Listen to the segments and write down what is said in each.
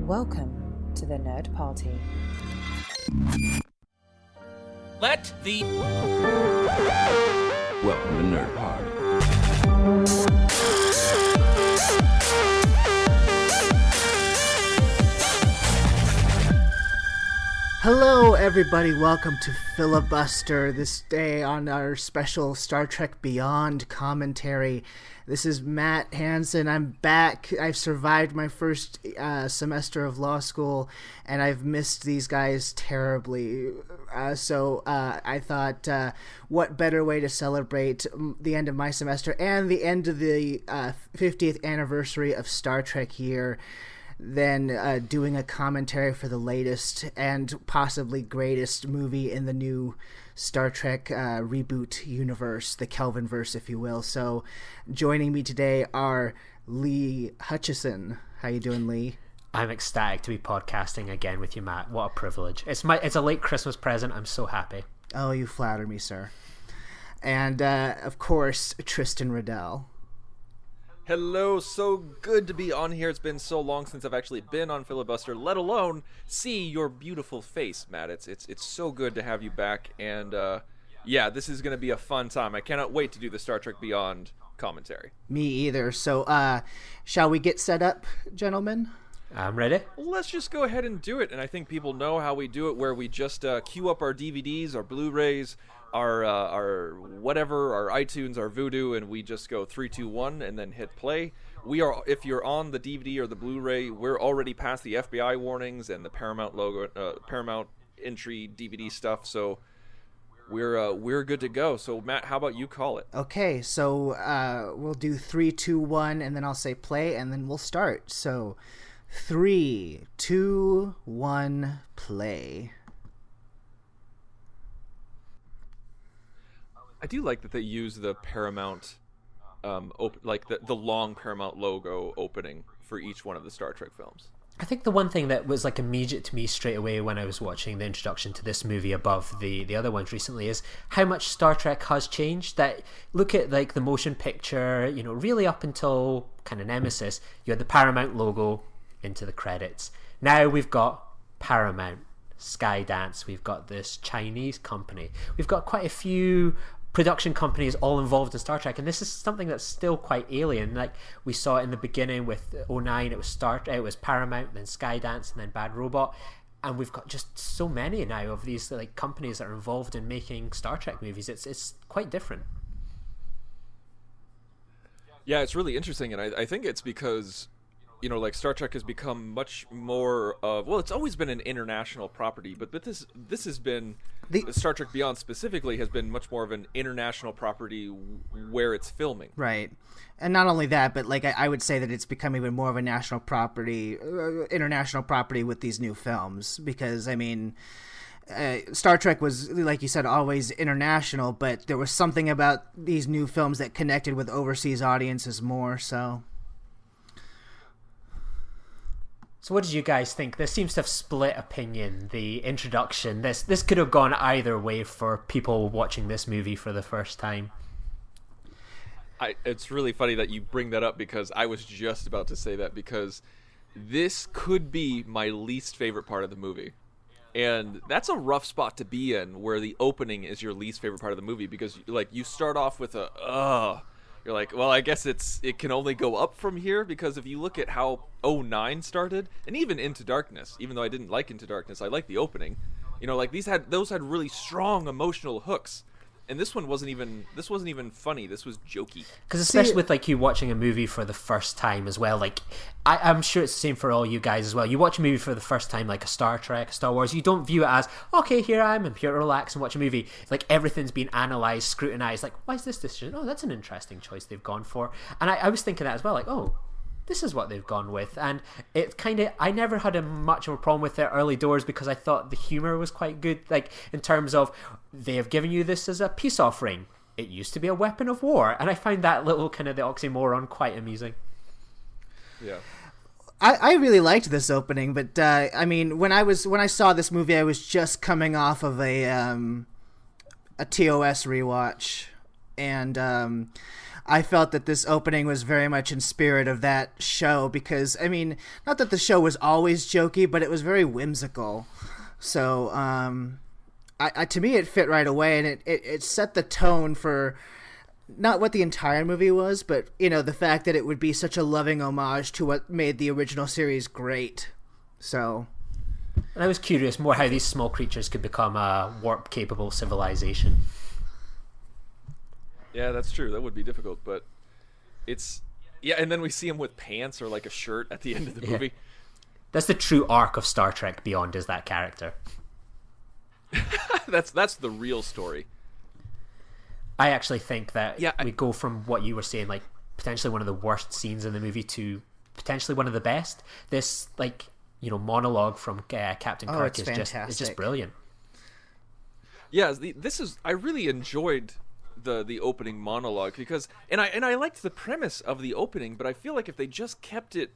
Welcome to the Nerd Party. Let the... Welcome to Nerd Party. Hello everybody, welcome to Filibuster, this day on our special Star Trek Beyond commentary. This is Matt Hansen. I'm back. I've survived my first semester of law school, and I've missed these guys terribly. So I thought, what better way to celebrate the end of my semester and the end of the 50th anniversary of Star Trek year than doing a commentary for the latest and possibly greatest movie in the new Star Trek reboot universe, the Kelvinverse, if you will. So joining me today are Lee Hutchison. How you doing, Lee? I'm ecstatic to be podcasting again with you, Matt. What a privilege. It's a late Christmas present. I'm so happy. Oh, you flatter me, sir. And, of course, Tristan Riddell. Hello, so good to be on here. It's been so long since I've actually been on Filibuster, let alone see your beautiful face, Matt. It's so good to have you back, and yeah, this is going to be a fun time. I cannot wait to do the Star Trek Beyond commentary. Me either. So, shall we get set up, gentlemen? I'm ready. Well, let's just go ahead and do it, and I think people know how we do it, where we just queue up our DVDs, our Blu-rays, our whatever, our iTunes, our Vudu, and we just go 3, 2, 1, and then hit play. We are, if you're on the DVD or the Blu-ray, we're already past the FBI warnings and the Paramount logo, Paramount entry DVD stuff. So we're good to go. So Matt, how about you call it? Okay, so we'll do 3, 2, 1, and then I'll say play, and then we'll start. So 3, 2, 1, play. I do like that they use the Paramount, like the long Paramount logo opening for each one of the Star Trek films. I think the one thing that was like immediate to me straight away when I was watching the introduction to this movie above the other ones recently is how much Star Trek has changed. That look at like the motion picture, you know, really up until kind of Nemesis, you had the Paramount logo into the credits. Now we've got Paramount, Skydance, we've got this Chinese company, we've got quite a few production companies all involved in Star Trek, and this is something that's still quite alien. Like we saw it in the beginning with '09, it was Paramount, then Skydance, and then Bad Robot, and we've got just so many now of these like companies that are involved in making Star Trek movies. It's quite different. Yeah, it's really interesting, and I think it's because, you know, like Star Trek has become much more of, well, it's always been an international property, but this has been, Star Trek Beyond specifically has been much more of an international property where it's filming. Right. And not only that, but like I would say that it's become even more of a national property, international property with these new films, because I mean, Star Trek was, like you said, always international, but there was something about these new films that connected with overseas audiences more, so... So what did you guys think? This seems to have split opinion, the introduction. This could have gone either way for people watching this movie for the first time. It's really funny that you bring that up, because I was just about to say that, because this could be my least favorite part of the movie. And that's a rough spot to be in, where the opening is your least favorite part of the movie, because like you start off with you're like, well, I guess it can only go up from here, because if you look at how '09 started, and even Into Darkness, even though I didn't like Into Darkness, I like the opening. You know, like those had really strong emotional hooks. And this wasn't even funny. This was jokey. Because especially with like you watching a movie for the first time as well, like I'm sure it's the same for all you guys as well. You watch a movie for the first time, like a Star Trek, a Star Wars, you don't view it as, okay, here I'm here to relax and watch a movie. Like everything's been analysed, scrutinised, like, why is this decision? Oh, that's an interesting choice they've gone for. And I was thinking that as well, like, oh, this is what they've gone with. And it kind of, I never had much of a problem with their early doors, because I thought the humor was quite good, like in terms of they have given you this as a peace offering. It used to be a weapon of war, and I find that little kind of the oxymoron quite amusing. Yeah. I really liked this opening, but I mean, when I saw this movie, I was just coming off of a TOS rewatch, and I felt that this opening was very much in spirit of that show because, I mean, not that the show was always jokey, but it was very whimsical. So, to me, it fit right away, and it set the tone for not what the entire movie was, but, you know, the fact that it would be such a loving homage to what made the original series great. So... And I was curious more how these small creatures could become a warp-capable civilization. Yeah, that's true. That would be difficult, but it's... Yeah, and then we see him with pants or like a shirt at the end of the movie. That's the true arc of Star Trek Beyond, is that character. That's the real story. I actually think that we go from what you were saying, like potentially one of the worst scenes in the movie to potentially one of the best. This, like, you know, monologue from Captain Kirk is just brilliant. Yeah, I really enjoyed the opening monologue because I liked the premise of the opening, but I feel like if they just kept it,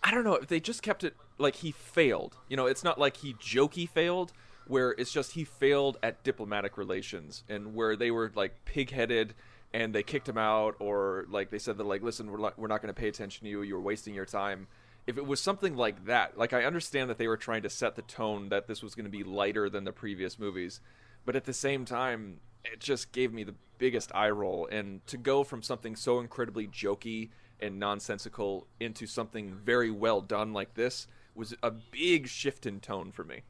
I don't know, if they just kept it like he failed. You know, it's not like he jokey failed, where it's just he failed at diplomatic relations, and where they were like pig-headed and they kicked him out, or like they said that, like, listen, we're not going to pay attention to you. You're wasting your time. If it was something like that, like, I understand that they were trying to set the tone that this was going to be lighter than the previous movies, but at the same time, it just gave me the biggest eye roll. And to go from something so incredibly jokey and nonsensical into something very well done like this was a big shift in tone for me.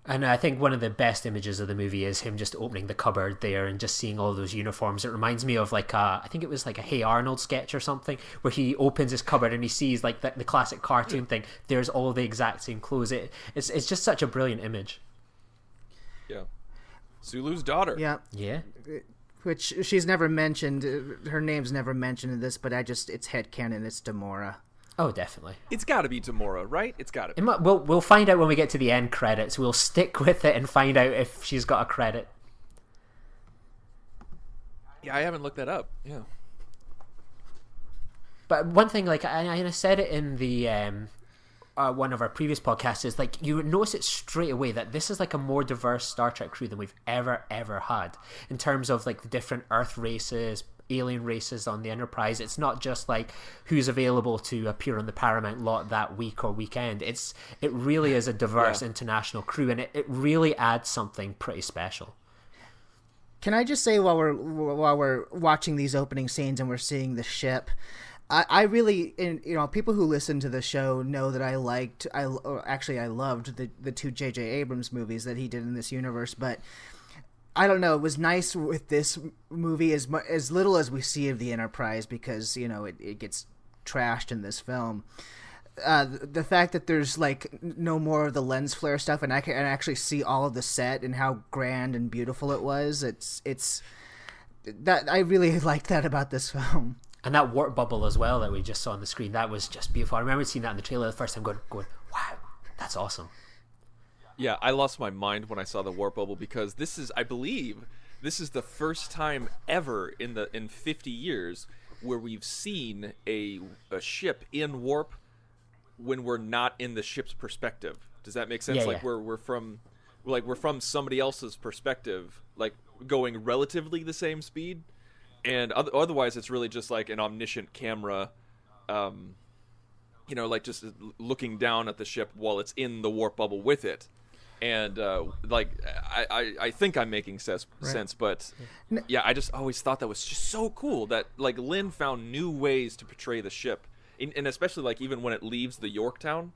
And I think one of the best images of the movie is him just opening the cupboard there and just seeing all those uniforms. It reminds me of like I think it was like a Hey Arnold sketch or something, where he opens his cupboard and he sees like the classic cartoon thing. There's all the exact same clothes. It's just such a brilliant image. Yeah. Sulu's daughter. Yeah. Yeah. Which she's never mentioned. Her name's never mentioned in this, but it's headcanon. It's Demora. Oh, definitely. It's got to be Demora, right? It's got to be. We'll find out when we get to the end credits. We'll stick with it and find out if she's got a credit. Yeah, I haven't looked that up. Yeah. But one thing, like I said it in the one of our previous podcasts, is like you notice it straight away that this is like a more diverse Star Trek crew than we've ever had in terms of like the different Earth races, alien races on the Enterprise. It's not just like who's available to appear on the Paramount lot that week or weekend. It really is a diverse international crew, and it really adds something pretty special. Can I just say, while we're watching these opening scenes and we're seeing the ship, I really, people who listen to the show know that I loved the two J.J. Abrams movies that he did in this universe, but I don't know, it was nice with this movie, as little as we see of the Enterprise, because, you know, it gets trashed in this film. The fact that there's like no more of the lens flare stuff, and I can actually see all of the set and how grand and beautiful it was. It's that I really liked that about this film. And that warp bubble as well that we just saw on the screen, that was just beautiful. I remember seeing that in the trailer the first time, going, wow, that's awesome. Yeah, I lost my mind when I saw the warp bubble, because I believe this is the first time ever in 50 years where we've seen a ship in warp when we're not in the ship's perspective. Does that make sense? Yeah, like we're from somebody else's perspective, like going relatively the same speed. And otherwise, it's really just like an omniscient camera, like just looking down at the ship while it's in the warp bubble with it. And I think I'm making sense, but yeah, I just always thought that was just so cool that like Lin found new ways to portray the ship, and especially like even when it leaves the Yorktown.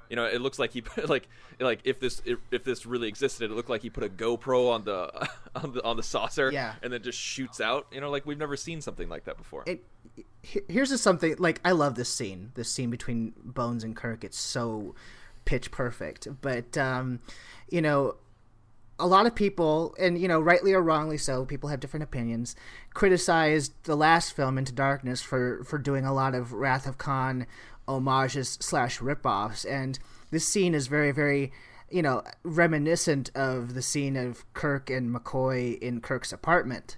You know, it looks like he put like if this really existed, it looked like he put a GoPro on the saucer, and then just shoots out. You know, like we've never seen something like that before. Here's just something, like, I love this scene between Bones and Kirk. It's so pitch perfect. But a lot of people, and rightly or wrongly so, people have different opinions, criticized the last film, Into Darkness, for doing a lot of Wrath of Khan homages / ripoffs, and this scene is very, very reminiscent of the scene of Kirk and McCoy in Kirk's apartment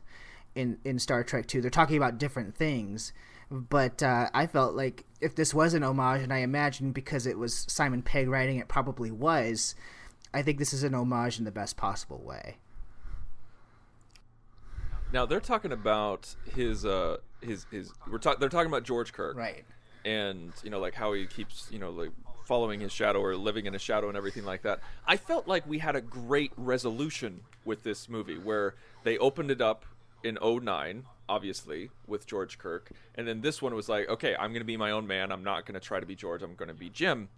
in Star Trek 2. They're talking about different things, but I felt like if this was an homage, and I imagine because it was Simon Pegg writing, it probably was, I think this is an homage in the best possible way. Now they're talking about they're talking about George Kirk, Right. and like how he keeps like following his shadow or living in his shadow and everything like that. I felt like we had a great resolution with this movie where they opened it up in '09, obviously, with George Kirk, and then this one was like, okay, I'm going to be my own man. I'm not going to try to be George. I'm going to be Jim.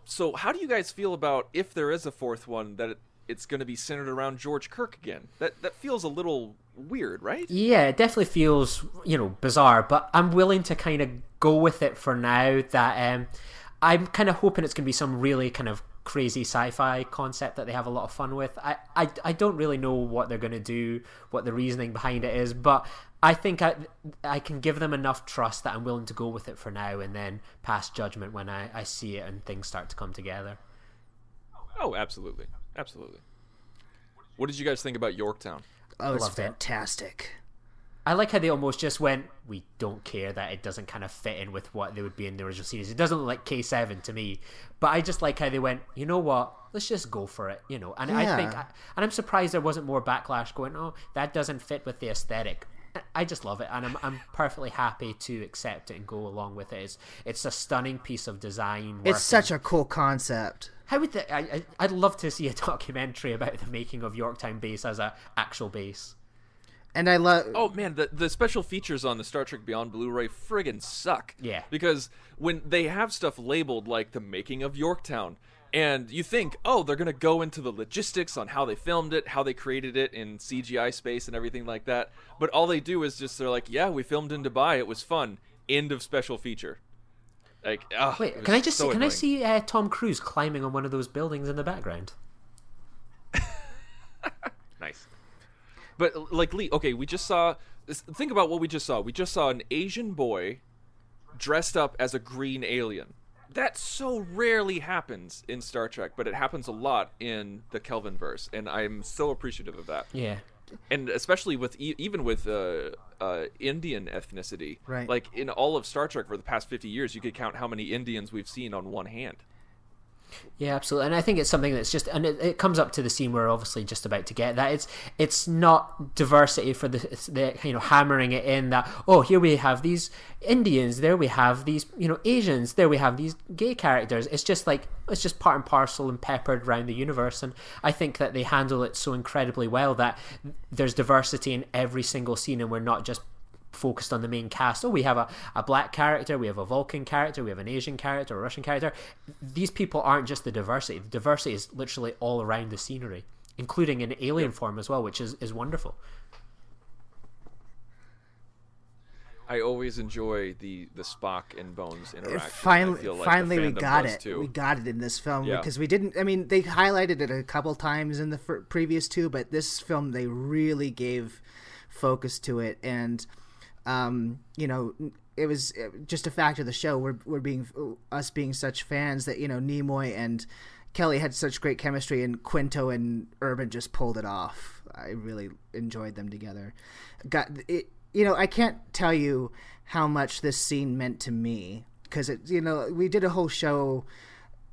So how do you guys feel about if there is a fourth one that it's going to be centered around George Kirk again? That feels a little weird, right? Yeah, it definitely feels, bizarre, but I'm willing to kind of go with it for now. That I'm kind of hoping it's going to be some really kind of crazy sci-fi concept that they have a lot of fun with. I don't really know what they're going to do, what the reasoning behind it is, but I think I can give them enough trust that I'm willing to go with it for now and then pass judgment when I see it and things start to come together. Oh, absolutely. Absolutely. What did you guys think about Yorktown? Oh, it's Loved it. fantastic. I like how they almost just went, we don't care that it doesn't kind of fit in with what they would be in the original series. It doesn't look like K7 to me, but I just like how they went, you know what, let's just go for it, And I think, and I'm surprised there wasn't more backlash going, oh, that doesn't fit with the aesthetic. I just love it, and I'm perfectly happy to accept it and go along with it. It's a stunning piece of design. It's such a cool concept. How would I'd love to see a documentary about the making of Yorktown base as a actual base. And I love... Oh, man, the special features on the Star Trek Beyond Blu-ray friggin' suck. Yeah. Because when they have stuff labeled like the making of Yorktown, and you think, oh, they're going to go into the logistics on how they filmed it, how they created it in CGI space and everything like that. But all they do is just, they're like, yeah, we filmed in Dubai. It was fun. End of special feature. Like, wait, can I see Tom Cruise climbing on one of those buildings in the background? Nice. But, like, Lee, okay, we just saw... Think about what we just saw. We just saw an Asian boy dressed up as a green alien. That so rarely happens in Star Trek, but it happens a lot in the Kelvinverse, and I'm so appreciative of that. Yeah. And especially with even with Indian ethnicity. Right. Like, in all of Star Trek for the past 50 years, you could count how many Indians we've seen on one hand. Yeah, absolutely, and I think it's something that's just, and it comes up to the scene we're obviously just about to get. That it's not diversity for the hammering it in that, oh, here we have these Indians, there we have these Asians, there we have these gay characters. It's just like it's just part and parcel and peppered around the universe, and I think that they handle it so incredibly well that there's diversity in every single scene, and we're not just focused on the main cast. Oh, we have a black character, we have a Vulcan character, we have an Asian character, a Russian character. These people aren't just the diversity. The diversity is literally all around the scenery, including in alien form as well, which is wonderful. I always enjoy the Spock and Bones interaction. Finally, we got it. We got it in this film because we didn't. I mean, they highlighted it a couple times in the previous two, but this film they really gave focus to it, and it was just a fact of the show. We're being such fans that Nimoy and Kelly had such great chemistry, and Quinto and Urban just pulled it off. I really enjoyed them together. I can't tell you how much this scene meant to me because we did a whole show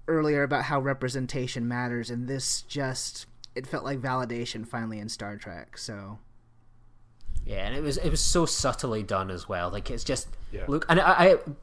earlier about how representation matters, and this it felt like validation finally in Star Trek. So. Yeah, and it was so subtly done as well. Like it's just look, and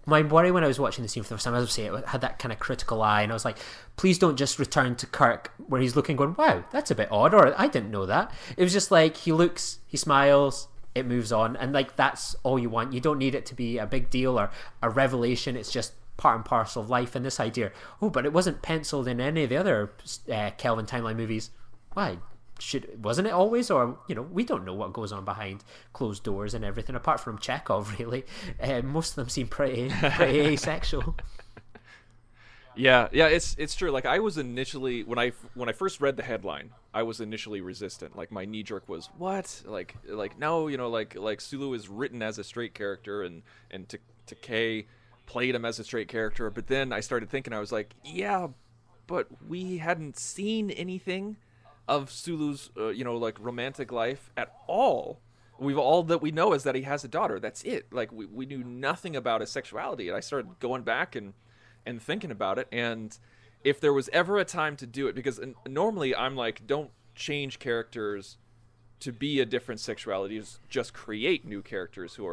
my worry when I was watching the scene for the first time, as I say, it had that kind of critical eye, and I was like, please don't just return to Kirk where he's looking, going, wow, that's a bit odd, or I didn't know that. It was just like he looks, he smiles, it moves on, and like that's all you want. You don't need it to be a big deal or a revelation. It's just part and parcel of life. And this idea, oh, but it wasn't penciled in any of the other Kelvin timeline movies. Why? Wasn't it always? Or we don't know what goes on behind closed doors and everything, apart from Chekhov, really. Most of them seem pretty asexual. Yeah, it's true. Like I was initially when I first read the headline, I was initially resistant. Like my knee jerk was, what? Like no, like Sulu is written as a straight character, and Takei played him as a straight character. But then I started thinking, I was like, yeah, but we hadn't seen anything of Sulu's romantic life at all. All that we know is that he has a daughter. That's it. Like we knew nothing about his sexuality. And I started going back and thinking about it, and if there was ever a time to do it, because normally I'm like, don't change characters to be a different sexuality is just create new characters who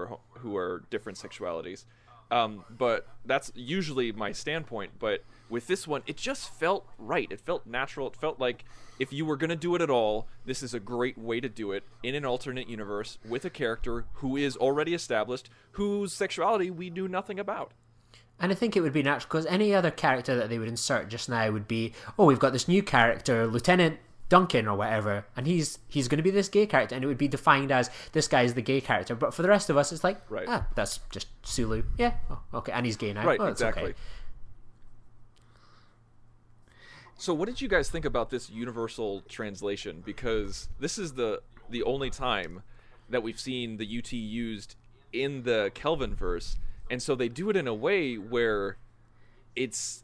are different sexualities. But that's usually my standpoint. But with this one, it just felt right. It felt natural. It felt like if you were going to do it at all, this is a great way to do it in an alternate universe with a character who is already established, whose sexuality we knew nothing about. And I think it would be natural because any other character that they would insert just now would be, oh, we've got this new character, Lieutenant Duncan or whatever, and he's going to be this gay character, and it would be defined as this guy is the gay character. But for the rest of us, it's like, that's just Sulu. Yeah, oh, okay, and he's gay now. Right, oh, exactly. Okay. So what did you guys think about this universal translation? Because this is the only time that we've seen the UT used in the Kelvin verse, and so they do it in a way where it's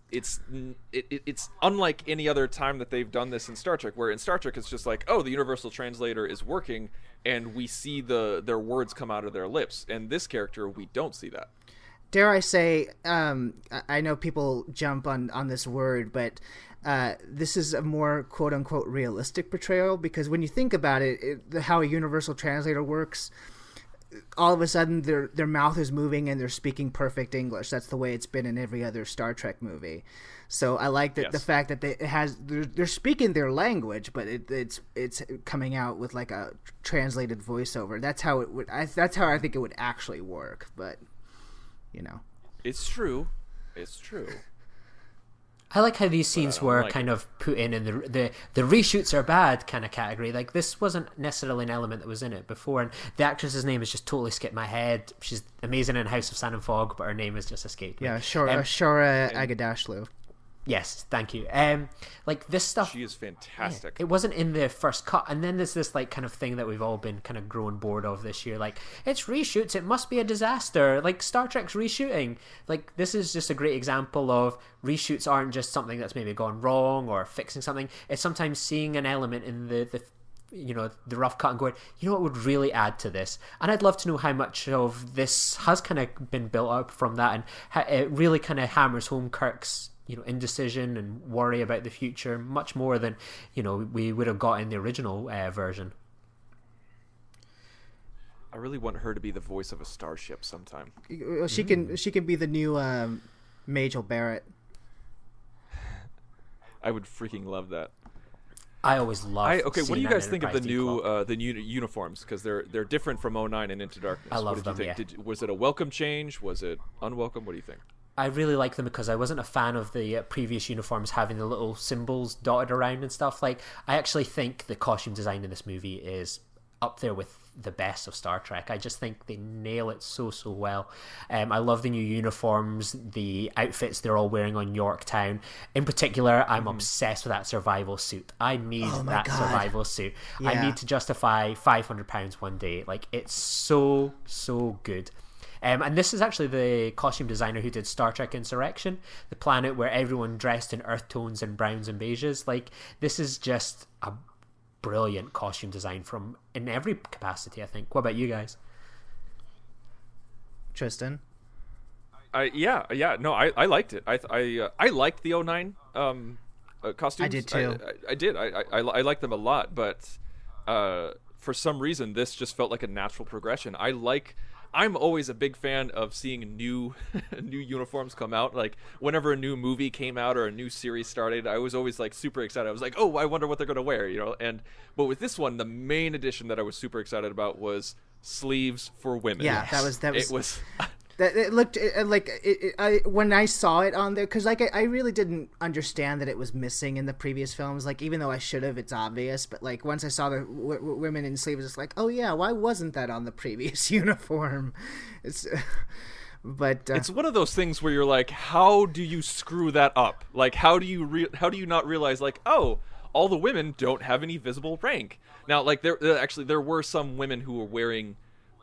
unlike any other time that they've done this in Star Trek, where in Star Trek it's just like, oh, the universal translator is working and we see their words come out of their lips, and this character we don't see that. Dare I say, I know people jump on this word, but this is a more quote-unquote realistic portrayal, because when you think about how a universal translator works, all of a sudden their mouth is moving and they're speaking perfect English. That's the way it's been in every other Star Trek movie. So I like that the fact that they're speaking their language, but it's coming out with like a translated voiceover. That's how it would. That's how I think it would actually work. But it's true. I like how these scenes were kind of put in the reshoots are bad kind of category. Like, this wasn't necessarily an element that was in it before, and the actress's name has just totally skipped my head. She's amazing in House of Sand and Fog, but her name has just escaped me. Yeah, Shora Agadashlu. Yes, thank you. Like, this stuff, she is fantastic. It wasn't in the first cut, and then there's this like kind of thing that we've all been kind of growing bored of this year. Like, it's reshoots, it must be a disaster. Like, Star Trek's reshooting. Like, this is just a great example of reshoots aren't just something that's maybe gone wrong or fixing something. It's sometimes seeing an element in the rough cut and going, what would really add to this? And I'd love to know how much of this has kind of been built up from that, and how it really kind of hammers home Kirk's indecision and worry about the future much more than we would have got in the original version. I really want her to be the voice of a starship sometime. Well, she can be the new Majel Barrett. I would freaking love that. I always love. What do you guys think of the new uniforms? Because they're different from 09 and Into Darkness. I love what did them. you think? Was it a welcome change? Was it unwelcome? What do you think? I really like them because I wasn't a fan of the previous uniforms having the little symbols dotted around and stuff. Like, I actually think the costume design in this movie is up there with the best of Star Trek. I just think they nail it so well. I love the new uniforms, the outfits they're all wearing on Yorktown. In particular, I'm obsessed with that survival suit. I need that survival suit. Yeah. I need to justify £500 one day. Like, it's so good. And this is actually the costume designer who did Star Trek Insurrection, the planet where everyone dressed in earth tones and browns and beiges. Like, this is just a brilliant costume design in every capacity, I think. What about you guys? Tristan? I liked it. I liked the 09 costumes. I did too. I did. I liked them a lot, but for some reason this just felt like a natural progression. I'm always a big fan of seeing new uniforms come out. Like, whenever a new movie came out or a new series started, I was always like super excited. I was like, oh, I wonder what they're going to wear, but with this one, the main addition that I was super excited about was sleeves for women. Yeah, yes. that was it was that it looked like when I saw it on there, because like I really didn't understand that it was missing in the previous films. Like, even though I should have, it's obvious. But like, once I saw the women in sleeves, it's like, oh yeah, why wasn't that on the previous uniform? But it's one of those things where you're like, how do you screw that up? Like, how do you not realize, like, oh, all the women don't have any visible rank? Now, like, there were some women who were wearing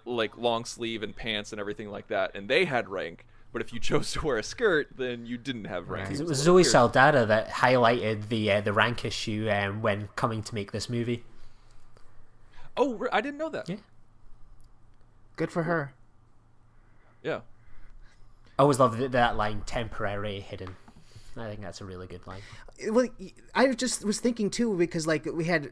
like long sleeve and pants and everything like that, and they had rank. But if you chose to wear a skirt, then you didn't have rank. It was Zoe Saldana that highlighted the rank issue when coming to make this movie. Oh, I didn't know that. Yeah, good for her. Yeah, I always loved that line, temporary hidden. I think that's a really good line. Well, I just was thinking too, because like we had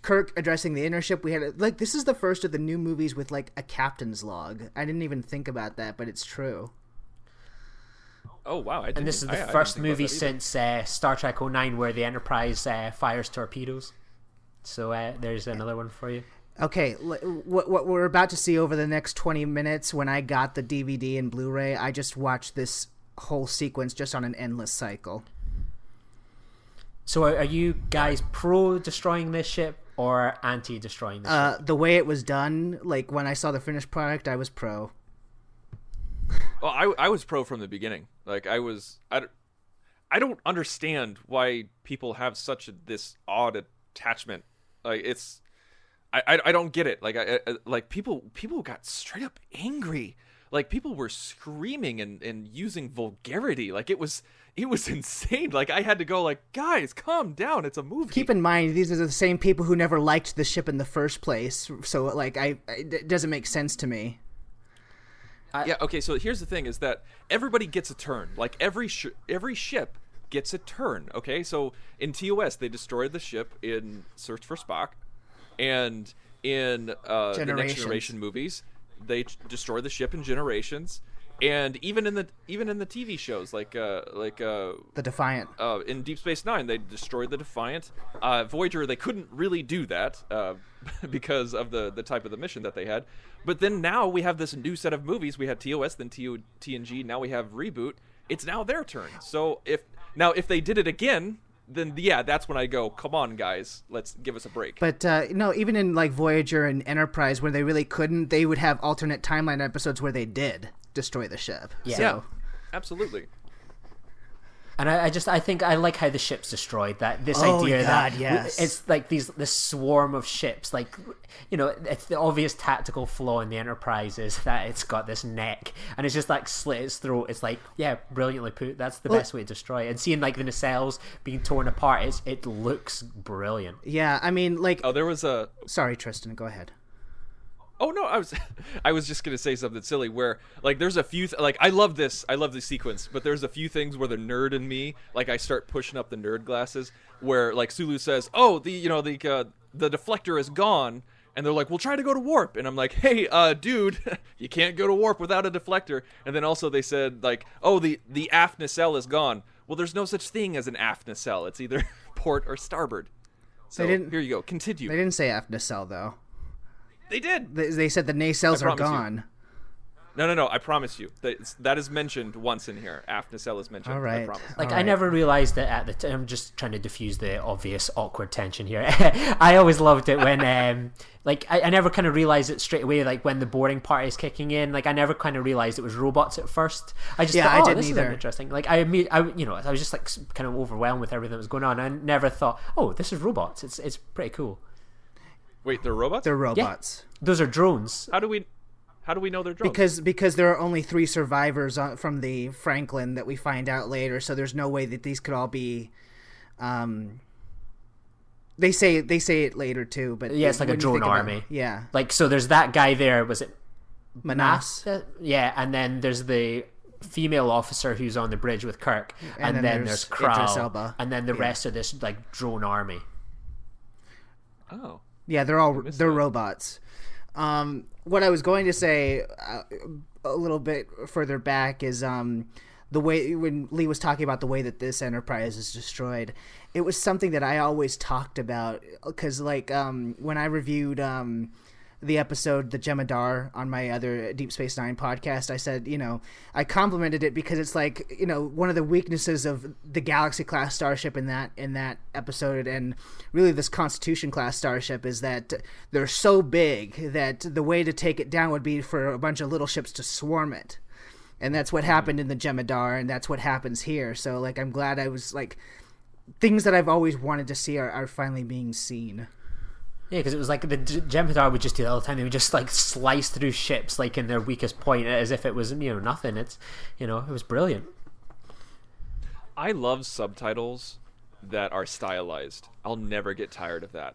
Kirk addressing the inner-ship. We had like this is the first of the new movies with like a captain's log. I didn't even think about that, but it's true. Oh wow! And this is the first movie since Star Trek 09 where the Enterprise fires torpedoes. So there's another one for you. Okay, what we're about to see over the next 20 minutes, when I got the DVD and Blu-ray, I just watched this whole sequence just on an endless cycle. So are you guys pro destroying this ship or anti destroying this ship? The way it was done, like when I saw the finished product, I was pro. Well, I was pro from the beginning. Like I don't understand why people have such this odd attachment. Like it's. I don't get it. Like people got straight up angry. Like people were screaming and using vulgarity. Like it was insane. Like I had to go like, guys, calm down. It's a movie. Keep in mind, these are the same people who never liked the ship in the first place. So like, it doesn't make sense to me. Yeah. Okay. So here's the thing: is that everybody gets a turn. Like every ship gets a turn. Okay. So in TOS, they destroyed the ship in Search for Spock. And in the Next Generation movies, they destroy the ship in Generations, and even in the TV shows like the Defiant. In Deep Space Nine, they destroyed the Defiant. Voyager, they couldn't really do that because of the type of the mission that they had. But then now we have this new set of movies. We had TOS, then TNG. Now we have Reboot. It's now their turn. So if they did it again, then yeah, that's when I go, come on, guys, let's give us a break. But no, even in like Voyager and Enterprise, where they really couldn't, they would have alternate timeline episodes where they did destroy the ship. Yeah, yeah, absolutely. And I think I like how the ship's destroyed. That this idea that yes. It's like this swarm of ships. Like, you know, it's the obvious tactical flaw in the Enterprise is that it's got this neck and it's just like slit its throat. It's like, yeah, brilliantly put. That's the best way to destroy it. And seeing like the nacelles being torn apart, it looks brilliant. Yeah, I mean, like, there was a. Sorry, Tristan, go ahead. Oh no, I was just gonna say something silly where like there's a few like I love this sequence, but there's a few things where the nerd in me, like I start pushing up the nerd glasses where like Sulu says, oh, the deflector is gone, and they're like, we'll try to go to warp, and I'm like, hey, dude, you can't go to warp without a deflector. And then also they said like, oh, the aft nacelle is gone. Well, there's no such thing as an aft nacelle. It's either port or starboard. So here you go. Continue. They didn't say aft nacelle though. They did. They said the nacelles are gone. No. I promise you. That is mentioned once in here. Aft nacelle is mentioned. All right. I promise. Like, I never realized it at the time. I'm just trying to diffuse the obvious awkward tension here. I always loved it when, like, I never kind of realized it straight away, like, when the boarding party is kicking in. Like, I never kind of realized it was robots at first. I just thought, I this didn't either. is interesting. Like, I was just, like, kind of overwhelmed with everything that was going on. I never thought, oh, this is robots. It's pretty cool. Wait, they're robots? They're robots. Yeah. Those are drones. How do we know they're drones? Because there are only 3 survivors from the Franklin that we find out later, so there's no way that these could all be. They say it later too, but yeah, it's like a drone army. Yeah, like so. There's that guy there. Was it Manas? Yeah, and then there's the female officer who's on the bridge with Kirk, and then there's Krall, and then the rest of this like drone army. Oh. Yeah, they're robots. What I was going to say a little bit further back is the way when Lee was talking about the way that this Enterprise is destroyed. It was something that I always talked about because, like, when I reviewed the episode The Jemadar on my other Deep Space Nine podcast, I said, I complimented it because it's like, one of the weaknesses of the Galaxy class starship in that episode, and really this Constitution class starship, is that they're so big that the way to take it down would be for a bunch of little ships to swarm it. And that's what happened in the Jemadar, and that's what happens here. So, like, I'm glad I was, like, things that I've always wanted to see are finally being seen. Yeah, because it was like the Jemadar would just do that all the time. They would just like slice through ships like in their weakest point as if it was nothing. It's it was brilliant. I love subtitles that are stylized. I'll never get tired of that.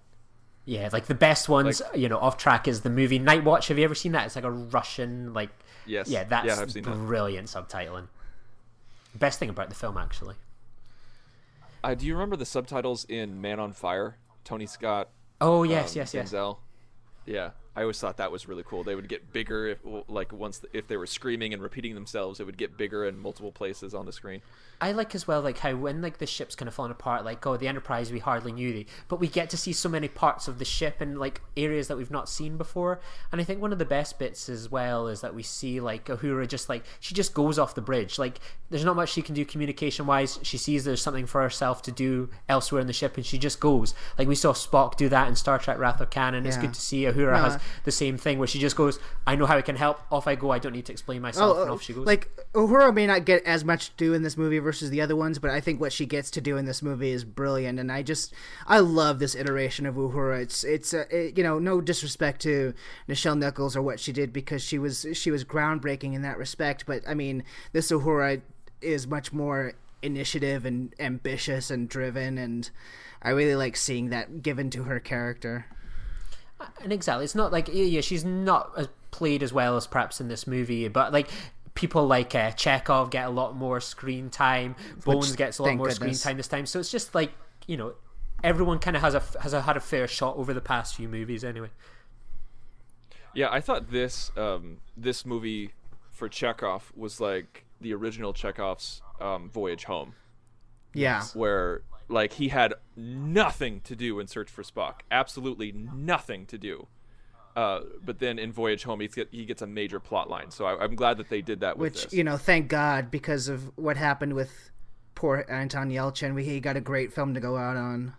Yeah, like the best ones, off track is the movie Night Watch. Have you ever seen that? It's like a Russian Yes. Yeah, that's I've seen brilliant subtitling. Best thing about the film, actually. Do you remember the subtitles in Man on Fire? Tony Scott. Oh yes, yes. Denzel. Yeah, I always thought that was really cool. They would get bigger if they were screaming and repeating themselves, it would get bigger in multiple places on the screen. I like as well, like how when like the ship's kind of falling apart, like the Enterprise, we hardly knew but we get to see so many parts of the ship and like areas that we've not seen before. And I think one of the best bits as well is that we see like Uhura just like she just goes off the bridge. Like there's not much she can do communication wise. She sees there's something for herself to do elsewhere in the ship, and she just goes. Like we saw Spock do that in Star Trek Wrath of Khan, and it's good to see Uhura has the same thing where she just goes, I know how I can help, off I go, I don't need to explain myself, and off she goes. Like Uhura may not get as much to do in this movie versus the other ones, but I think what she gets to do in this movie is brilliant, and I love this iteration of Uhura. It's no disrespect to Nichelle Nichols or what she did, because she was groundbreaking in that respect, but I mean this Uhura is much more initiative and ambitious and driven, and I really like seeing that given to her character. And exactly, it's not like she's not played as well as perhaps in this movie, but like people like Chekhov get a lot more screen time. Bones gets a lot more screen time this time. So it's just like everyone kind of has had a fair shot over the past few movies anyway. Yeah, I thought this movie for Chekhov was like the original Chekhov's Voyage Home. Yeah, where like he had nothing to do in Search for Spock, absolutely nothing to do. But then in Voyage Home, he gets a major plot line. So I'm glad that they did that with this. Which, thank God, because of what happened with poor Anton Yelchin, he got a great film to go out on.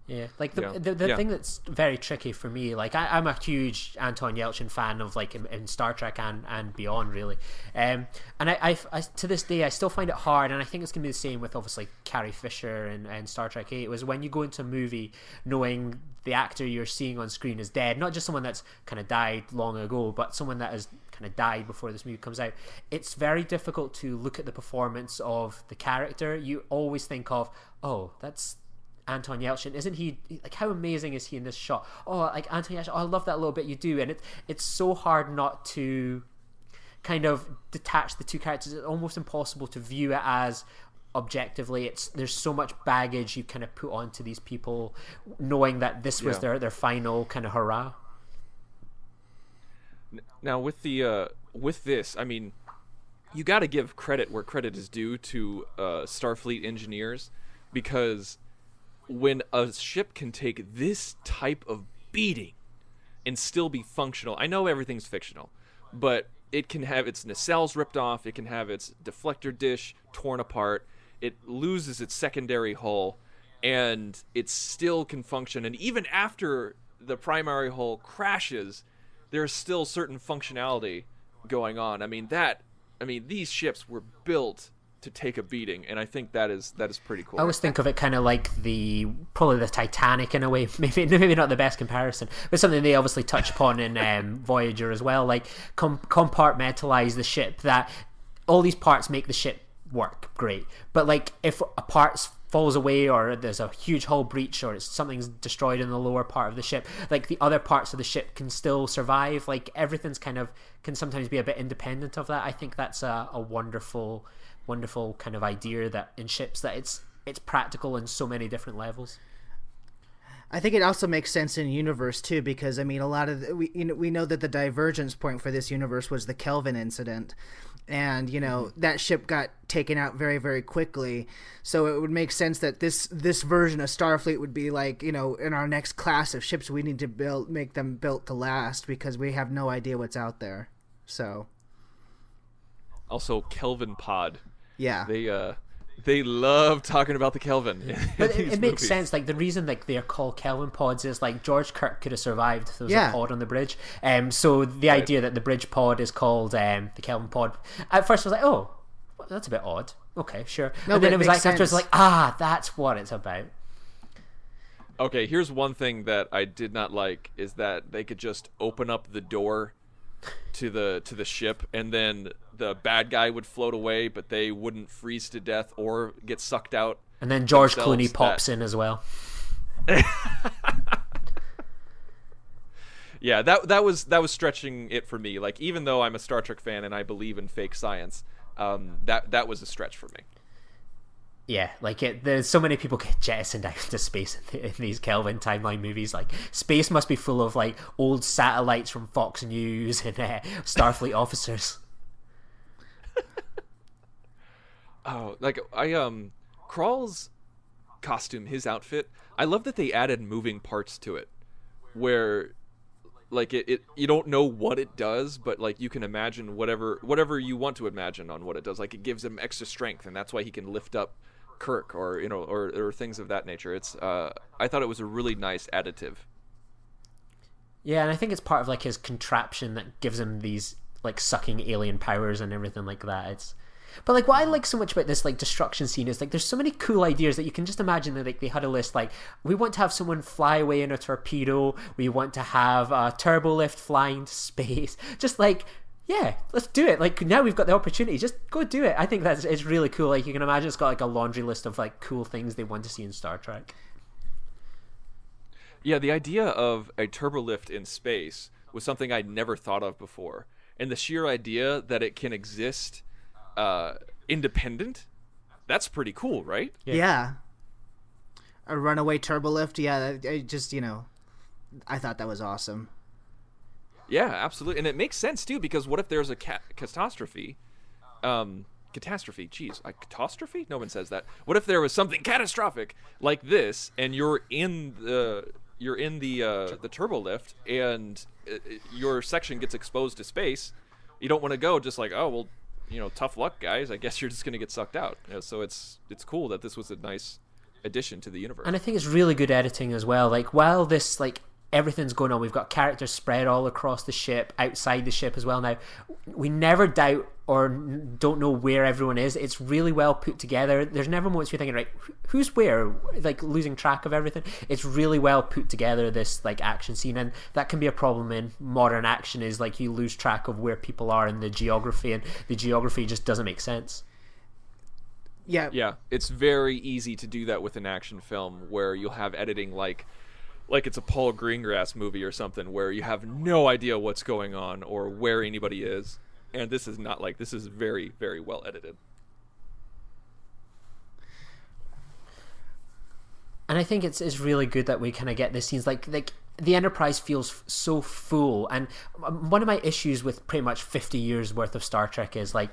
Yeah, like the thing that's very tricky for me, like I'm a huge Anton Yelchin fan of like in Star Trek and beyond really, and I to this day I still find it hard, and I think it's gonna be the same with obviously Carrie Fisher and Star Trek 8. It was when you go into a movie knowing the actor you're seeing on screen is dead, not just someone that's kind of died long ago, but someone that has kind of died before this movie comes out. It's very difficult to look at the performance of the character. You always think of, oh, that's Anton Yelchin, isn't he, like, how amazing is he in this shot? Oh, like Anton Yelchin, oh, I love that little bit you do. And it's so hard not to kind of detach the two characters. It's almost impossible to view it as objectively. There's so much baggage you kind of put onto these people, knowing that this was their final kind of hurrah. Now with this, I mean, you got to give credit where credit is due to Starfleet engineers, because when a ship can take this type of beating and still be functional, I know everything's fictional, but it can have its nacelles ripped off, it can have its deflector dish torn apart, it loses its secondary hull, and it still can function. And even after the primary hull crashes, there's still certain functionality going on. I mean, these ships were built to take a beating, and I think that is pretty cool. I always think of it kind of like probably the Titanic in a way. Maybe not the best comparison, but something they obviously touch upon in Voyager as well. Like compartmentalize the ship, that all these parts make the ship work great, but like if a part falls away, or there's a huge hull breach, or something's destroyed in the lower part of the ship, like the other parts of the ship can still survive. Like everything's can sometimes be a bit independent of that. I think that's a wonderful kind of idea that in ships, that it's practical in so many different levels. I think it also makes sense in universe too, because I mean, a lot of we know that the divergence point for this universe was the Kelvin incident, and that ship got taken out very, very quickly. So it would make sense that this version of Starfleet would be like, in our next class of ships, we need to make them built to last, because we have no idea what's out there. So also Kelvin pod. Yeah. They love talking about the Kelvin. But it makes sense. Like the reason like they're called Kelvin pods is like George Kirk could have survived if there was a pod on the bridge. So the idea that the bridge pod is called the Kelvin pod, at first I was like, oh, that's a bit odd. Okay, sure. No, and then it was like sense. after it's like, that's what it's about. Okay, here's one thing that I did not like, is that they could just open up the door to the ship, and then the bad guy would float away, but they wouldn't freeze to death or get sucked out. And then George Clooney pops in as well. Yeah, that was stretching it for me. Like, even though I'm a Star Trek fan and I believe in fake science, that was a stretch for me. Yeah, like there's so many people get jettisoned out into space in these Kelvin timeline movies. Like, space must be full of like old satellites from Fox News and Starfleet officers. Oh, like Krall's costume, his outfit. I love that they added moving parts to it, where like it you don't know what it does, but like you can imagine whatever you want to imagine on what it does. Like, it gives him extra strength, and that's why he can lift up Kirk, or or things of that nature. It's I thought it was a really nice additive. Yeah, and I think it's part of like his contraption that gives him these like sucking alien powers and everything like that. But like what I like so much about this like destruction scene is like there's so many cool ideas that you can just imagine that like they had a list like, we want to have someone fly away in a torpedo, we want to have a turbo lift flying to space. Just like, yeah, let's do it. Like, now we've got the opportunity, just go do it. I think it's really cool. Like, you can imagine it's got like a laundry list of like cool things they want to see in Star Trek. Yeah, the idea of a turbolift in space was something I'd never thought of before, and the sheer idea that it can exist independent, that's pretty cool, right? Yeah. A runaway turbolift, yeah, I just, I thought that was awesome. Yeah, absolutely. And it makes sense too, because what if there's a catastrophe? Catastrophe, jeez, a catastrophe? No one says that. What if there was something catastrophic like this, and you're in the turbolift, and your section gets exposed to space? You don't want to go just like, oh well, tough luck, guys. I guess you're just going to get sucked out. So it's cool that this was a nice addition to the universe. And I think it's really good editing as well. Like, while this, like, everything's going on, we've got characters spread all across the ship, outside the ship as well now. We never doubt or don't know where everyone is. It's really well put together. There's never moments you're thinking, right, who's where? Like, losing track of everything. It's really well put together, this, like, action scene. And that can be a problem in modern action, is, like, you lose track of where people are in the geography, and the geography just doesn't make sense. Yeah, it's very easy to do that with an action film, where you'll have editing like it's a Paul Greengrass movie or something, where you have no idea what's going on or where anybody is. And this is not like, this is very, very well edited. And I think it's really good that we kind of get this scenes like the Enterprise feels so full. And one of my issues with pretty much 50 years worth of Star Trek is like,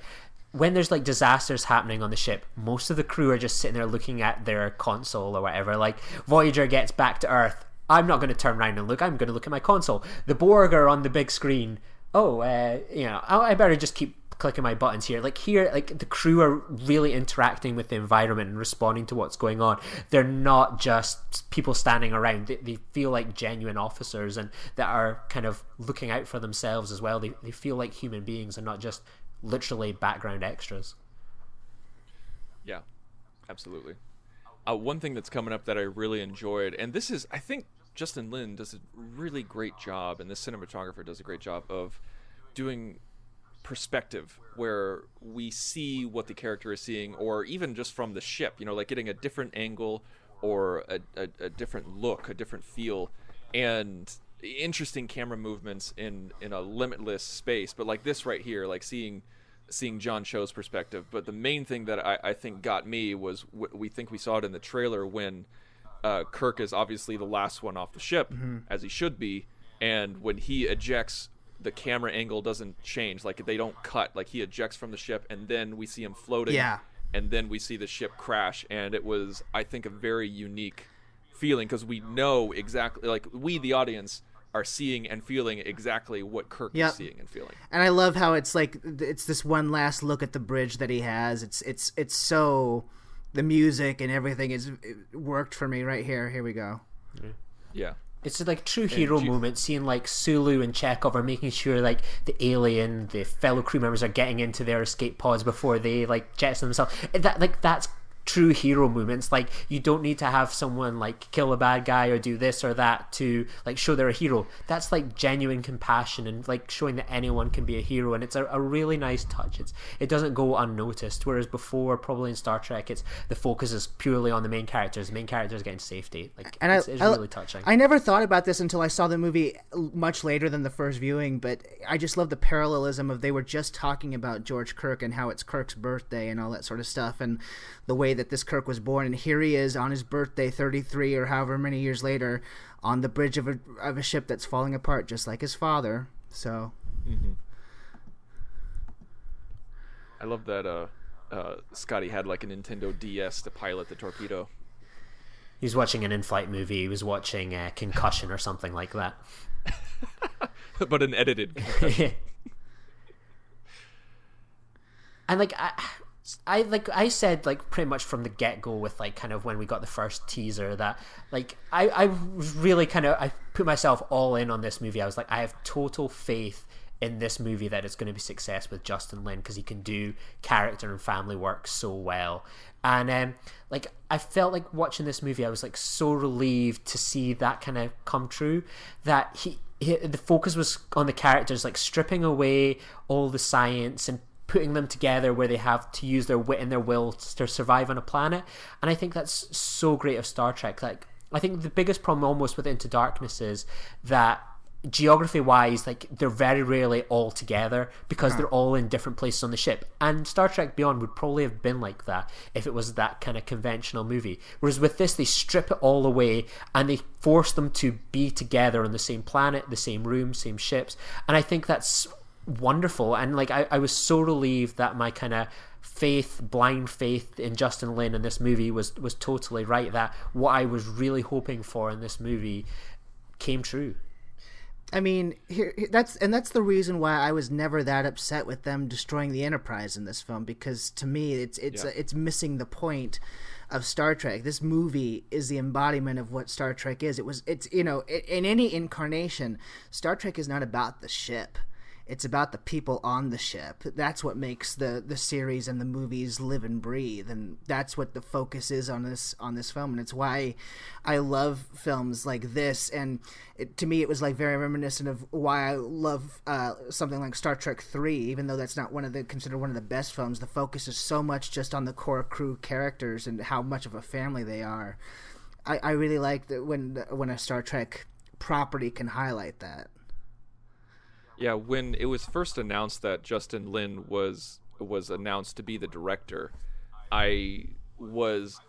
when there's like disasters happening on the ship, most of the crew are just sitting there looking at their console or whatever. Like, Voyager gets back to Earth, I'm not going to turn around and look, I'm going to look at my console. The Borg are on the big screen, I better just keep clicking my buttons here. Like, here, like, the crew are really interacting with the environment and responding to what's going on. They're not just people standing around. They feel like genuine officers, and that are kind of looking out for themselves as well. They feel like human beings and not just literally background extras. Yeah, absolutely. One thing that's coming up that I really enjoyed, and this is, I think Justin Lin does a really great job, and this cinematographer does a great job of doing perspective, where we see what the character is seeing, or even just from the ship, like getting a different angle or a different look, a different feel, and interesting camera movements in a limitless space. But like this right here, like seeing John Cho's perspective. But the main thing that I think got me was, we think we saw it in the trailer, when Kirk is obviously the last one off the ship, as he should be, and when he ejects, the camera angle doesn't change. Like, they don't cut. Like, he ejects from the ship, and then we see him floating, and then we see the ship crash. And it was, I think, a very unique feeling, because we know exactly, like, we, the audience, are seeing and feeling exactly what Kirk is seeing and feeling. And I love how it's like, it's this one last look at the bridge that he has. It's so, the music and everything it worked for me right here. Here we go. Yeah. It's like true hero moment, seeing like Sulu and Chekhov are making sure like the alien, the fellow crew members are getting into their escape pods before they like jettison themselves. That's true hero moments. Like, you don't need to have someone like kill a bad guy or do this or that to like show they're a hero. That's like genuine compassion and like showing that anyone can be a hero, and it's a really nice touch. It doesn't go unnoticed, whereas before, probably in Star Trek, it's the focus is purely on the main characters getting safety. Like, and it's really touching. I never thought about this until I saw the movie much later than the first viewing, but I just love the parallelism of, they were just talking about George Kirk and how it's Kirk's birthday and all that sort of stuff, and the way that this Kirk was born, and here he is on his birthday, 33 or however many years later, on the bridge of a ship that's falling apart, just like his father. So, I love that Scotty had like a Nintendo DS to pilot the torpedo. He was watching an in-flight movie. He was watching Concussion or something like that. But an edited. And like I said, like pretty much from the get-go with like kind of when we got the first teaser, that like I was really I put myself all in on this movie. I was like, I have total faith in this movie that it's going to be success with Justin Lin, because he can do character and family work so well. And like I felt like watching this movie, I was like so relieved to see that kind of come true, that the focus was on the characters, like stripping away all the science and putting them together where they have to use their wit and their will to survive on a planet. And I think that's so great of Star Trek. Like, I think the biggest problem almost with Into Darkness is that geography wise, like they're very rarely all together because they're all in different places on the ship. And Star Trek Beyond would probably have been like that if it was that kind of conventional movie. Whereas with this, they strip it all away and they force them to be together on the same planet, the same room, same ships. And I think that's wonderful. And like I was so relieved that my kind of blind faith in Justin Lin in this movie was totally right, that what I was really hoping for in this movie came true. I mean, that's the reason why I was never that upset with them destroying the Enterprise in this film, because to me it's missing the point of Star Trek. This movie is the embodiment of what Star Trek is. It's in any incarnation, Star Trek is not about the ship. It's about the people on the ship. That's what makes the series and the movies live and breathe, and that's what the focus is on this film. And it's why I love films like this. And to me, it was like very reminiscent of why I love something like Star Trek 3, even though that's not considered one of the best films. The focus is so much just on the core crew characters and how much of a family they are. I really like that when a Star Trek property can highlight that. Yeah, when it was first announced that Justin Lin was announced to be the director, I was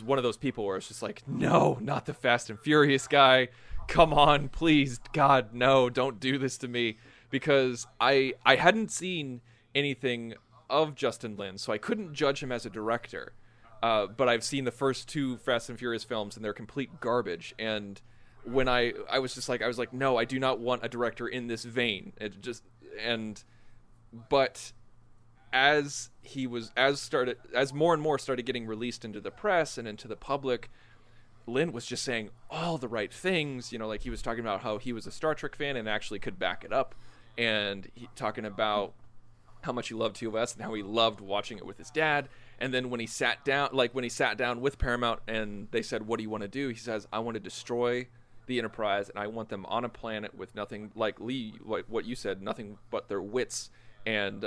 one of those people where it's just like, no, not the Fast and Furious guy. Come on, please, God, no, don't do this to me. Because I hadn't seen anything of Justin Lin, so I couldn't judge him as a director. But I've seen the first two Fast and Furious films, and they're complete garbage. And when I was like, no, I do not want a director in this vein. But as more and more started getting released into the press and into the public, Lin was just saying all the right things. Like he was talking about how he was a Star Trek fan and actually could back it up, and talking about how much he loved TOS and how he loved watching it with his dad. And then when he sat down with Paramount and they said, "What do you want to do?" He says, "I want to destroy the Enterprise, and I want them on a planet with nothing," like Lee, what you said, nothing but their wits and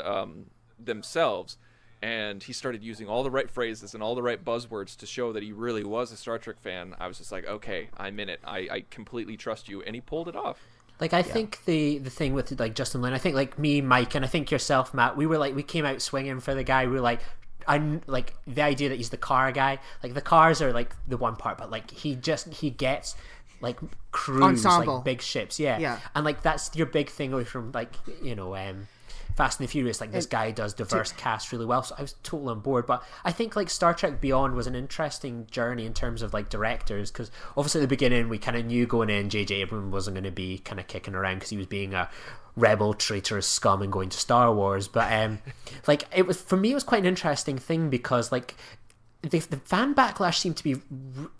themselves. And he started using all the right phrases and all the right buzzwords to show that he really was a Star Trek fan. I was just like, okay, I'm in it. I completely trust you. And he pulled it off. Like, I think the thing with like Justin Lin, I think like me, Mike, and I think yourself, Matt, we came out swinging for the guy. We were like, I like the idea that he's the car guy. Like the cars are like the one part, but like he gets like crews, ensemble, like big ships, yeah. And like that's your big thing away from like Fast and the Furious. Like this guy does diverse cast really well, so I was totally on board. But I think like Star Trek Beyond was an interesting journey in terms of like directors, because obviously at the beginning we kind of knew going in J.J. Abrams wasn't going to be kind of kicking around because he was being a rebel, traitorous scum and going to Star Wars. But like it was, for me, it was quite an interesting thing because like the fan backlash seemed to be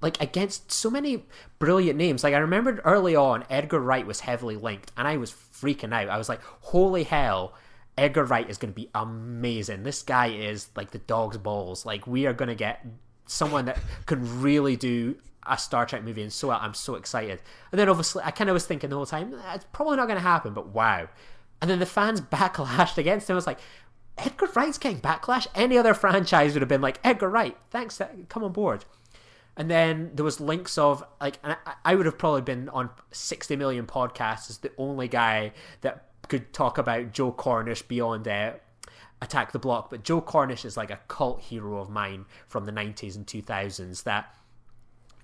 like against so many brilliant names. Like I remembered early on Edgar Wright was heavily linked, and I was freaking out. I was like, holy hell, Edgar Wright is going to be amazing. This guy is like the dog's balls. Like we are going to get someone that can really do a Star Trek movie, and so I'm so excited. And then obviously I kind of was thinking the whole time, it's probably not going to happen, but wow. And then the fans backlashed against him. I was like, Edgar Wright's getting backlash? Any other franchise would have been like, Edgar Wright, thanks, come on board. And then there was links of like, and I would have probably been on 60 million podcasts as the only guy that could talk about Joe Cornish beyond Attack the Block, but Joe Cornish is like a cult hero of mine from the 90s and 2000s that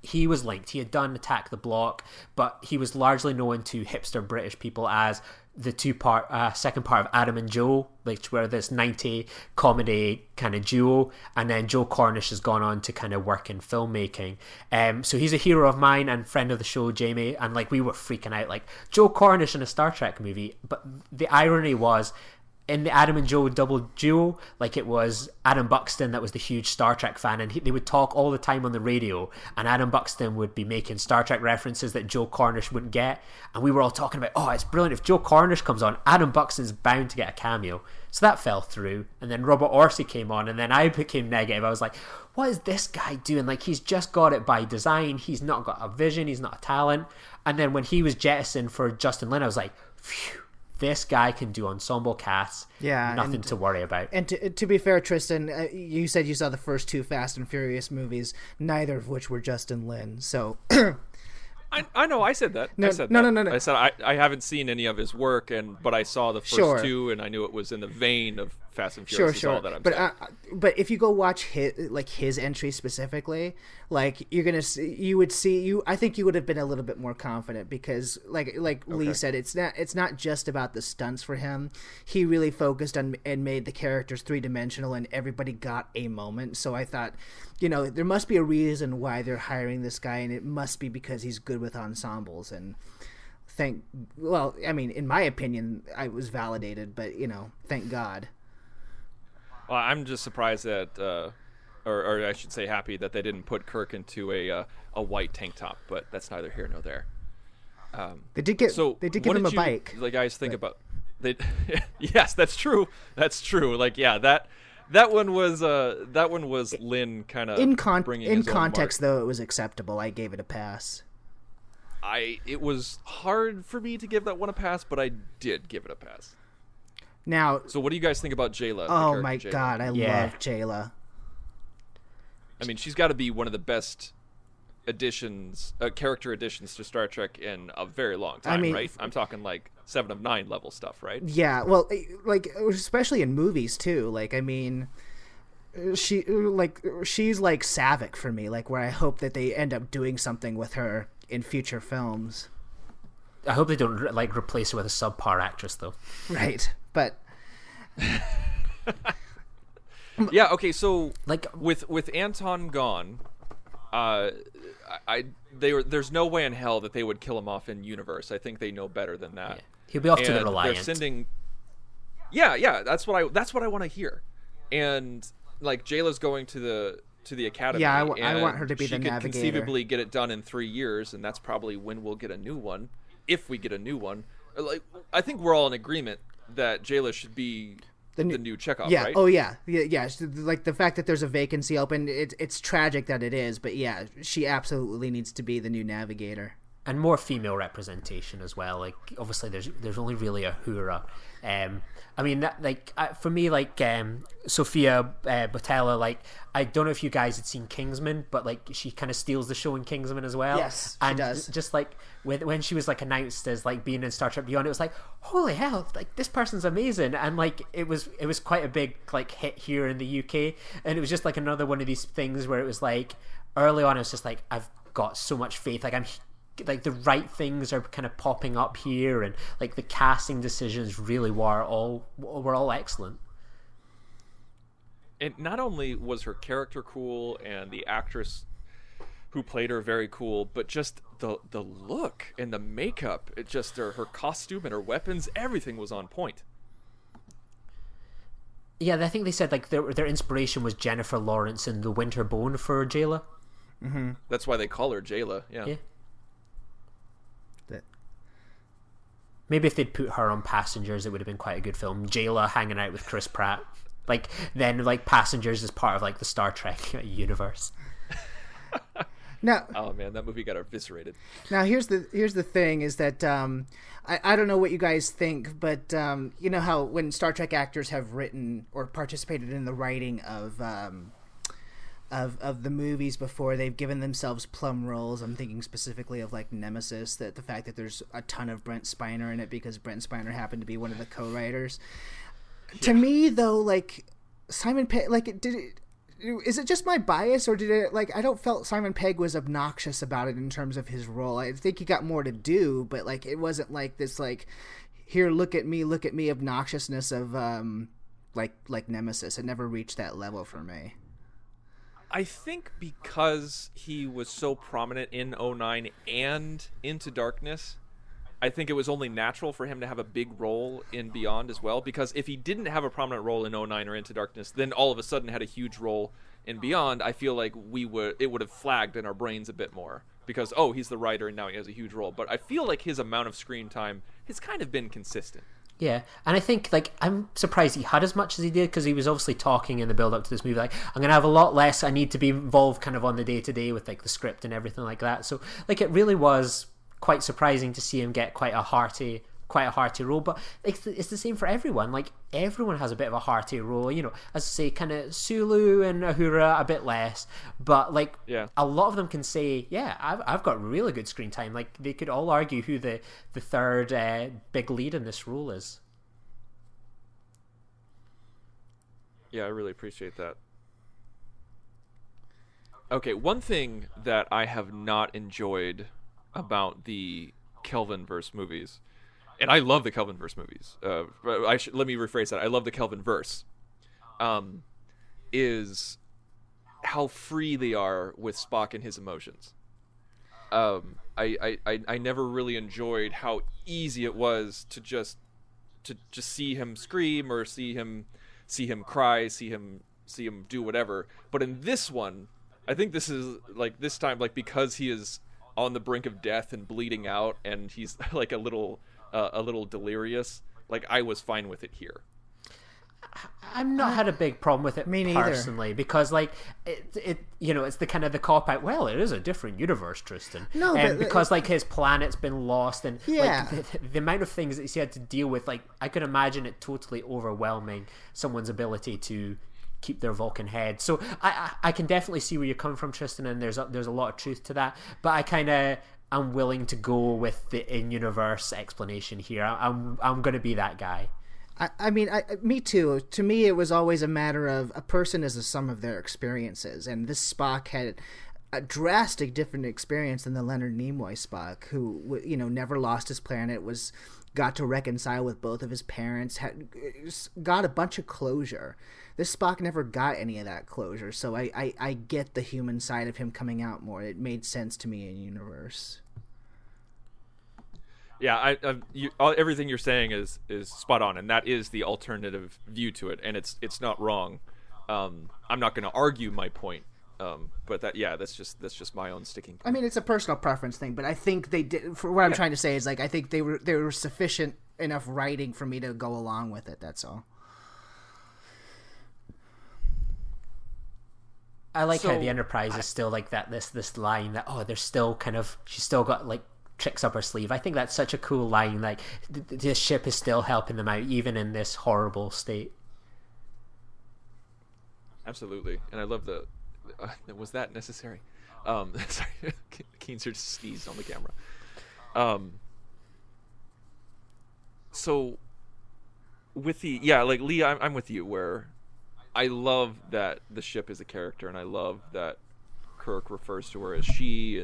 he was linked. He had done Attack the Block, but he was largely known to hipster British people as the second part of Adam and Joe, which were this 90 comedy kind of duo, and then Joe Cornish has gone on to kind of work in filmmaking. So he's a hero of mine and friend of the show, Jamie, and like we were freaking out, like Joe Cornish in a Star Trek movie. But the irony was, in the Adam and Joe double duo, like it was Adam Buxton that was the huge Star Trek fan, and they would talk all the time on the radio, and Adam Buxton would be making Star Trek references that Joe Cornish wouldn't get, and we were all talking about, oh, it's brilliant, if Joe Cornish comes on, Adam Buxton's bound to get a cameo. So that fell through, and then Robert Orsi came on, and then I became negative. I was like, what is this guy doing? Like, he's just got it by design, he's not got a vision, he's not a talent. And then when he was jettisoned for Justin Lin, I was like, phew, this guy can do ensemble casts. Yeah, nothing to worry about. And to be fair, Tristan, you said you saw the first two Fast and Furious movies, neither of which were Justin Lin. So I know, I said that. No. I said I haven't seen any of his work, but I saw the first two, and I knew it was in the vein of Fast and Furious. Sure. All that I'm saying. But if you go watch his entry specifically, like you're gonna see, I think you would have been a little bit more confident, because like Lee said, it's not just about the stunts for him. He really focused on and made the characters 3-dimensional, and everybody got a moment. So I thought, there must be a reason why they're hiring this guy, and it must be because he's good with ensembles. And in my opinion, I was validated, but thank God. Well, I'm just surprised that, or I should say happy that they didn't put Kirk into a white tank top, but that's neither here nor there. They did give him a bike. The guys think about they. Yes, that's true. That's true. Like, yeah, that one was Lin kind of in mark. context though, it was acceptable. I gave it a pass. It was hard for me to give that one a pass, but I did give it a pass. Now, so what do you guys think about Jayla? Oh my God, I love Jayla. I mean, she's got to be one of the best character additions to Star Trek in a very long time, right? I'm talking like 7 of 9 level stuff, right? Yeah, well, like especially in movies too. Like, I mean, she's like Savick for me. Like, where I hope that they end up doing something with her in future films. I hope they don't replace her with a subpar actress, though. Right, but yeah. Okay, so with Anton gone, there's no way in hell that they would kill him off in universe. I think they know better than that. Yeah. He'll be off to the Reliant. They're sending. Yeah. That's what I want to hear. And like Jayla's going to the academy. Yeah, I want her to be the navigator. She could conceivably get it done in 3 years, and that's probably when we'll get a new one, if we get a new one. Like, I think we're all in agreement that Jayla should be the new Chekhov, yeah. right? Oh, yeah. Like, the fact that there's a vacancy open, it's tragic that it is, but yeah, she absolutely needs to be the new navigator. And more female representation as well. Like, obviously, there's only really a Uhura. I mean, for me, Sophia Botella, like, I don't know if you guys had seen Kingsman, but like she kind of steals the show in Kingsman as well. Yes, she does. Just like when she was like announced as like being in Star Trek Beyond, it was like, holy hell, like this person's amazing, and like it was quite a big like hit here in the UK, and it was just like another one of these things where it was like early on, I was just like, I've got so much faith, like I'm. Like the right things are kind of popping up here, and like the casting decisions really were all excellent. And not only was her character cool and the actress who played her very cool, but just the look and the makeup, it just her costume and her weapons, everything was on point. Yeah, I think they said like their inspiration was Jennifer Lawrence in The Winter Bone for Jayla. Mm-hmm. That's why they call her Jayla. Yeah. Maybe if they'd put her on Passengers, it would have been quite a good film. Jayla hanging out with Chris Pratt. Like, then, like, Passengers is part of, like, the Star Trek universe. Now, oh, man, that movie got eviscerated. Now, here's the thing, is that I don't know what you guys think, but you know how when Star Trek actors have written or participated in the writing of the movies before, they've given themselves plum roles. I'm thinking specifically of like Nemesis, that the fact that there's a ton of Brent Spiner in it because Brent Spiner happened to be one of the co-writers. To me, though, like Simon Pegg, is it just my bias, or did it like I don't felt Simon Pegg was obnoxious about it in terms of his role. I think he got more to do, but like it wasn't like this like here look at me obnoxiousness of like Nemesis. It never reached that level for me. I think because he was so prominent in '09 and Into Darkness, I think it was only natural for him to have a big role in Beyond as well, because if he didn't have a prominent role in '09 or Into Darkness, then all of a sudden had a huge role in Beyond, I feel like it would have flagged in our brains a bit more, because, oh, he's the writer and now he has a huge role. But I feel like his amount of screen time has kind of been consistent. Yeah, and I think, like, I'm surprised he had as much as he did, because he was obviously talking in the build-up to this movie, like, I'm going to have a lot less, I need to be involved kind of on the day-to-day with, like, the script and everything like that. So, like, it really was quite surprising to see him get quite a hearty role. But it's the same for everyone. Like, everyone has a bit of a hearty role, you know, as I say, kind of Sulu and Uhura a bit less, but like a lot of them can say, yeah, I've got really good screen time. Like, they could all argue who the third big lead in this role is. Yeah, I really appreciate that. Okay, one thing that I have not enjoyed about the Kelvinverse movies, and I love the Kelvinverse movies. Let me rephrase that. I love the Kelvinverse. Is how free they are with Spock and his emotions. I never really enjoyed how easy it was to just see him scream or see him cry, see him do whatever. But in this one, I think this is like this time, like, because he is on the brink of death and bleeding out, and he's like a little delirious. Like, I was fine with it here. I've not had a big problem with it personally, because like it you know, it's the kind of the cop out. Well, it is a different universe, Tristan. No, but because like his planet's been lost, and yeah, like the amount of things that he had to deal with, like I could imagine it totally overwhelming someone's ability to keep their Vulcan head. So I can definitely see where you're coming from, Tristan, and there's a lot of truth to that. But I kind of am willing to go with the in-universe explanation here. I'm going to be that guy. I mean, me too. To me, it was always a matter of a person is a sum of their experiences, and this Spock had a drastic different experience than the Leonard Nimoy Spock, who, you know, never lost his planet, got to reconcile with both of his parents, got a bunch of closure. This Spock never got any of that closure, so I get the human side of him coming out more. It made sense to me in universe. Yeah, everything you're saying is spot on, and that is the alternative view to it, and it's not wrong. I'm not going to argue my point, but that's just my own sticking point. I mean, it's a personal preference thing, but I think they did. For what I'm trying to say is, like, I think they were sufficient enough writing for me to go along with it. That's all. I like how the Enterprise is still like that. This line that there's still kind of, she's still got like tricks up her sleeve. I think that's such a cool line. Like this ship is still helping them out even in this horrible state. Absolutely, and I love was that necessary? Sorry, Keenser just sneezed on the camera. So with the like Lee, I'm with you where I love that the ship is a character, and I love that Kirk refers to her as she,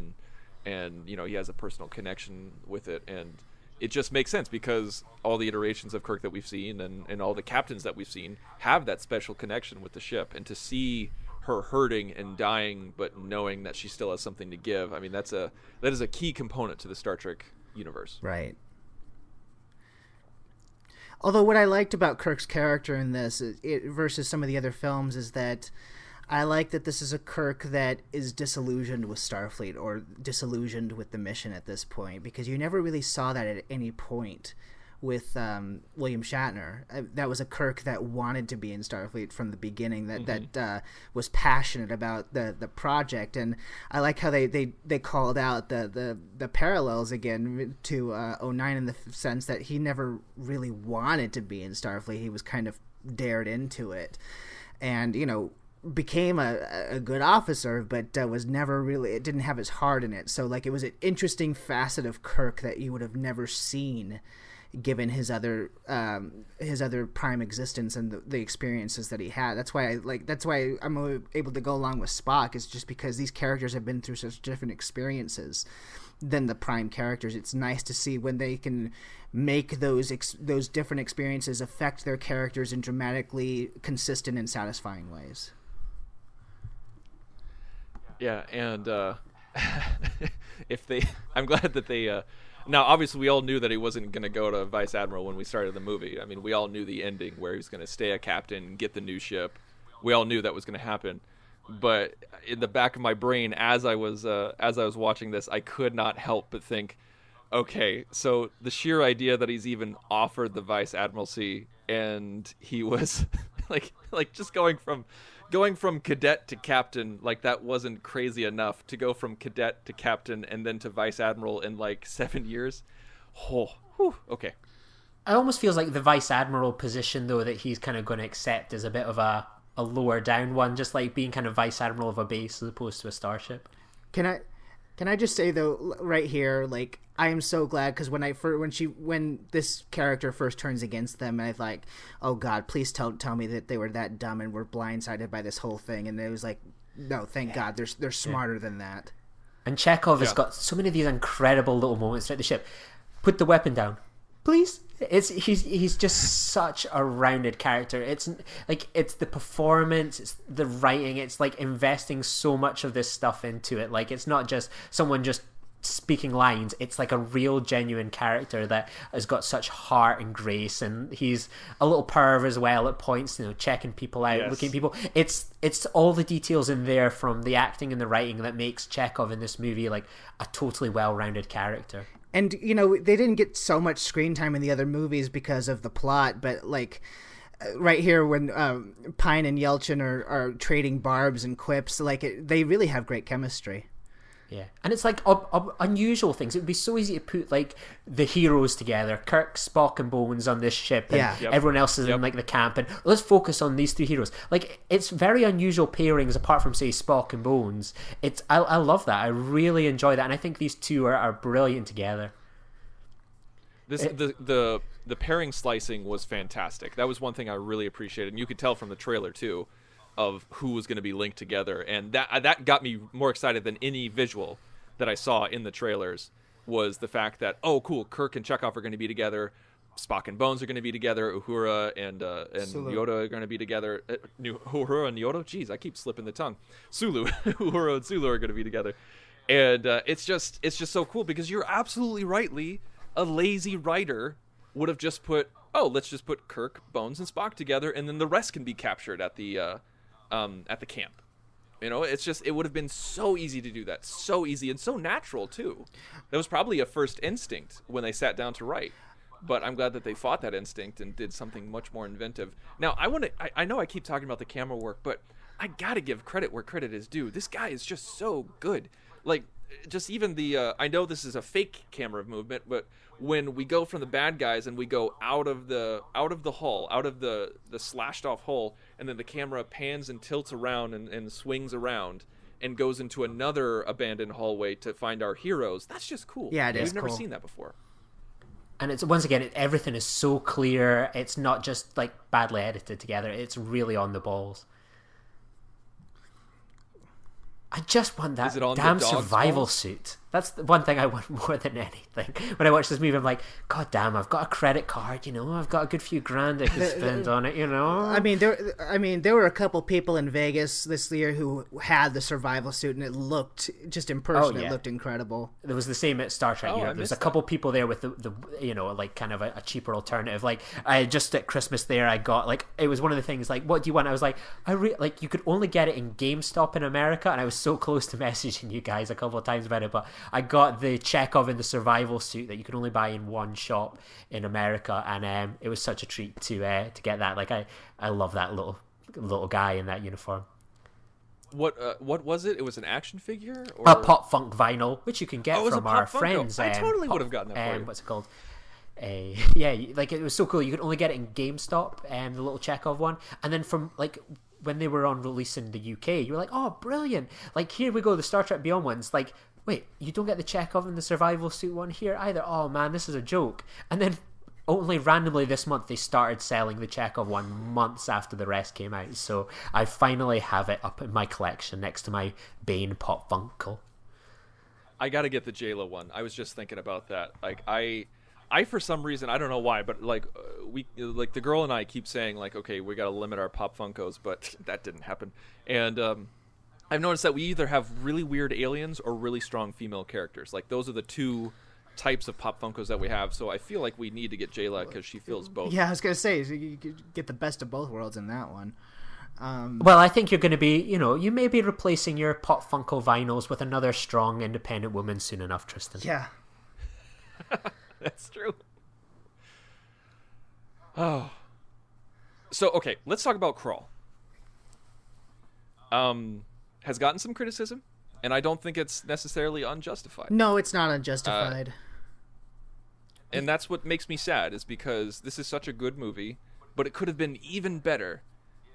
and you know, he has a personal connection with it, and it just makes sense because all the iterations of Kirk that we've seen and all the captains that we've seen have that special connection with the ship, and to see her hurting and dying but knowing that she still has something to give, I mean, that is a key component to the Star Trek universe. Right. Although what I liked about Kirk's character in this versus some of the other films is that I like that this is a Kirk that is disillusioned with Starfleet or disillusioned with the mission at this point, because you never really saw that at any point with William Shatner. That was a Kirk that wanted to be in Starfleet from the beginning, that was passionate about the project. And I like how they called out the parallels again to 09 in the sense that he never really wanted to be in Starfleet. He was kind of dared into it, and you know, became a good officer, but was never really, it didn't have his heart in it. So like, it was an interesting facet of Kirk that you would have never seen given his other prime existence and the experiences that he had. That's why I'm able to go along with Spock, is just because these characters have been through such different experiences than the prime characters. It's nice to see when they can make those different experiences affect their characters in dramatically consistent and satisfying ways. Yeah, and I'm glad that they. Now, obviously, we all knew that he wasn't going to go to Vice Admiral when we started the movie. I mean, we all knew the ending where he was going to stay a captain, get the new ship. We all knew that was going to happen. But in the back of my brain, as I was watching this, I could not help but think, okay, so the sheer idea that he's even offered the Vice Admiralcy, and he was like just going from cadet to captain, like that wasn't crazy enough to go from cadet to captain and then to Vice Admiral in like 7 years. Oh, whew, okay. It almost feels like the Vice Admiral position, though, that he's kind of going to accept is a bit of a lower down one, just like being kind of Vice Admiral of a base as opposed to a starship. Can I just say, though, right here, like, I am so glad, because when this character first turns against them, and I like, oh God, please tell me that they were that dumb and were blindsided by this whole thing, and it was like, no, thank God, they're smarter than that. And Chekhov has got so many of these incredible little moments throughout the ship. Put the weapon down, please. He's just such a rounded character. It's like, it's the performance, it's the writing, it's like investing so much of this stuff into it. Like, it's not just someone just speaking lines, it's like a real genuine character that has got such heart and grace, and he's a little perv as well at points, checking people out, looking at people. It's all the details in there from the acting and the writing that makes Chekhov in this movie like a totally well-rounded character. And, they didn't get so much screen time in the other movies because of the plot, but, like, right here when Pine and Yelchin are trading barbs and quips, like, they really have great chemistry. Yeah, and it's like unusual things. It would be so easy to put like the heroes together, Kirk, Spock, and Bones on this ship, and everyone else is in like the camp, and let's focus on these three heroes. Like, it's very unusual pairings apart from, say, Spock and Bones. I love that. I really enjoy that, and I think these two are brilliant together. The pairing slicing was fantastic. That was one thing I really appreciated, and you could tell from the trailer too, of who was going to be linked together, and that got me more excited than any visual that I saw in the trailers. Was the fact that, oh cool, Kirk and Chekhov are going to be together, Spock and Bones are going to be together, Uhura and Yoda are going to be together. Uhura and Yoda, jeez, I keep slipping the tongue. Sulu, Uhura and Sulu are going to be together, and it's just so cool, because you're absolutely right, Lee. A lazy writer would have just put, let's just put Kirk, Bones, and Spock together, and then the rest can be captured at the camp. It's just, it would have been so easy to do that, so easy and so natural too. That was probably a first instinct when they sat down to write, but I'm glad that they fought that instinct and did something much more inventive. Now, I know I keep talking about the camera work, but I gotta give credit where credit is due. This guy is just so good. Like, just even the I know this is a fake camera movement, but when we go from the bad guys and we go out of the hull, out of the slashed off hull, and then the camera pans and tilts around and swings around and goes into another abandoned hallway to find our heroes, that's just cool. Yeah, it is. We've never cool. seen that before. And it's, once again, everything is so clear. It's not just like badly edited together. It's really on the balls. I just want that damn survival suit. That's the one thing I want more than anything. When I watch this movie, I'm like, God damn, I've got a credit card, I've got a good few grand I could spend on it, I mean, there were a couple people in Vegas this year who had the survival suit, and it looked, just in person, it looked incredible. There was the same at Star Trek Europe. There was a couple people there with the like kind of a cheaper alternative. Like, I just at Christmas there, I got, like, it was one of the things, like, what do you want? I was like, like, you could only get it in GameStop in America, and I was so close to messaging you guys a couple of times about it, but I got the Chekhov in the survival suit that you could only buy in one shop in America, and it was such a treat to get that. Like, I love that little guy in that uniform. What was it? It was an action figure? Or... A pop funk vinyl, which you can get from our friends. I totally would have gotten that for you. What's it called? Like, it was so cool. You could only get it in GameStop, the little Chekhov one, and then from like when they were on release in the UK, you were like, oh, brilliant! Like, here we go, the Star Trek Beyond ones. Like, wait, you don't get the Chekhov and the survival suit one here either? Oh man, this is a joke. And then only randomly this month they started selling the Chekhov one months after the rest came out. So I finally have it up in my collection next to my Bane Pop Funko. I got to get the J-Lo one. I was just thinking about that. Like I for some reason, I don't know why, but like the girl and I keep saying like, okay, we got to limit our Pop Funkos, but that didn't happen. And I've noticed that we either have really weird aliens or really strong female characters. Like those are the two types of Pop Funkos that we have. So I feel like we need to get Jayla because she feels both. Yeah, I was gonna say you could get the best of both worlds in that one. Well, I think you're going to be, you may be replacing your Pop Funko vinyls with another strong, independent woman soon enough, Tristan. Yeah. That's true. Oh. So, okay, let's talk about Crawl. Has gotten some criticism, and I don't think it's necessarily unjustified. No, it's not unjustified. And that's what makes me sad, is because this is such a good movie, but it could have been even better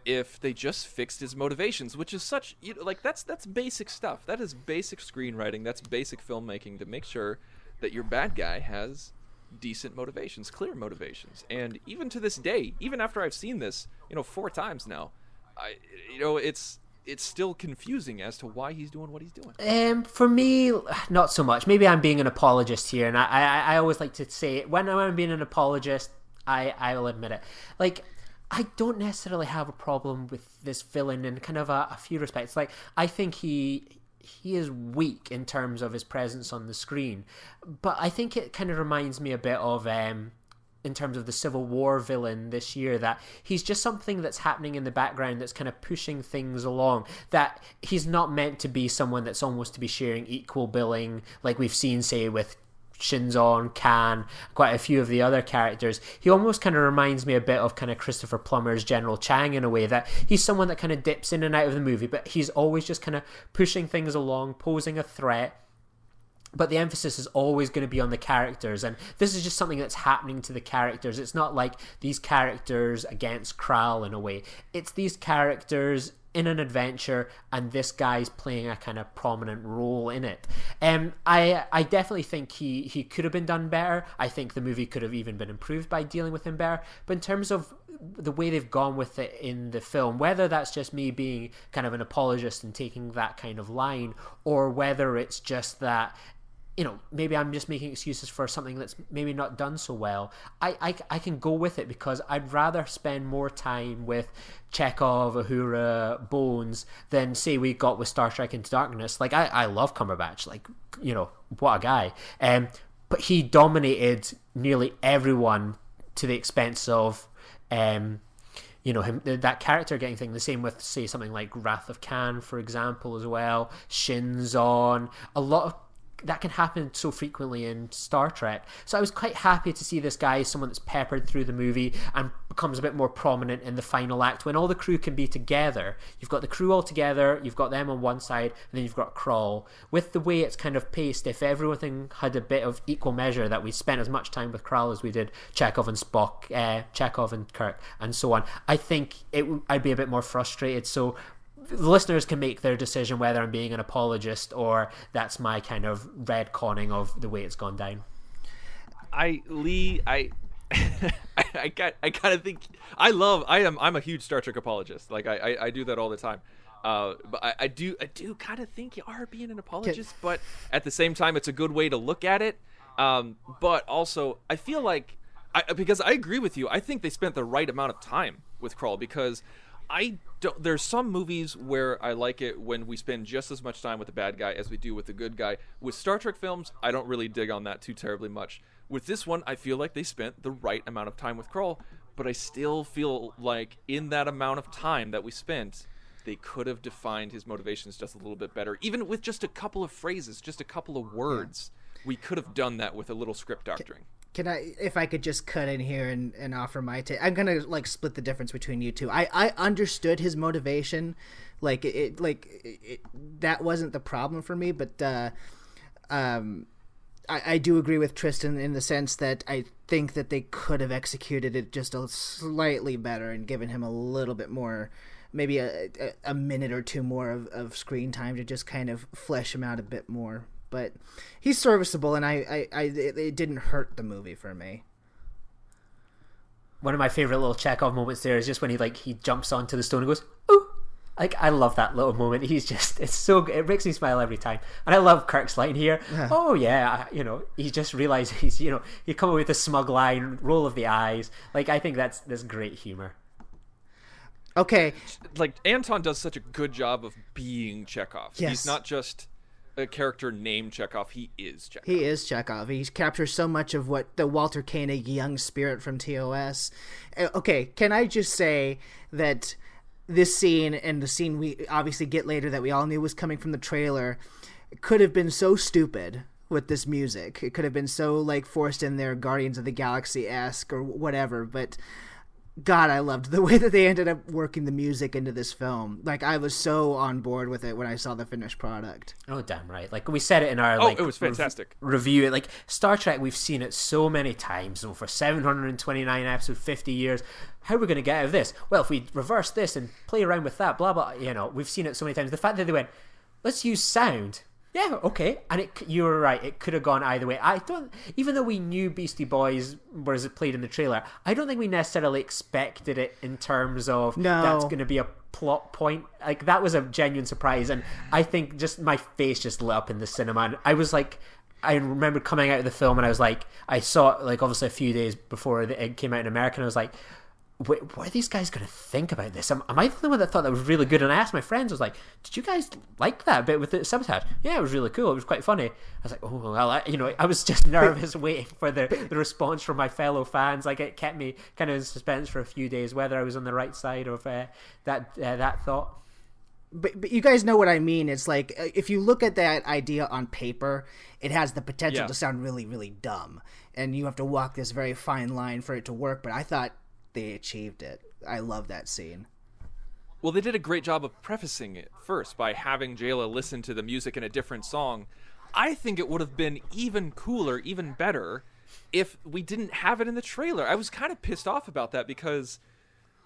if they just fixed his motivations, which is such, that's basic stuff. That is basic screenwriting. That's basic filmmaking, to make sure that your bad guy has decent motivations, clear motivations. And even to this day, even after I've seen this, 4 times now, it's still confusing as to why he's doing what he's doing. For me, not so much. Maybe I'm being an apologist here, and I always like to say, when I'm being an apologist, I will admit it. Like, I don't necessarily have a problem with this villain in kind of a few respects. Like, I think he is weak in terms of his presence on the screen, but I think it kind of reminds me a bit of in terms of the Civil War villain this year, that he's just something that's happening in the background that's kind of pushing things along, that he's not meant to be someone that's almost to be sharing equal billing like we've seen, say, with Shinzon, Khan, quite a few of the other characters. He almost kind of reminds me a bit of kind of Christopher Plummer's General Chang, in a way that he's someone that kind of dips in and out of the movie, but he's always just kind of pushing things along, posing a threat. But the emphasis is always going to be on the characters, and this is just something that's happening to the characters. It's not like these characters against Kral in a way. It's these characters in an adventure, and this guy's playing a kind of prominent role in it. I definitely think he could have been done better. I think the movie could have even been improved by dealing with him better. But in terms of the way they've gone with it in the film, whether that's just me being kind of an apologist and taking that kind of line, or whether it's just that, maybe I'm just making excuses for something that's maybe not done so well, I can go with it, because I'd rather spend more time with Chekhov, Uhura, Bones than, say, we got with Star Trek Into Darkness. Like, I love Cumberbatch, like, what a guy. But he dominated nearly everyone to the expense of him, that character getting thing. The same with, say, something like Wrath of Khan, for example, as well. Shinzon. A lot of that can happen so frequently in Star Trek. So I was quite happy to see this guy as someone that's peppered through the movie and becomes a bit more prominent in the final act, when all the crew can be together. You've got the crew all together, you've got them on one side, and then you've got Crawl. With the way it's kind of paced, if everything had a bit of equal measure, that we spent as much time with Kral as we did Chekhov and Spock, Chekhov and Kirk, and so on, I think I'd be a bit more frustrated. So the listeners can make their decision whether I'm being an apologist or that's my kind of retconning of the way it's gone down. I kind of think I'm a huge Star Trek apologist. Like I do that all the time. But I do kind of think you are being an apologist, but at the same time, it's a good way to look at it. But also, I feel like because I agree with you, I think they spent the right amount of time with Krull, because there's some movies where I like it when we spend just as much time with the bad guy as we do with the good guy. With Star Trek films, I don't really dig on that too terribly much. With this one, I feel like they spent the right amount of time with Krull, but I still feel like in that amount of time that we spent, they could have defined his motivations just a little bit better. Even with just a couple of phrases, just a couple of words, we could have done that with a little script doctoring. Can I, if I could just cut in here and offer my take? I'm gonna split the difference between you two. I understood his motivation, that wasn't the problem for me. But I do agree with Tristan in the sense that I think that they could have executed it just a slightly better and given him a little bit more, maybe a minute or two more of screen time to just kind of flesh him out a bit more. But he's serviceable, and it didn't hurt the movie for me. one of my favorite little Chekhov moments there is just when he jumps onto the stone and goes, "Ooh!" Like, I love that little moment. He's just, it makes me smile every time. And I love Kirk's line here. Yeah. Oh yeah, he just realizes he come away with a smug line, roll of the eyes. Like, I think that's great humor. Okay. Like, Anton does such a good job of being Chekhov. Yes. He's not just a character named Chekhov. He is Chekhov. He is Chekhov. He captures so much of what the Walter Koenig young spirit from TOS. Okay, can I just say that this scene and the scene we obviously get later that we all knew was coming from the trailer could have been so stupid with this music. It could have been so, like, forced in there, Guardians of the Galaxy-esque or whatever, but God, I loved the way that they ended up working the music into this film. Like, I was so on board with it when I saw the finished product. Oh, damn right. Like, we said it in our it was fantastic review. Like, Star Trek, we've seen it so many times. For 729 episodes, 50 years. How are we going to get out of this? Well, if we reverse this and play around with that, blah, blah, we've seen it so many times. The fact that they went, let's use sound. Yeah, okay. And you were right. It could have gone either way. Even though we knew Beastie Boys was played in the trailer, I don't think we necessarily expected it in terms of that's going to be a plot point. Like, that was a genuine surprise. And I think just my face just lit up in the cinema. And I was like, I remember coming out of the film and I was like, I saw it, like, obviously a few days before it came out in America, and I was like, what are these guys going to think about this? Am I the only one that thought that was really good? And I asked my friends, I was like, did you guys like that bit with the sabotage? Yeah, it was really cool. It was quite funny. I was like, oh, well, I was just nervous waiting for the response from my fellow fans. Like, it kept me kind of in suspense for a few days, whether I was on the right side of that thought. But you guys know what I mean. It's like, if you look at that idea on paper, it has the potential to sound really, really dumb. And you have to walk this very fine line for it to work. But I thought they achieved it. I love that scene. Well, they did a great job of prefacing it first by having Jayla listen to the music in a different song. I think it would have been even cooler, even better, if we didn't have it in the trailer. I was kind of pissed off about that because,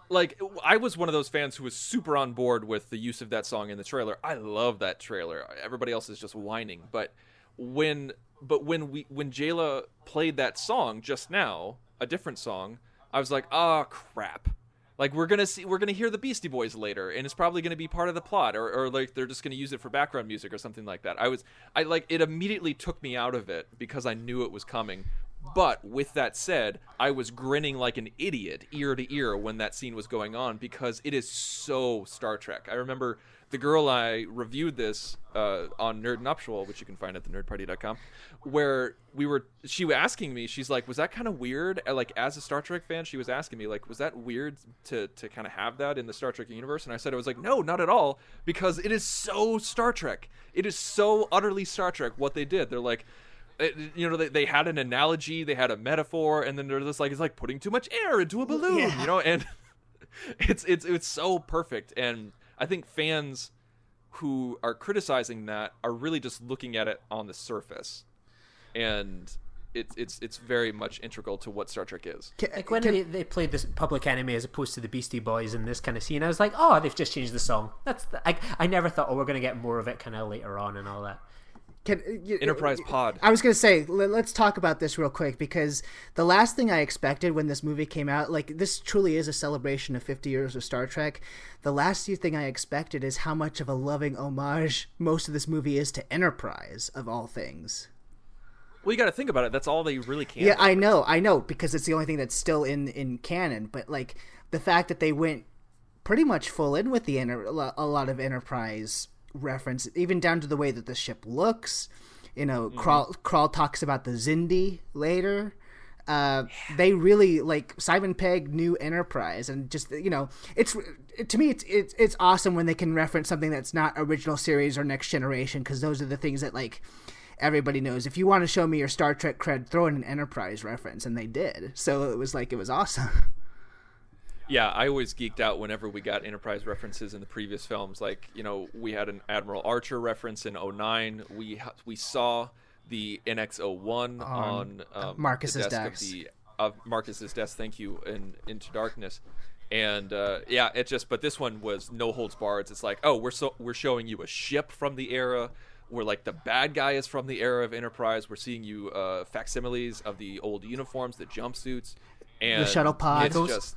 like, I was one of those fans who was super on board with the use of that song in the trailer. I love that trailer. Everybody else is just whining. But when Jayla played that song just now, a different song, I was like, oh crap. Like, we're gonna hear the Beastie Boys later, and it's probably gonna be part of the plot, or like they're just gonna use it for background music or something like that. It immediately took me out of it because I knew it was coming. But with that said, I was grinning like an idiot ear to ear when that scene was going on because it is so Star Trek. I remember the girl I reviewed this on Nerd Nuptial, which you can find at thenerdparty.com, where she was asking me, she's like, was that kind of weird? Like, as a Star Trek fan, she was asking me, like, was that weird to kind of have that in the Star Trek universe? And I said, I was like, no, not at all, because it is so Star Trek. It is so utterly Star Trek what they did. They're like, they had an analogy, they had a metaphor, and then they're just like, it's like putting too much air into a balloon, and it's so perfect. And I think fans who are criticizing that are really just looking at it on the surface, and it's very much integral to what Star Trek is. Like, when they played this Public Enemy as opposed to the Beastie Boys in this kind of scene, I was like, oh, they've just changed the song. I never thought, we're going to get more of it kind of later on and all that. Enterprise pod. I was going to say, let's talk about this real quick, because the last thing I expected when this movie came out, like, this truly is a celebration of 50 years of Star Trek. The last thing I expected is how much of a loving homage most of this movie is to Enterprise, of all things. Well, you got to think about it. That's all they really can. Yeah, I know, because it's the only thing that's still in canon. But, like, the fact that they went pretty much full in with a lot of Enterprise reference, even down to the way that the ship looks. Krall talks about the Xindi later. They really, like, Simon Pegg knew Enterprise, and just, to me it's awesome when they can reference something that's not original series or Next Generation, because those are the things that, like, everybody knows. If you want to show me your Star Trek cred, throw in an Enterprise reference, and they did. So it was awesome. Yeah, I always geeked out whenever we got Enterprise references in the previous films. Like, we had an Admiral Archer reference in 09. We saw the NX-01 on Marcus's desk. Marcus's desk, thank you, in Into Darkness. And but this one was no holds barred. It's like, oh, we're showing you a ship from the era where, like, the bad guy is from the era of Enterprise. We're seeing you facsimiles of the old uniforms, the jumpsuits. And The shuttle pods. it's just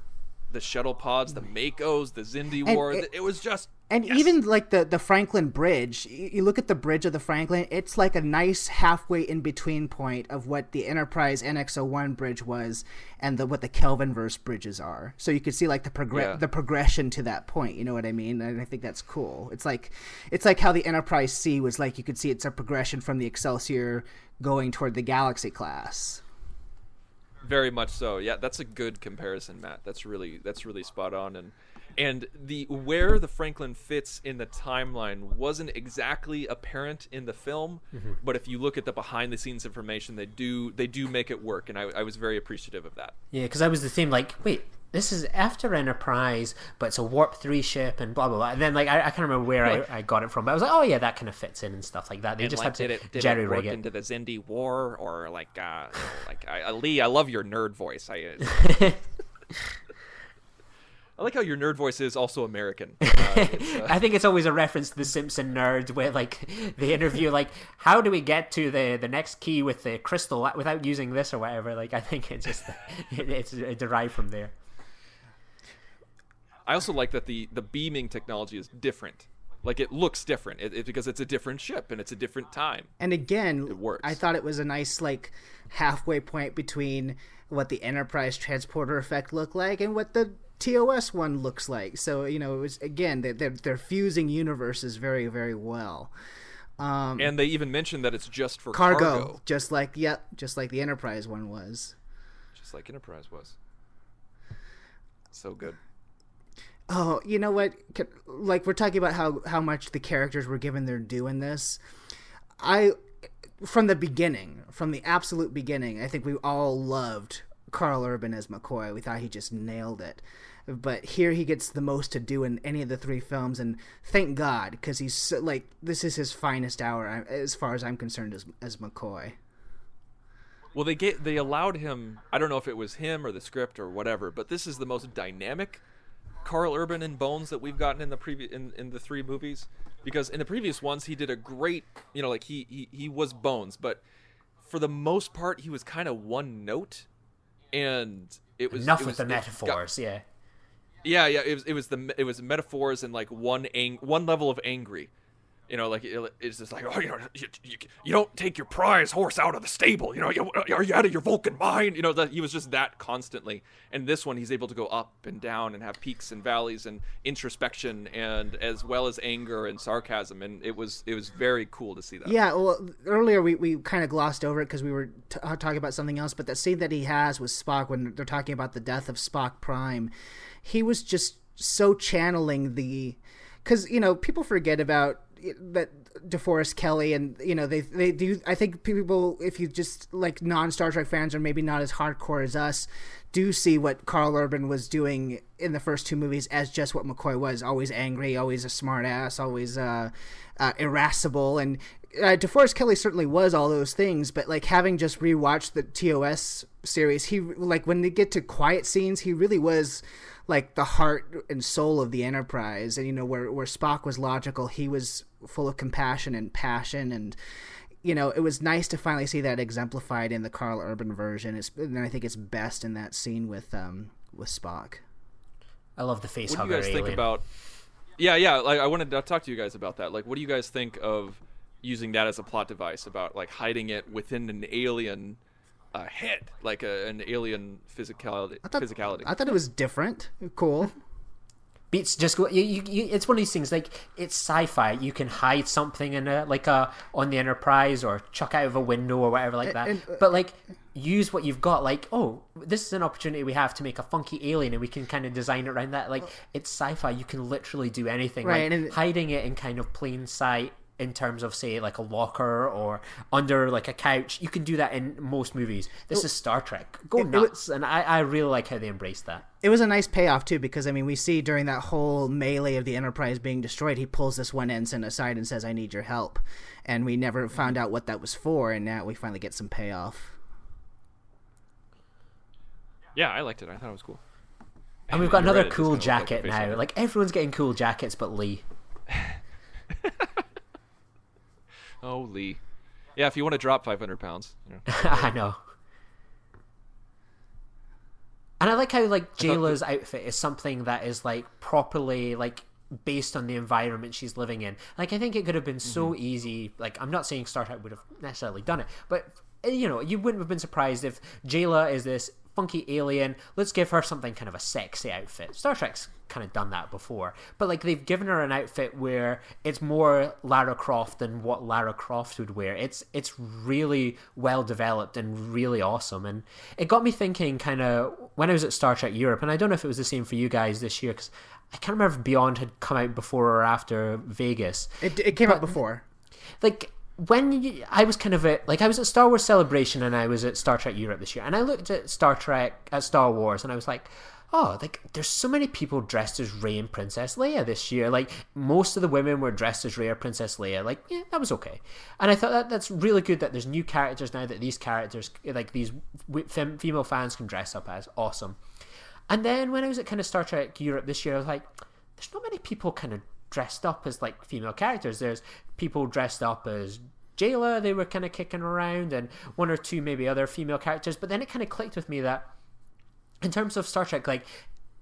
the shuttle pods, the Makos, the Xindi War. It was just. And yes. even like the Franklin Bridge, you look at the bridge of the Franklin, it's like a nice halfway in between point of what the Enterprise NX-01 bridge was and what the Kelvinverse bridges are. So you could see like the progression to that point. You know what I mean? And I think that's cool. It's like how the Enterprise C was like. You could see it's a progression from the Excelsior going toward the Galaxy class. Very much so. Yeah, that's a good comparison, Matt. That's really spot on. And where the Franklin fits in the timeline wasn't exactly apparent in the film, but if you look at the behind the scenes information, they do make it work, and I was very appreciative of that. Yeah, because I was the same, like, wait, this is after Enterprise, but it's a Warp 3 ship and blah, blah, blah. And then, like, I can't remember where I got it from, but I was like, oh, yeah, that kind of fits in and stuff like that. They just had to jerry-rig it. Into the Xindi War, or, like, Lee, I love your nerd voice. I like how your nerd voice is also American. I think it's always a reference to the Simpson nerds where, like, they interview, like, how do we get to the next key with the crystal without using this or whatever. Like, I think it's just it's derived from there. I also like that the beaming technology is different. Like, it looks different because it's a different ship and it's a different time. And again, it works. I thought it was a nice, like, halfway point between what the Enterprise transporter effect looked like and what the TOS one looks like. So, you know, it was, again, they're fusing universes very, very well. And they even mentioned that it's just for cargo. Just like the Enterprise one was. Just like Enterprise was. So good. Oh, you know what? Like, we're talking about how much the characters were given their due in this. From the absolute beginning, I think we all loved Karl Urban as McCoy. We thought he just nailed it. But here he gets the most to do in any of the three films, and thank God, because he's so, like, this is his finest hour as far as I'm concerned as McCoy. Well, they allowed him. I don't know if it was him or the script or whatever, but this is the most dynamic Karl Urban in Bones that we've gotten in the in the three movies. Because in the previous ones, he did a great, you know, like he was Bones, but for the most part, he was kind of one note, and it was enough with the metaphors. Yeah, it was metaphors and like one level of angry, you know, like it's just like, oh, you know, you don't take your prize horse out of the stable, you know, are you out of your Vulcan mind, you know, that he was just that constantly. And this one, he's able to go up and down and have peaks and valleys and introspection, and as well as anger and sarcasm, and it was very cool to see that. Yeah, well, earlier we kind of glossed over it because we were talking about something else, but that scene that he has with Spock when they're talking about the death of Spock Prime, he was just so channeling because, you know, people forget about that DeForest Kelley, and, you know, they do. I think people, if you just like non-Star Trek fans or maybe not as hardcore as us, do see what Karl Urban was doing in the first two movies as just what McCoy was: always angry, always a smart ass, always irascible. And DeForest Kelley certainly was all those things, but like, having just rewatched the TOS series, he, like, when they get to quiet scenes, he really was like the heart and soul of the Enterprise. And, you know, where Spock was logical, he was full of compassion and passion. And, you know, it was nice to finally see that exemplified in the Karl Urban version. And I think it's best in that scene with Spock. I love the face hugger. What do you guys alien. think about? Yeah. Like, I wanted to talk to you guys about that. Like, what do you guys think of using that as a plot device, about like hiding it within an alien head, like an alien physicality? I thought it was different. Cool. Beats just go. It's one of these things. Like, it's sci-fi. You can hide something in on the Enterprise, or chuck out of a window or whatever like that. But like, use what you've got. Like, oh, this is an opportunity we have to make a funky alien, and we can kind of design it around that. Like, it's sci-fi. You can literally do anything. Right, like, hiding it in kind of plain sight, in terms of, say, like a locker or under like a couch. You can do that in most movies. This is Star Trek. Go nuts. And I really like how they embraced that. It was a nice payoff too, because, I mean, we see during that whole melee of the Enterprise being destroyed, he pulls this one ensign aside and says, "I need your help." And we never found out what that was for, and now we finally get some payoff. Yeah, I liked it. I thought it was cool. And we've got another cool jacket now. Like, everyone's getting cool jackets but Lee. Oh, Lee. Yeah, if you want to drop 500 pounds. You know. I know. And I like how like Jayla's outfit is something that is like properly like based on the environment she's living in. Like I think it could have been so easy. Like I'm not saying Star Trek would have necessarily done it, but you know, you wouldn't have been surprised if Jayla is this funky alien. Let's give her something kind of a sexy outfit. Star Trek's kind of done that before, but like they've given her an outfit where it's more Lara Croft than what Lara Croft would wear. It's really well developed and really awesome, and it got me thinking kind of when I was at Star Trek Europe, and I don't know if it was the same for you guys this year because I can't remember if Beyond had come out before or after Vegas. It came out before. Like I was at Star Wars Celebration and I was at Star Trek Europe this year, and I looked at Star Wars, and I was like, oh, like there's so many people dressed as Rey and Princess Leia this year. Like most of the women were dressed as Rey or Princess Leia. Like, yeah, that was okay. And I thought that's really good that there's new characters now that these characters, like these female fans can dress up as. Awesome. And then when I was at kind of Star Trek Europe this year, I was like, there's not many people kind of dressed up as like female characters. There's people dressed up as Jayla, they were kind of kicking around, and one or two maybe other female characters. But then it kind of clicked with me that in terms of Star Trek, like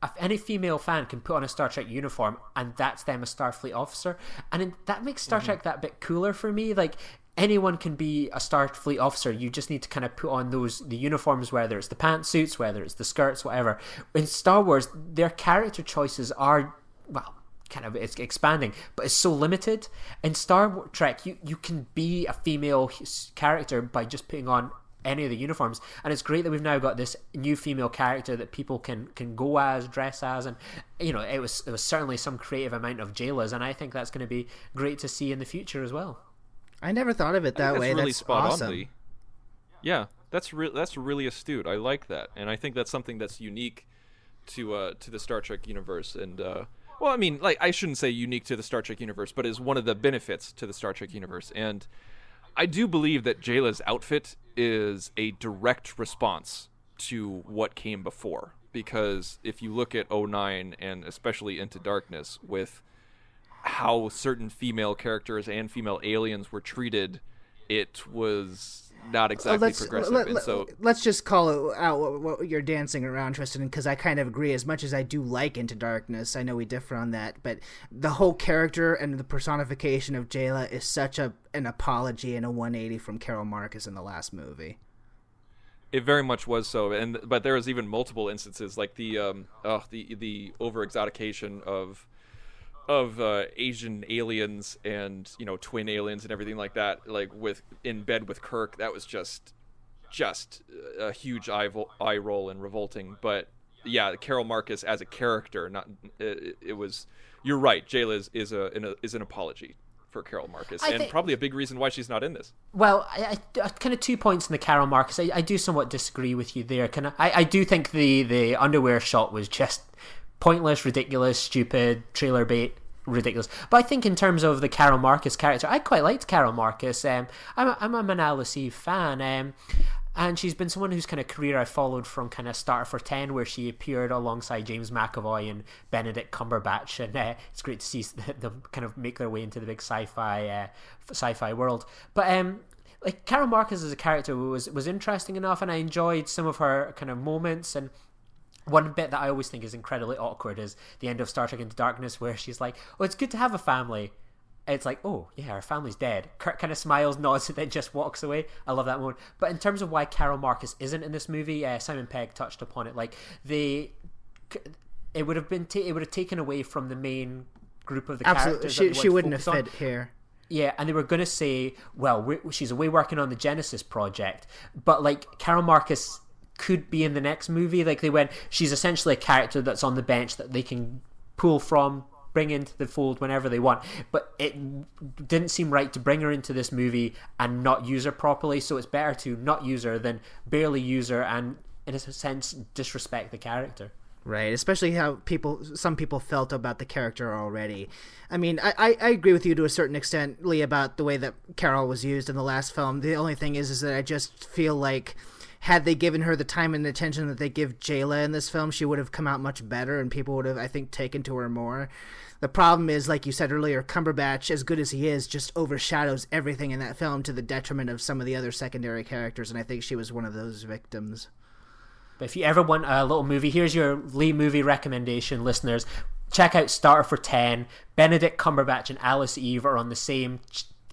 if any female fan can put on a Star Trek uniform and that's them a Starfleet officer, and that makes Star Trek that bit cooler for me. Like anyone can be a Starfleet officer. You just need to kind of put on the uniforms, whether it's the pantsuits, whether it's the skirts, whatever. In Star Wars, their character choices are, well, kind of it's expanding, but it's so limited. In Star Trek, you can be a female character by just putting on any of the uniforms, and it's great that we've now got this new female character that people can go as, dress as, and you know it was certainly some creative amount of Jaylas, and I think that's going to be great to see in the future as well. I never thought of it that way. Really that's spot awesome. on, Lee. Yeah, that's really astute. I like that, and I think that's something that's unique to the Star Trek universe. And well, I mean, like I shouldn't say unique to the Star Trek universe, but is one of the benefits to the Star Trek universe. And I do believe that Jayla's outfit is a direct response to what came before, because if you look at 09 and especially Into Darkness, with how certain female characters and female aliens were treated, it was not exactly progressive. Let's just call it out what you're dancing around, Tristan, because I kind of agree. As much as I do like Into Darkness, I know we differ on that, but the whole character and the personification of Jayla is such an apology and a 180 from Carol Marcus in the last movie. It very much was so, but there was even multiple instances like the over exotication of Asian aliens and twin aliens and everything like that, like in bed with Kirk. That was just a huge eye roll and revolting. But yeah, Carol Marcus as a character, it was. You're right. Jayla is an apology for Carol Marcus, and probably a big reason why she's not in this. Well, I kind of 2 points in the Carol Marcus. I do somewhat disagree with you there. I do think the underwear shot was just pointless, ridiculous, stupid, trailer bait, ridiculous. But I think in terms of the Carol Marcus character, I quite liked Carol Marcus. I'm a Manal Lassie fan, and she's been someone whose kind of career I followed from kind of Starter for 10, where she appeared alongside James McAvoy and Benedict Cumberbatch, and it's great to see them kind of make their way into the big sci-fi world. But like Carol Marcus as a character was interesting enough, and I enjoyed some of her kind of moments. And one bit that I always think is incredibly awkward is the end of Star Trek Into Darkness, where she's like, oh, it's good to have a family. It's like, oh, yeah, our family's dead. Kirk kind of smiles, nods, and then just walks away. I love that moment. But in terms of why Carol Marcus isn't in this movie, Simon Pegg touched upon it. Like, it would have taken away from the main group of the characters. She wouldn't have fit here. Yeah, and they were going to say, well, she's away working on the Genesis project. But, like, Carol Marcus could be in the next movie. Like, they went, she's essentially a character that's on the bench that they can pull from, bring into the fold whenever they want. But it didn't seem right to bring her into this movie and not use her properly, so it's better to not use her than barely use her and, in a sense, disrespect the character. Right, especially how some people felt about the character already. I mean, I agree with you to a certain extent, Lee, about the way that Carol was used in the last film. The only thing is that I just feel like had they given her the time and attention that they give Jayla in this film, she would have come out much better, and people would have, I think, taken to her more. The problem is, like you said earlier, Cumberbatch, as good as he is, just overshadows everything in that film to the detriment of some of the other secondary characters, and I think she was one of those victims. But if you ever want a little movie, here's your Lee movie recommendation, listeners. Check out Starter for 10. Benedict Cumberbatch and Alice Eve are on the same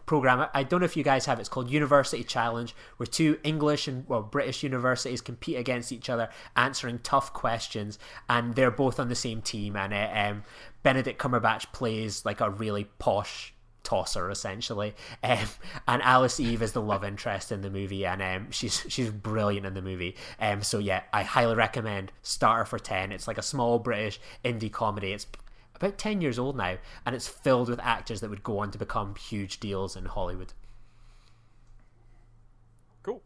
program. I don't know if you guys have it. It's called University Challenge, where two English and British universities compete against each other, answering tough questions, and they're both on the same team. And Benedict Cumberbatch plays like a really posh tosser, essentially, and Alice Eve is the love interest in the movie, and she's brilliant in the movie. So yeah, I highly recommend Starter for 10. It's like a small British indie comedy. It's about 10 years old now, and it's filled with actors that would go on to become huge deals in Hollywood. Cool.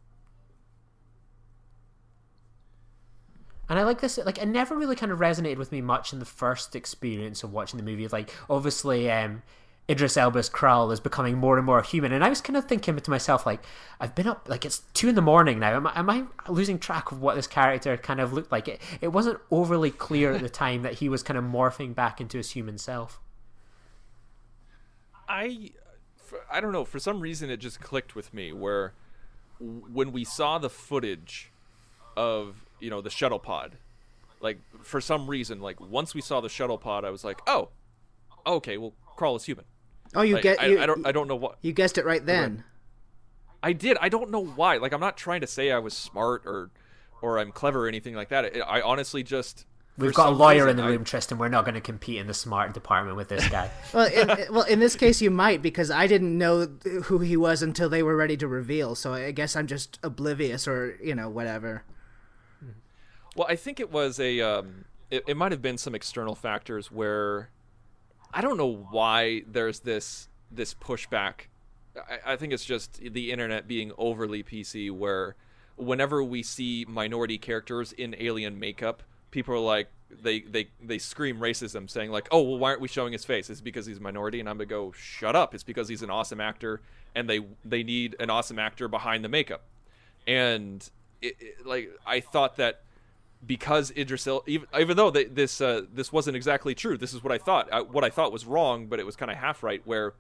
And I like this, like, it never really kind of resonated with me much in the first experience of watching the movie. Like, obviously, Idris Elba's Krull is becoming more and more human, and I was kind of thinking to myself, like, I've been up, like, it's 2 a.m. now. Am I losing track of what this character kind of looked like? It wasn't overly clear at the time that he was kind of morphing back into his human self. I don't know. For some reason, it just clicked with me. Where when we saw the footage of the shuttle pod, like, for some reason, like, once we saw the shuttle pod, I was like, oh, okay, well, Krull is human. Oh, I don't know what. You guessed it right then. I did. I don't know why. Like, I'm not trying to say I was smart or I'm clever or anything like that. I honestly just. We've got a lawyer in the room, Tristan. We're not going to compete in the smart department with this guy. Well, in this case, you might, because I didn't know who he was until they were ready to reveal. So I guess I'm just oblivious, or whatever. Well, I think it was it might have been some external factors where. I don't know why there's this pushback. I think it's just the internet being overly PC, where whenever we see minority characters in alien makeup, people are like, they scream racism, saying like, oh, well, why aren't we showing his face? It's because he's a minority. And I'm gonna go, shut up. It's because he's an awesome actor, and they need an awesome actor behind the makeup. And I thought that. Because Idris Elba, even though this wasn't exactly true, this is what I thought. What I thought was wrong, but it was kind of half right. Where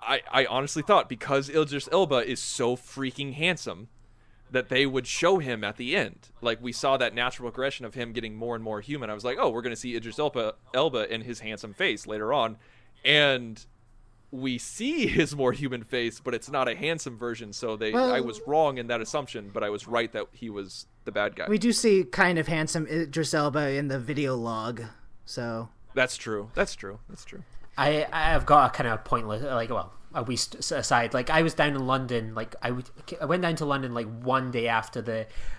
I honestly thought, because Idris Elba is so freaking handsome, that they would show him at the end. Like, we saw that natural progression of him getting more and more human. I was like, oh, we're going to see Idris Elba in his handsome face later on, and we see his more human face, but it's not a handsome version. So I was wrong in that assumption, but I was right that he was the bad guy. We do see kind of handsome Idris Elba in the video log, so that's true. I've got a kind of pointless, like, well, a wee aside. Like, I was down in London. Like, I went down to London like one day after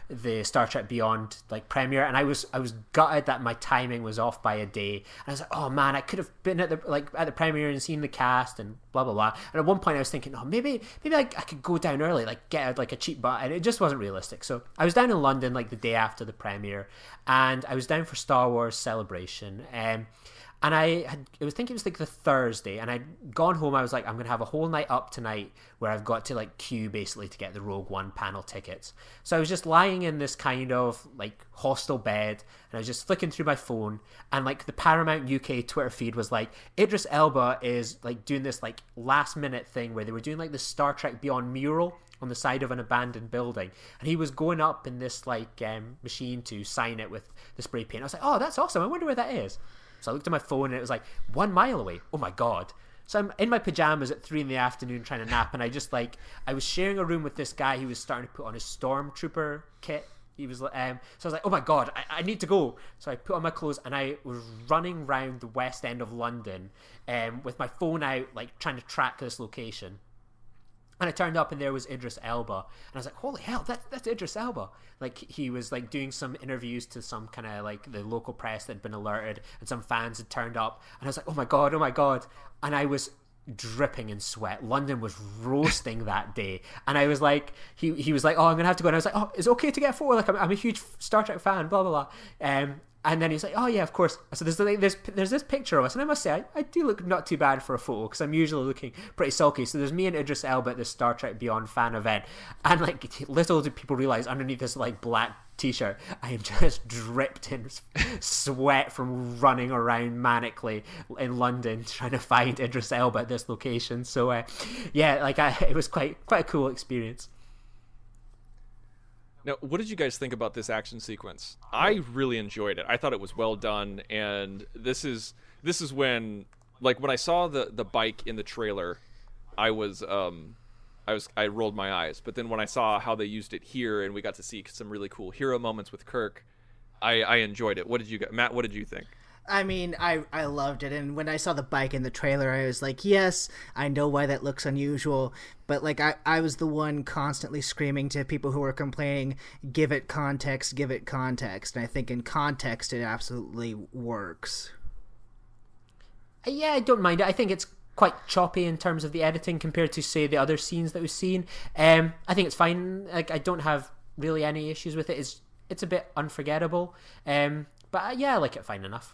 the Star Trek Beyond like premiere, and I was gutted that my timing was off by a day. And I was like, oh man, I could have been at the premiere and seen the cast and blah blah blah. And at one point I was thinking, oh, maybe I could go down early, like get a cheap butt, and it just wasn't realistic. So I was down in London like the day after the premiere, and I was down for Star Wars Celebration. And I was thinking it was like the Thursday, and I'd gone home. I was like, I'm going to have a whole night up tonight where I've got to like queue basically to get the Rogue One panel tickets. So I was just lying in this kind of like hostel bed, and I was just flicking through my phone, and like the Paramount UK Twitter feed was like, Idris Elba is like doing this like last minute thing where they were doing like the Star Trek Beyond mural on the side of an abandoned building, and he was going up in this like machine to sign it with the spray paint. I was like, oh, that's awesome. I wonder where that is. So I looked at my phone, and it was like 1 mile away. Oh my god. So I'm in my pajamas at 3 p.m. trying to nap, and I was sharing a room with this guy who was starting to put on his stormtrooper kit. He was so I was like, oh my god, I need to go. So I put on my clothes, and I was running around the west end of London with my phone out, like trying to track this location. And I turned up, and there was Idris Elba, and I was like, holy hell, that's Idris Elba. Like, he was like doing some interviews to some kind of like the local press that had been alerted, and some fans had turned up, and I was like, oh my god. And I was dripping in sweat. London was roasting that day, and I was like, he was like, oh, I'm gonna have to go, and I was like, oh, is it okay to get a photo? Like, I'm a huge Star Trek fan, blah blah blah. And then he's like, oh yeah, of course. So there's this picture of us, and I must say, I do look not too bad for a photo, because I'm usually looking pretty sulky. So there's me and Idris Elba at this Star Trek Beyond fan event, and like little did people realize, underneath this like black t-shirt, I am just dripped in sweat from running around manically in London trying to find Idris Elba at this location. So yeah, like it was quite a cool experience. Now, what did you guys think about this action sequence? I really enjoyed it. I thought it was well done, and this is when, like, when I saw the bike in the trailer, I rolled my eyes. But then when I saw how they used it here, and we got to see some really cool hero moments with Kirk, I enjoyed it. Matt? What did you think? I mean, I loved it, and when I saw the bike in the trailer, I was like, yes, I know why that looks unusual, but like I was the one constantly screaming to people who were complaining, give it context, and I think in context it absolutely works. Yeah, I don't mind it. I think it's quite choppy in terms of the editing compared to, say, the other scenes that we've seen. I think it's fine. Like, I don't have really any issues with it. It's a bit unforgettable, but yeah, I like it fine enough.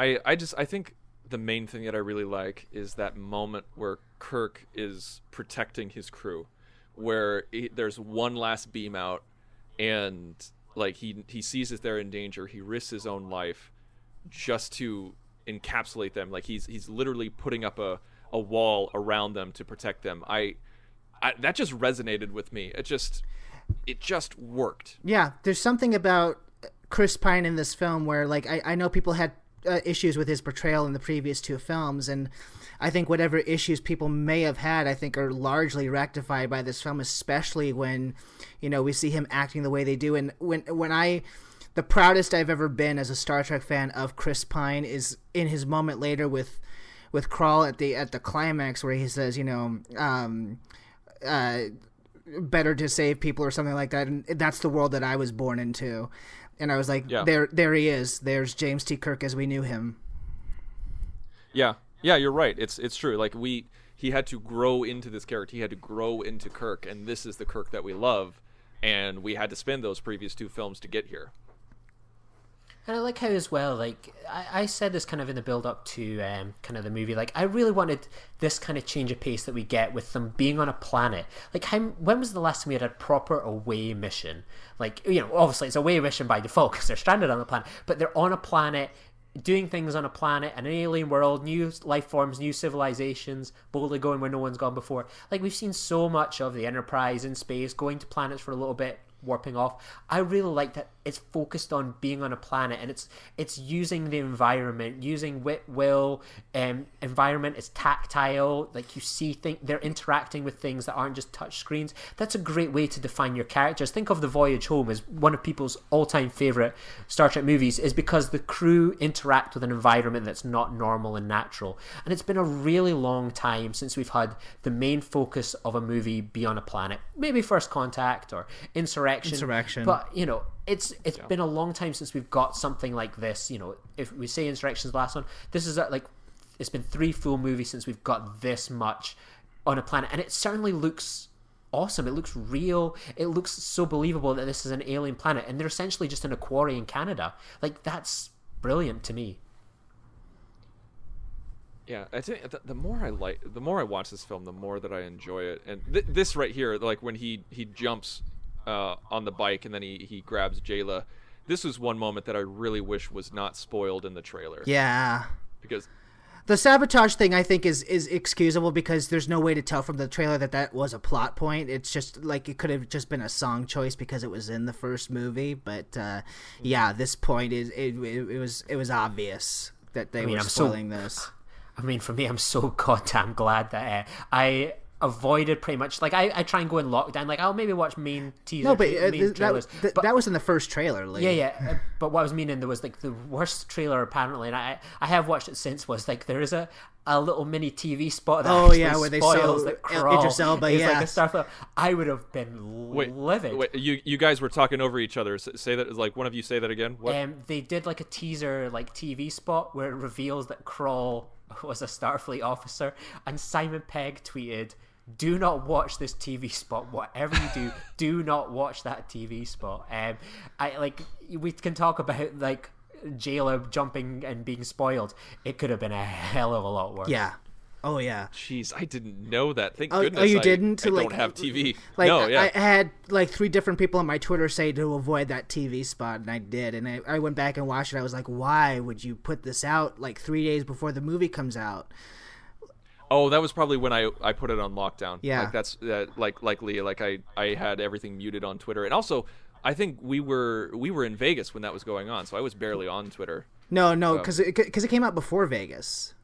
I think the main thing that I really like is that moment where Kirk is protecting his crew, where there's one last beam out, and like he sees that they're in danger. He risks his own life just to encapsulate them. Like he's literally putting up a wall around them to protect them. I that just resonated with me. It just worked. Yeah, there's something about Chris Pine in this film where, like, I know people had issues with his portrayal in the previous two films, and I think whatever issues people may have had, I think, are largely rectified by this film, especially when, you know, we see him acting the way they do. And the proudest I've ever been as a Star Trek fan of Chris Pine is in his moment later with Krall at the climax, where he says, you know, better to save people or something like that, and that's the world that I was born into. And I was like, yeah. There he is. There's James T. Kirk as we knew him. Yeah, you're right. It's true. Like he had to grow into this character. He had to grow into Kirk, and this is the Kirk that we love. And we had to spend those previous two films to get here. And I like how, as well, like, I said this kind of in the build-up to kind of the movie, like, I really wanted this kind of change of pace that we get with them being on a planet. Like, when was the last time we had a proper away mission? Like, you know, obviously it's a away mission by default because they're stranded on the planet, but they're on a planet, doing things on a planet, an alien world, new life forms, new civilizations, boldly going where no one's gone before. Like, we've seen so much of the Enterprise in space, going to planets for a little bit, warping off. I really like that it's focused on being on a planet, and it's using the environment, using environment is tactile. Like, you see they're interacting with things that aren't just touch screens. That's a great way to define your characters. Think of The Voyage Home as one of people's all-time favorite Star Trek movies, is because the crew interact with an environment that's not normal and natural. And it's been a really long time since we've had the main focus of a movie be on a planet. Maybe First Contact or Insurrection. But, you know, it's been a long time since we've got something like this. You know, if we say Insurrection's the last one, this is like, it's been 3 full movies since we've got this much on a planet, and it certainly looks awesome. It looks real. It looks so believable that this is an alien planet, and they're essentially just in a quarry in Canada. Like, that's brilliant to me. Yeah, I think the more I watch this film, the more that I enjoy it. And this right here, like when he jumps on the bike and then he grabs Jayla, this was one moment that I really wish was not spoiled in the trailer. Yeah, because the sabotage thing, I think, is excusable because there's no way to tell from the trailer that was a plot point. It's just like it could have just been a song choice because it was in the first movie. But yeah, this point it was obvious that they were spoiling this. I mean, for me, I'm so goddamn glad that I avoided pretty much, like, I try and go in lockdown, like, I'll maybe watch main teasers. No, but trailers. That was in the first trailer, Lee. Yeah, but what I was meaning, there was, like, the worst trailer, apparently, and I have watched it since, was, like, there is a little mini TV spot that where they spoils Idris Elba, it's like a Starflame. I would have been livid. Wait, you guys were talking over each other. Say that, like, one of you say that again. What? They did, like, a teaser, like, TV spot where it reveals that Krall was a Starfleet officer, and Simon Pegg tweeted, "Do not watch this TV spot. Whatever you do not watch that TV spot." We can talk about, like, Jayla jumping and being spoiled. It could have been a hell of a lot worse. Yeah. Oh yeah. Jeez, I didn't know that. Thank goodness. Oh, you didn't? I don't have TV. Like, no, yeah. I had like 3 different people on my Twitter say to avoid that TV spot, and I did. And I went back and watched it. I was like, why would you put this out like 3 days before the movie comes out? Oh, that was probably when I put it on lockdown. Yeah. Like that's like Lee, like I had everything muted on Twitter, and also I think we were in Vegas when that was going on, so I was barely on Twitter. No, because it came out before Vegas.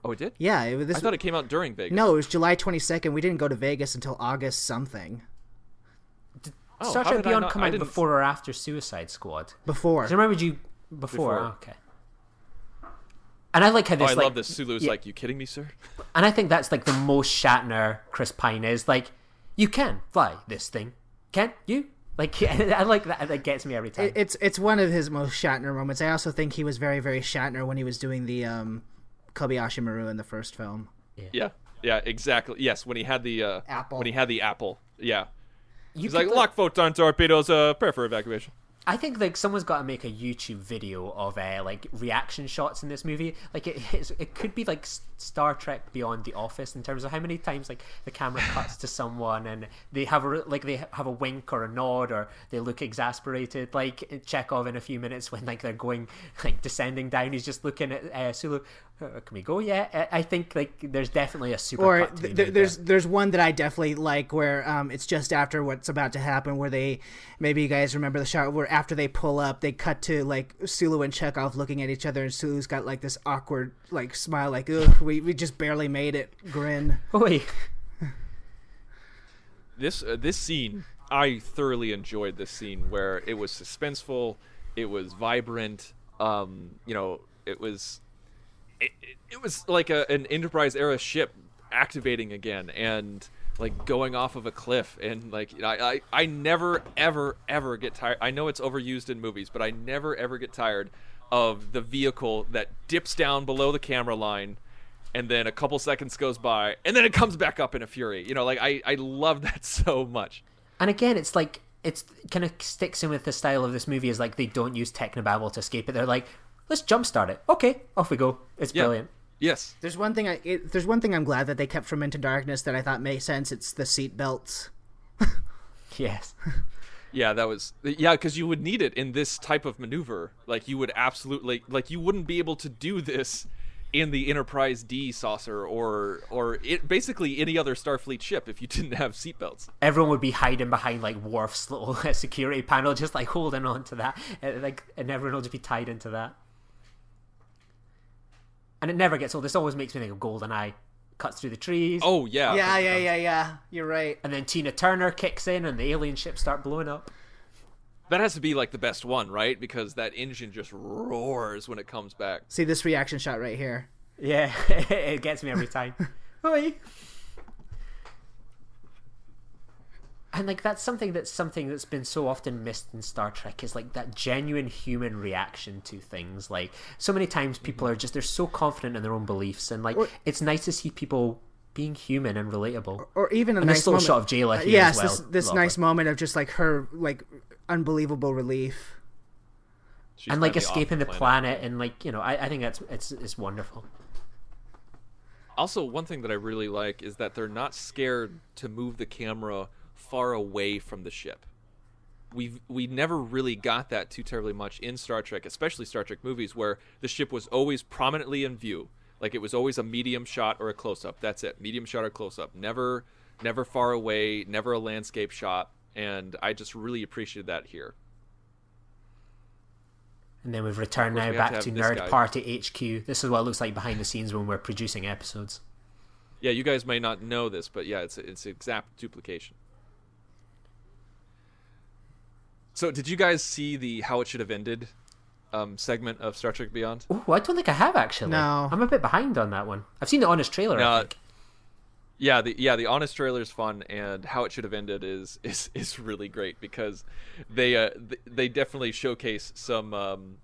Oh, it did? Yeah, I thought it came out during Vegas. No, it was July 22nd. We didn't go to Vegas until August something. Oh, Star how Trek did I Beyond not- come I out didn't- before or after Suicide Squad? Before. 'Cause I remembered you before. Before. Oh, okay. And I like how Oh, this. I like, love this. Sulu's yeah. like, "You kidding me, sir?" And I think that's like the most Shatner Chris Pine is. Like, you can fly this thing, can't you? Like, I like that. That gets me every time. It's one of his most Shatner moments. I also think he was very, very Shatner when he was doing the Kobayashi Maru in the first film. Yeah, exactly. Yes, when he had the Apple. When he had the apple. Yeah. You He's could, like, "Lock photon torpedoes, prepare for evacuation." I think like someone's got to make a YouTube video of like reaction shots in this movie. Like it could be like Star Trek Beyond The Office in terms of how many times like the camera cuts to someone and they have a wink or a nod or they look exasperated. Like Chekhov in a few minutes when like they're going like descending down, he's just looking at Sulu. Can we go? Yeah, I think like there's definitely a super. Or cut to be made there. there's one that I definitely like where it's just after what's about to happen, where maybe you guys remember the shot where after they pull up, they cut to like Sulu and Chekhov looking at each other, and Sulu's got like this awkward like smile, like ugh, we just barely made it grin. Oi. This scene, I thoroughly enjoyed this scene where it was suspenseful, it was vibrant. It was. It was like an Enterprise era ship activating again and like going off of a cliff, and like I never ever get tired. I know it's overused in movies, but I never ever get tired of the vehicle that dips down below the camera line and then a couple seconds goes by and then it comes back up in a fury. Like I love that so much. And again, it's like it's kind of sticks in with the style of this movie is like they don't use technobabble to escape it. They're like, let's jumpstart it. Okay, off we go. It's brilliant. Yes. There's one thing I'm glad that they kept from Into Darkness that I thought made sense. It's the seat belts. Yes. Yeah, because you would need it in this type of maneuver. Like you would absolutely, like you wouldn't be able to do this in the Enterprise D saucer or basically any other Starfleet ship if you didn't have seatbelts. Everyone would be hiding behind like Worf's little security panel, just like holding on to that, and everyone will just be tied into that. And it never gets old. This always makes me think of GoldenEye. Cuts through the trees. Oh yeah. Yeah. You're right. And then Tina Turner kicks in, and the alien ships start blowing up. That has to be like the best one, right? Because that engine just roars when it comes back. See this reaction shot right here. Yeah, it gets me every time. Oi. And like that's something that's been so often missed in Star Trek is like that genuine human reaction to things. Like so many times people are just they're so confident in their own beliefs, and like it's nice to see people being human and relatable. Or even a and nice this little moment. shot of Jayla here yes, as well. this nice moment of just like her like unbelievable relief. She's And like finally off escaping the planet and like I think it's wonderful. Also, one thing that I really like is that they're not scared to move the camera far away from the ship. We never really got that too terribly much in Star Trek, especially Star Trek movies, where the ship was always prominently in view. Like it was always a medium shot or a close-up. That's it. Medium shot or close-up. Never far away, never a landscape shot. And I just really appreciated that here. And then we've returned now back to Nerd Party HQ. This is what it looks like behind the scenes when we're producing episodes. Yeah, you guys may not know this, but yeah, it's exact duplication. So, did you guys see the How It Should Have Ended segment of Star Trek Beyond? Oh, I don't think I have actually. No. I'm a bit behind on that one. I've seen the honest trailer. I think. Yeah, the honest trailer is fun, and How It Should Have Ended is really great because they definitely showcase some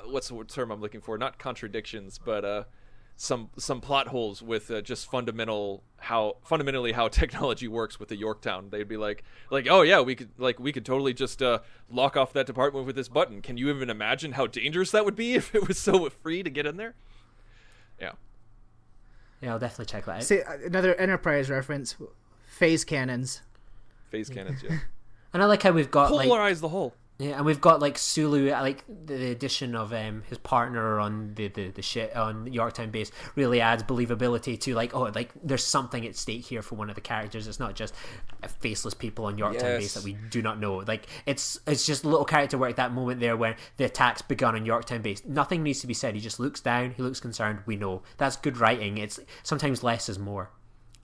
what's the term I'm looking for? Not contradictions, but some plot holes with just fundamentally how technology works with the Yorktown. They'd be like, oh yeah, we could totally just lock off that department with this button. Can you even imagine how dangerous that would be if it was so free to get in there? Yeah. Yeah, I'll definitely check that out. See, another Enterprise reference, phase cannons. Phase cannons, yeah. And I like how we've got Polarize the whole. Yeah, and we've got like Sulu, like the addition of his partner on the shit on Yorktown base really adds believability to like, oh, like there's something at stake here for one of the characters. It's not just faceless people on Yorktown base that we do not know. Like it's just a little character work that moment there when the attack's begun on Yorktown base. Nothing needs to be said. He just looks down. He looks concerned. We know that's good writing. It's sometimes less is more.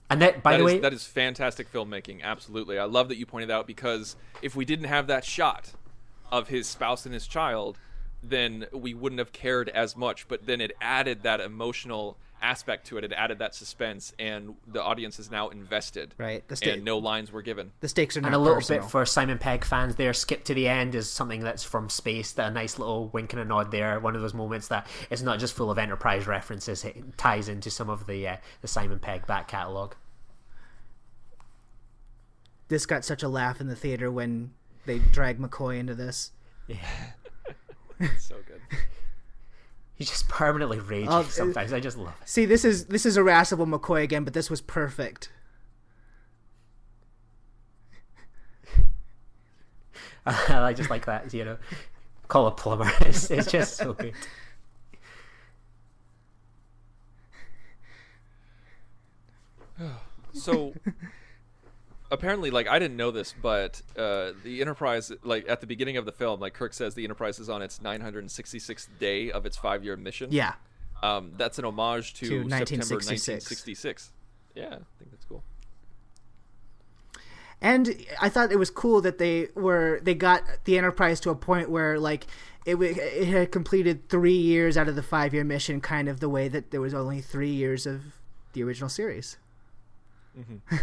And that, by the way, that is fantastic filmmaking. Absolutely, I love that you pointed out, because if we didn't have that shot of his spouse and his child, then we wouldn't have cared as much. But then it added that emotional aspect to it. It added that suspense, and the audience is now invested. Right. And no lines were given. The stakes are not and a little personal. bit for Simon Pegg fans there. Skip to the end is something that's from space. That a nice little wink and a nod there. One of those moments that it's not just full of Enterprise references. It ties into some of the Simon Pegg back catalogue. This got such a laugh in the theater when they drag McCoy into this. Yeah. So good. He's just permanently raging sometimes. I just love it. See, this is irascible McCoy again, but this was perfect. I just like that, call a plumber. It's just so good. So apparently, like, I didn't know this, but the Enterprise, like, at the beginning of the film, like Kirk says, the Enterprise is on its 966th day of its 5-year mission. Yeah. That's an homage to September 1966. 1966. Yeah, I think that's cool. And I thought it was cool that they got the Enterprise to a point where, like, it had completed 3 years out of the 5-year mission, kind of the way that there was only 3 years of the original series. Mm-hmm.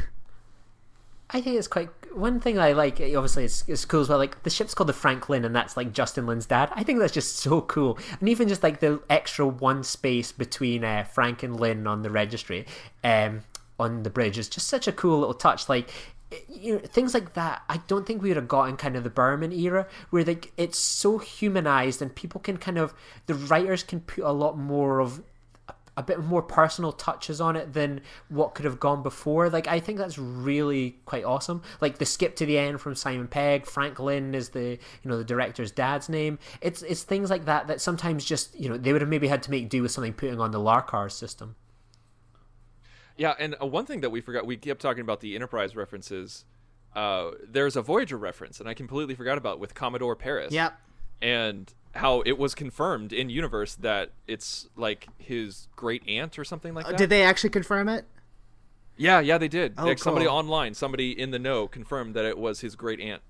I think it's quite... One thing I like, obviously, it's cool as well, like, the ship's called the Franklin, and that's, like, Justin Lin's dad. I think that's just so cool. And even just, like, the extra one space between Frank and Lin on the registry, on the bridge, is just such a cool little touch. Like, things like that, I don't think we would have got in kind of the Berman era, where, like, it's so humanized, and people can kind of... The writers can put a lot more of... a bit more personal touches on it than what could have gone before. Like, I think that's really quite awesome. Like the skip to the end from Simon Pegg, Frank Lin is the director's dad's name. It's things like that sometimes just, they would have maybe had to make do with something putting on the Larkar system. Yeah, and one thing that we forgot, we kept talking about the Enterprise references. There's a Voyager reference, and I completely forgot about, with Commodore Paris. Yep. And how it was confirmed in universe that it's like his great aunt or something like that. Did they actually confirm it? Yeah, they did. Oh, like, somebody cool. online, somebody in the know confirmed that it was his great aunt.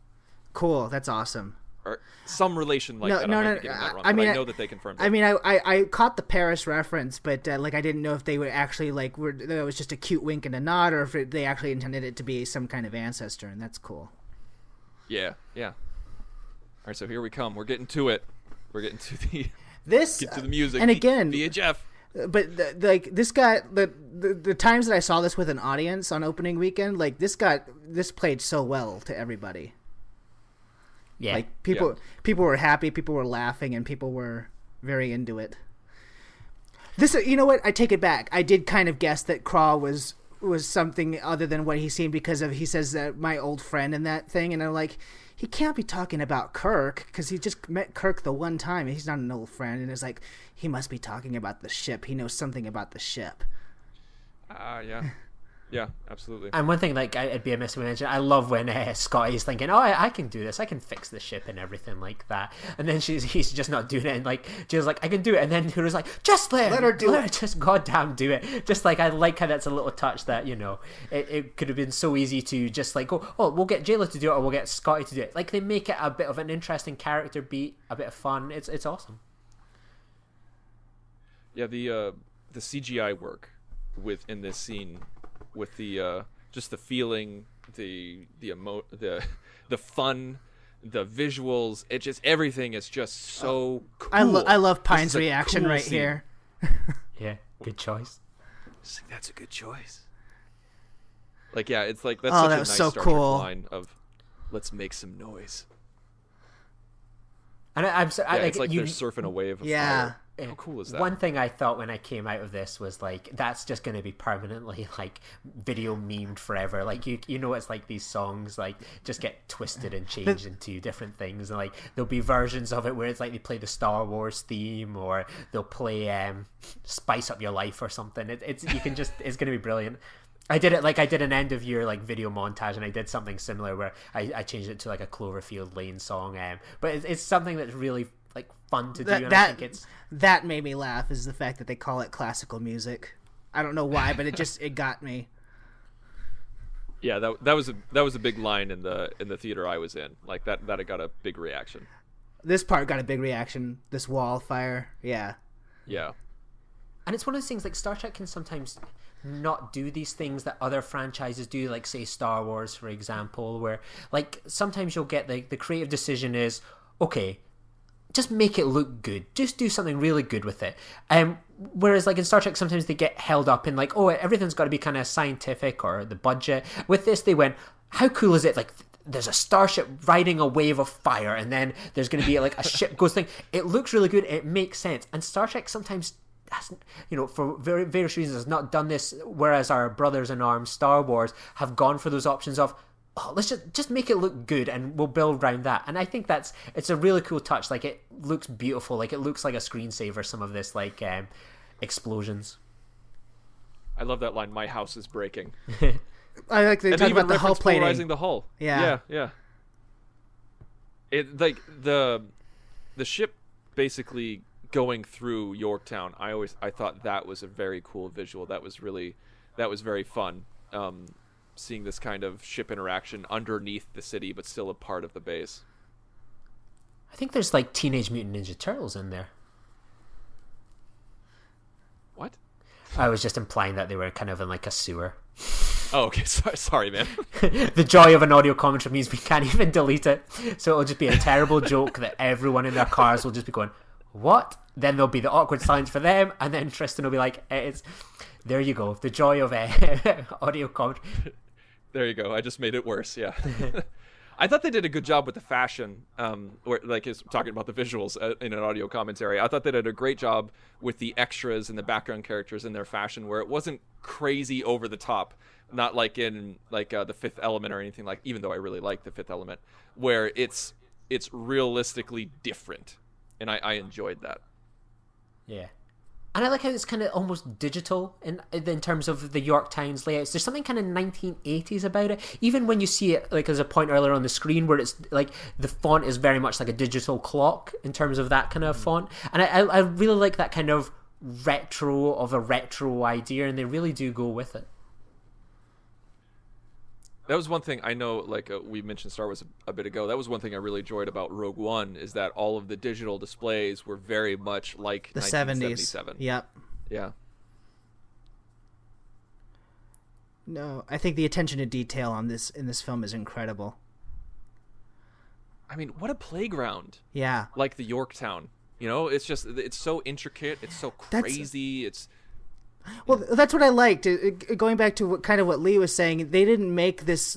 Cool, that's awesome. Or some relation like that. I might be getting that wrong, I mean, but I know that they confirmed it. I mean, I caught the Paris reference, but like I didn't know if they were actually like it was just a cute wink and a nod, or if they actually intended it to be some kind of ancestor, and that's cool. Yeah. All right, so here we come. We're getting to it. We're getting to the get to the music. And again, via Jeff. But this got the times that I saw this with an audience on opening weekend, like this played so well to everybody. Yeah, like people were happy, people were laughing, and people were very into it. This, you know what? I take it back. I did kind of guess that Craw was something other than what he seemed, because of he says that my old friend and that thing, and I'm like, he can't be talking about Kirk because he just met Kirk the one time and he's not an old friend, and it's like he must be talking about the ship. He knows something about the ship. Yeah, absolutely. And one thing, like, it'd be a miss to mention, I love when Scotty's thinking, oh, I can do this, I can fix the ship and everything like that, and then he's just not doing it, and like Jill's like, I can do it, and then Hura's like, just let her do it, just goddamn do it. Just like, I like how that's a little touch that, it could have been so easy to just like go, oh, we'll get Jayla to do it, or we'll get Scotty to do it. Like, they make it a bit of an interesting character beat, a bit of fun. It's awesome. Yeah, the CGI work in this scene, with the just the feeling, the fun, the visuals, it just, everything is just so cool. I love Pine's reaction cool right scene. Here. Yeah, good choice. Just like, that's a good choice. Like, yeah, it's like, that's such a that nice so Star cool. Trek line of, let's make some noise. And it's like they're surfing a wave of fire. How cool is that? One thing I thought when I came out of this was like, that's just going to be permanently like video memed forever. Like you know, it's like these songs like just get twisted and changed into different things, and like there'll be versions of it where it's like they play the Star Wars theme, or they'll play Spice Up Your Life or something. It's going to be brilliant. I did an end of year like video montage, and I did something similar where I changed it to like a Cloverfield Lane song. But it's something that's really like fun to do, and I think that made me laugh, is the fact that they call it classical music. I don't know why, but it got me. Yeah, that was a big line in the theater I was in. Like that it got a big reaction. This part got a big reaction. This wall fire, yeah. Yeah. And it's one of those things, like Star Trek can sometimes not do these things that other franchises do, like say Star Wars, for example, where like sometimes you'll get the creative decision is, okay, just make it look good. Just do something really good with it. Whereas like in Star Trek, sometimes they get held up in like, oh, everything's got to be kind of scientific or the budget. With this, they went, how cool is it? Like there's a starship riding a wave of fire, and then there's going to be like a ship goes thing. It looks really good. It makes sense. And Star Trek sometimes, for various reasons, has not done this, whereas our brothers in arms, Star Wars, have gone for those options of, oh, let's just make it look good and we'll build around that. And I think it's a really cool touch. Like it looks beautiful. Like it looks like a screensaver, some of this like explosions. I love that line, "My house is breaking." I like they talk about the hull plating. Polarizing the hull. Yeah. It like the ship basically going through Yorktown. I thought that was a very cool visual. That was very fun. Seeing this kind of ship interaction underneath the city, but still a part of the base. I think there's like Teenage Mutant Ninja Turtles in there. What? I was just implying that they were kind of in like a sewer. Oh, okay. Sorry, man. The joy of an audio commentary means we can't even delete it. So it'll just be a terrible joke that everyone in their cars will just be going, what? Then there'll be the awkward silence for them, and then Tristan will be like, there you go. The joy of audio commentary. There you go. I just made it worse. Yeah. I thought they did a good job with the fashion, where like is talking about the visuals in an audio commentary. I thought they did a great job with the extras and the background characters in their fashion, where it wasn't crazy over the top, not like in like the Fifth Element or anything like. Even though I really like the Fifth Element, where it's realistically different, and I enjoyed that. Yeah. And I like how it's kind of almost digital in terms of the Yorktown's layouts. There's something kind of 1980s about it. Even when you see it, like as a point earlier on the screen, where it's like the font is very much like a digital clock in terms of that kind of font. And I really like that kind of retro idea, and they really do go with it. That was one thing I know, like we mentioned Star Wars a bit ago, that was one thing I really enjoyed about Rogue One, is that all of the digital displays were very much like the 1977. 70s. Yep. Yeah. No, I think the attention to detail in this film is incredible. I mean, what a playground. Yeah. Like the Yorktown. It's so intricate, it's so crazy, Well, that's what I liked. Going back to what Lee was saying, they didn't make this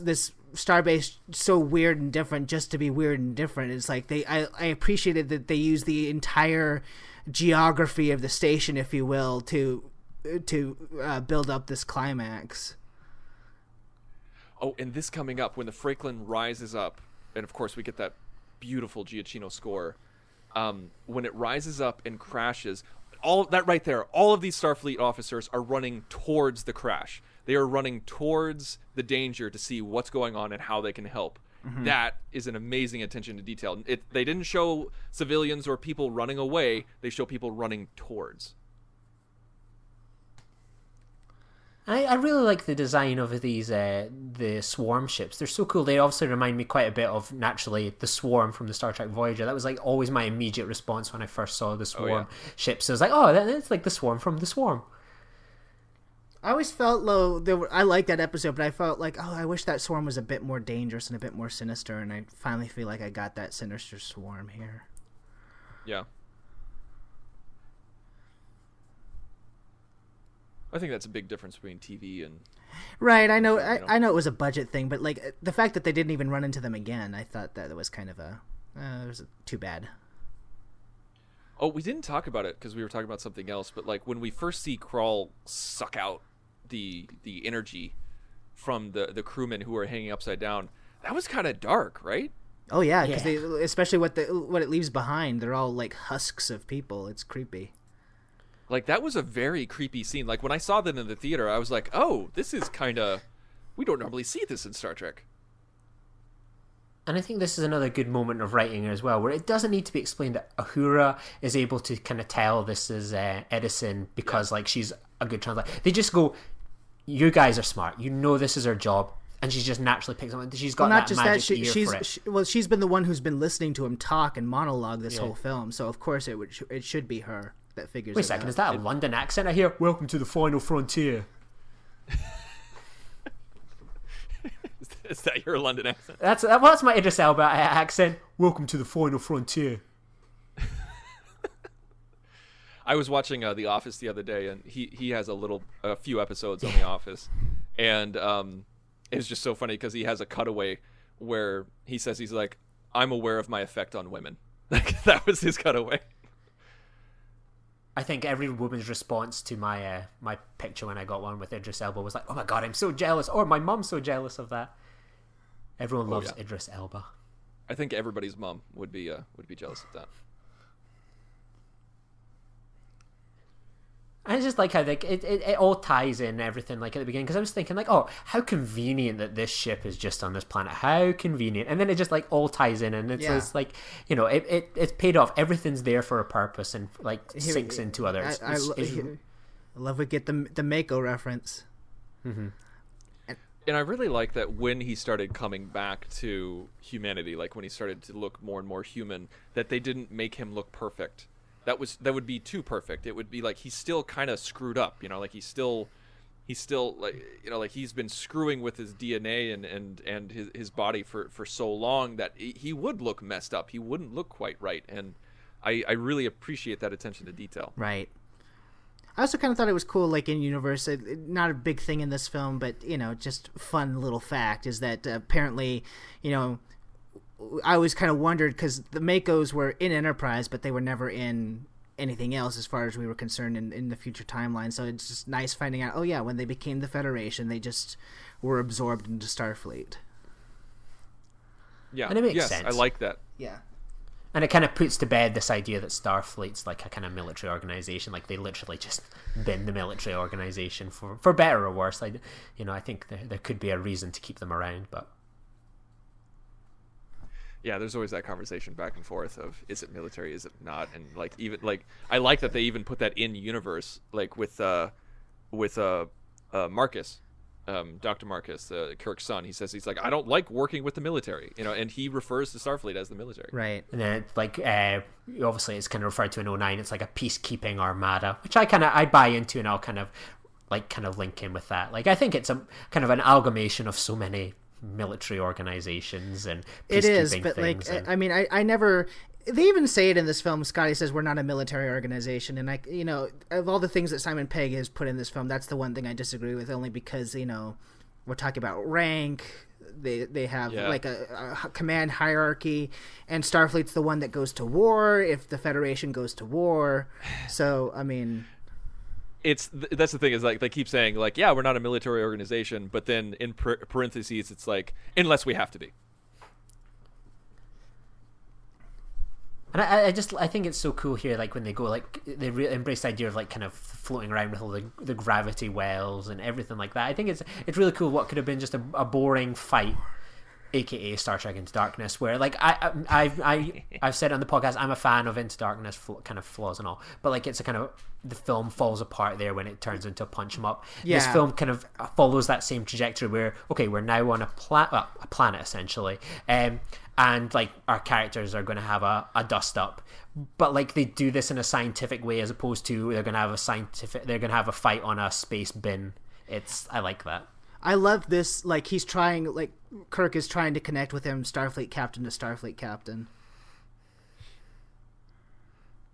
starbase so weird and different just to be weird and different. It's like I appreciated that they used the entire geography of the station, if you will, to build up this climax. Oh, and this coming up when the Franklin rises up, and of course we get that beautiful Giacchino score. When it rises up and crashes. All that right there, all of these Starfleet officers are running towards the crash. They are running towards the danger to see what's going on and how they can help. Mm-hmm. That is an amazing attention to detail. They didn't show civilians or people running away. They show people running towards. I really like the design of these the swarm ships. They're so cool. They obviously remind me quite a bit of, naturally, the Swarm from the Star Trek Voyager. That was like always my immediate response when I first saw the Swarm ships. I was like, oh, that's like the Swarm from the Swarm. I always felt I liked that episode, but I felt like, I wish that Swarm was a bit more dangerous and a bit more sinister, and I finally feel like I got that sinister Swarm here. Yeah. I think that's a big difference between TV and... Right, I know it was a budget thing, but like the fact that they didn't even run into them again, I thought that was kind of it was too bad. Oh, we didn't talk about it because we were talking about something else. But like when we first see Krall suck out the energy from the crewmen who are hanging upside down, that was kind of dark, right? Oh yeah, because they, especially what it leaves behind, they're all like husks of people. It's creepy. Like that was a very creepy scene. Like when I saw that in the theater, I was like, "Oh, this is kind of we don't normally see this in Star Trek." And I think this is another good moment of writing as well, where it doesn't need to be explained that Uhura is able to kind of tell this is Edison because like she's a good translator. They just go, "You guys are smart. You know this is her job." And she just naturally picks up. She's got not that just magic that, ear for it. well, she's been the one who's been listening to him talk and monologue this whole film, so of course it should be her that figures Wait a it second, out. is that a London accent I hear? Welcome to the final frontier. Is that your London accent? That's my Idris Elba accent. Welcome to the final frontier. I was watching The Office the other day, and he has a few episodes on The Office, and it's just so funny because he has a cutaway where he says he's like, "I'm aware of my effect on women." Like that was his cutaway. I think every woman's response to my my picture when I got one with Idris Elba was like, "Oh my god, I'm so jealous," or "My mom's so jealous of that." Everyone loves Idris Elba. I think everybody's mom would be jealous of that. And it's just like how like it all ties in everything like at the beginning, because I was thinking like, oh, how convenient that this ship is just on this planet. How convenient. And then it just like all ties in, and it's just like, you know, it's paid off. Everything's there for a purpose and like sinks into others. I love we get the Mako reference. Mm-hmm. And I really like that when he started coming back to humanity, like when he started to look more and more human, that they didn't make him look perfect. That would be too perfect. It would be like he's still kind of screwed up, you know, like he's still like, you know, like he's been screwing with his DNA and his body for so long that he would look messed up. He wouldn't look quite right. And I really appreciate that attention to detail. Right. I also kind of thought it was cool, like in universe, not a big thing in this film, but, you know, just fun little fact is that apparently, you know, I always kind of wondered because the Makos were in Enterprise, but they were never in anything else as far as we were concerned in the future timeline. So it's just nice finding out, oh yeah, when they became the Federation, they just were absorbed into Starfleet. Yeah, and it makes sense. I like that. Yeah. And it kind of puts to bed this idea that Starfleet's like a kind of military organization. Like they literally just been the military organization for better or worse. Like, you know, I think there could be a reason to keep them around, but yeah, there's always that conversation back and forth of is it military, is it not, and like even like I like that they even put that in universe, like with Marcus. Dr. Marcus, Kirk's son, he says he's like, I don't like working with the military, you know, and he refers to Starfleet as the military. Right. And then like obviously it's kind of referred to in 09. It's like a peacekeeping armada, which I buy into, and I'll kind of link in with that. Like I think it's a kind of an amalgamation of so many military organizations and peacekeeping it is, but things. Like I mean, I never. They even say it in this film. Scotty says we're not a military organization, and I, you know, of all the things that Simon Pegg has put in this film, that's the one thing I disagree with. Only because, you know, we're talking about rank. They have like a command hierarchy, and Starfleet's the one that goes to war if the Federation goes to war. So I mean, that's the thing is like they keep saying like, yeah, we're not a military organization, but then in parentheses it's like unless we have to be. And I think it's so cool here, like when they go, like they really embrace the idea of like kind of floating around with all the gravity wells and everything like that. I think it's really cool. What could have been just a boring fight, aka Star Trek Into Darkness, where like I've said on the podcast I'm a fan of Into Darkness kind of flaws and all, but like it's a kind of the film falls apart there when it turns into a punch 'em up. Yeah. This film kind of follows that same trajectory where we're now on a planet essentially, and like our characters are going to have a dust up, but like they do this in a scientific way as opposed to they're going to have a fight on a space bin. I like that. I love this. Like he's trying, like Kirk is trying to connect with him, Starfleet captain to Starfleet captain.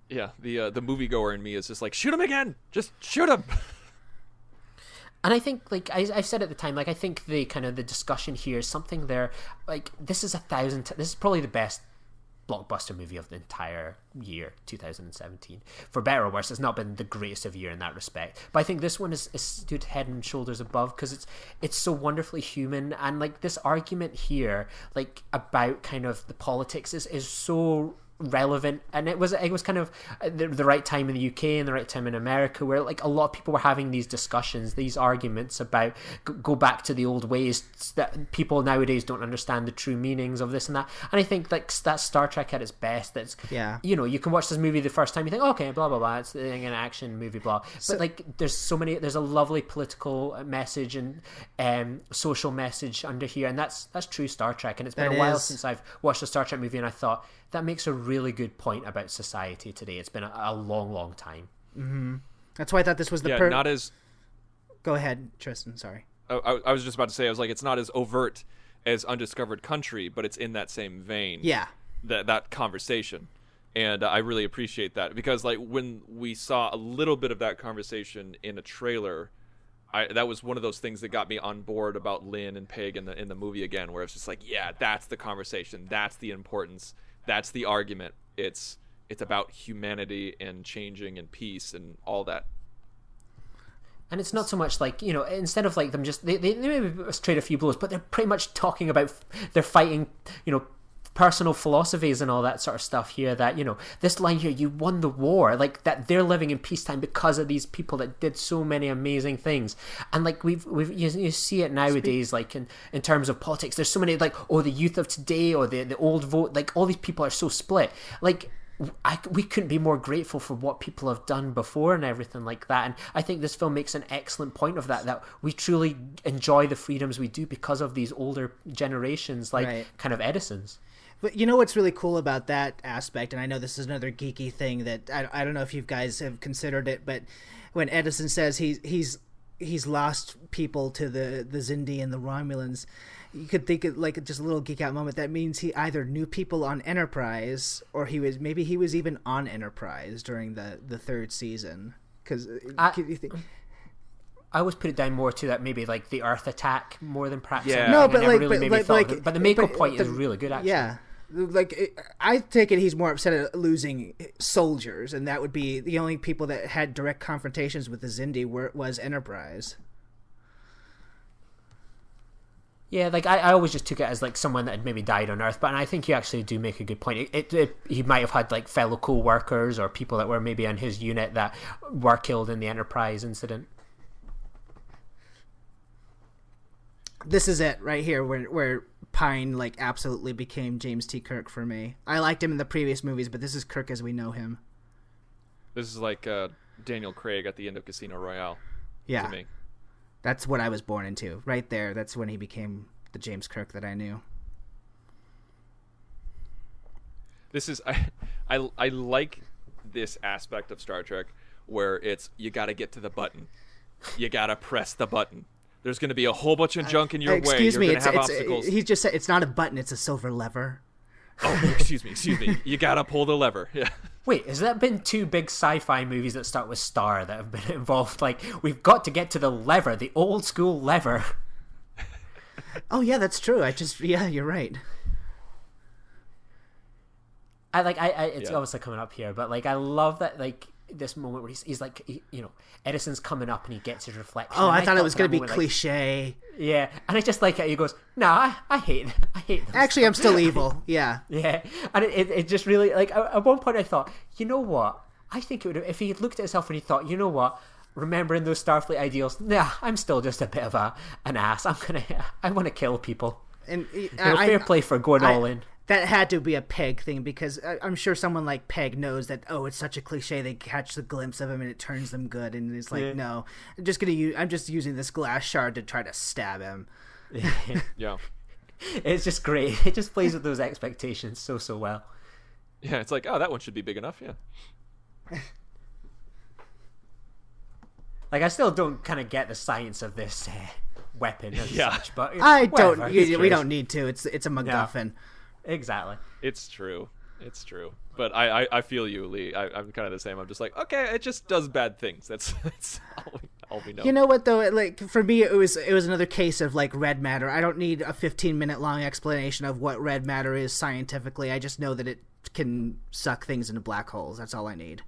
Yeah, the moviegoer in me is just like, shoot him again, just shoot him. And I think, like I said at the time, like I think the kind of the discussion here is something there. Like this is this is probably the best blockbuster movie of the entire year 2017. For better or worse, it's not been the greatest of year in that respect, but I think this one is stood head and shoulders above because it's so wonderfully human. And like this argument here, like about kind of the politics is so relevant, and it was kind of the right time in the UK and the right time in America, where like a lot of people were having these discussions, these arguments about go back to the old ways, that people nowadays don't understand the true meanings of this and that. And I think like that's Star Trek at its best. That's, you know, you can watch this movie the first time, you think, okay, blah blah blah, it's an action movie, blah, but like there's a lovely political message and social message under here, and that's true Star Trek. And it's been a while since I've watched a Star Trek movie, and I thought that makes a really good point about society today. It's been a long time. Mm-hmm. That's why I thought this was the not as. Go ahead, Tristan. Sorry. I was just about to say, I was like, it's not as overt as Undiscovered Country, but it's in that same vein. Yeah. That conversation, and I really appreciate that, because like when we saw a little bit of that conversation in a trailer, that was one of those things that got me on board about Lynn and Peg in the movie again, where it's just like, yeah, that's the conversation, that's the importance. That's the argument. It's about humanity and changing and peace and all that. And it's not so much like, you know, instead of like them just they maybe trade a few blows, but they're pretty much talking about they're fighting, you know, personal philosophies and all that sort of stuff here. That, you know, this line here, you won the war, like that they're living in peacetime because of these people that did so many amazing things. And like you see it nowadays, like in terms of politics, there's so many like, oh, the youth of today or the old vote, like all these people are so split. Like we couldn't be more grateful for what people have done before and everything like that. And I think this film makes an excellent point of that we truly enjoy the freedoms we do because of these older generations, like kind of Edison's. But you know what's really cool about that aspect, and I know this is another geeky thing that I don't know if you guys have considered it, but when Edison says he's lost people to the Xindi and the Romulans, you could think it like just a little geek out moment. That means he either knew people on Enterprise, or he was even on Enterprise during the third season. Because I always put it down more to that maybe like the Earth attack more than perhaps. Yeah. No, but like, really but the Mako point is really good actually. Yeah. Like I take it he's more upset at losing soldiers, and that would be the only people that had direct confrontations with the Xindi was Enterprise. Yeah, like I always just took it as like someone that had maybe died on Earth, but I think you actually do make a good point. He might have had like fellow co-workers or people that were maybe on his unit that were killed in the Enterprise incident. This is it right here where Pine like absolutely became James T. Kirk for me. I liked him in the previous movies, but this is Kirk as we know him. This is like Daniel Craig at the end of Casino Royale. Yeah, to me. That's what I was born into. Right there, that's when he became the James Kirk that I knew. This is I like this aspect of Star Trek where it's you got to get to the button. You got to press the button. There's going to be a whole bunch of junk in your way. You're going to have obstacles. He just said it's not a button, it's a silver lever. Oh, excuse me. You got to pull the lever. Yeah. Wait, has that been two big sci-fi movies that start with star that have been involved? Like, we've got to get to the lever, the old school lever. Oh, yeah, that's true. Yeah, you're right. It's obviously coming up here, but like, I love that, like, this moment where he's like, you know, Edison's coming up and he gets his reflection. Oh, I thought it was going to be cliche. Like, yeah, and I just like it. He goes, "Nah, I hate them." Actually, I'm still evil. Yeah, yeah, and it just really like at one point I thought, you know what? I think it would have, if he had looked at himself and he thought, you know what? Remembering those Starfleet ideals, nah, I'm still just a bit of an ass. I want to kill people. And fair play for going all in. That had to be a Peg thing, because I'm sure someone like Peg knows that, oh, it's such a cliche, they catch the glimpse of him and it turns them good, and it's like, no, I'm just using this glass shard to try to stab him. Yeah. It's just great. It just plays with those expectations so well. Yeah, it's like, oh, that one should be big enough, yeah. Like, I still don't kind of get the science of this weapon as such, but we don't need to. It's a MacGuffin. Yeah. Exactly. It's true. But I feel you, Lee. I'm kind of the same. I'm just like, okay, it just does bad things. That's all all we know. You know what though? Like for me, it was another case of like red matter. I don't need a 15-minute long explanation of what red matter is scientifically. I just know that it can suck things into black holes. That's all I need.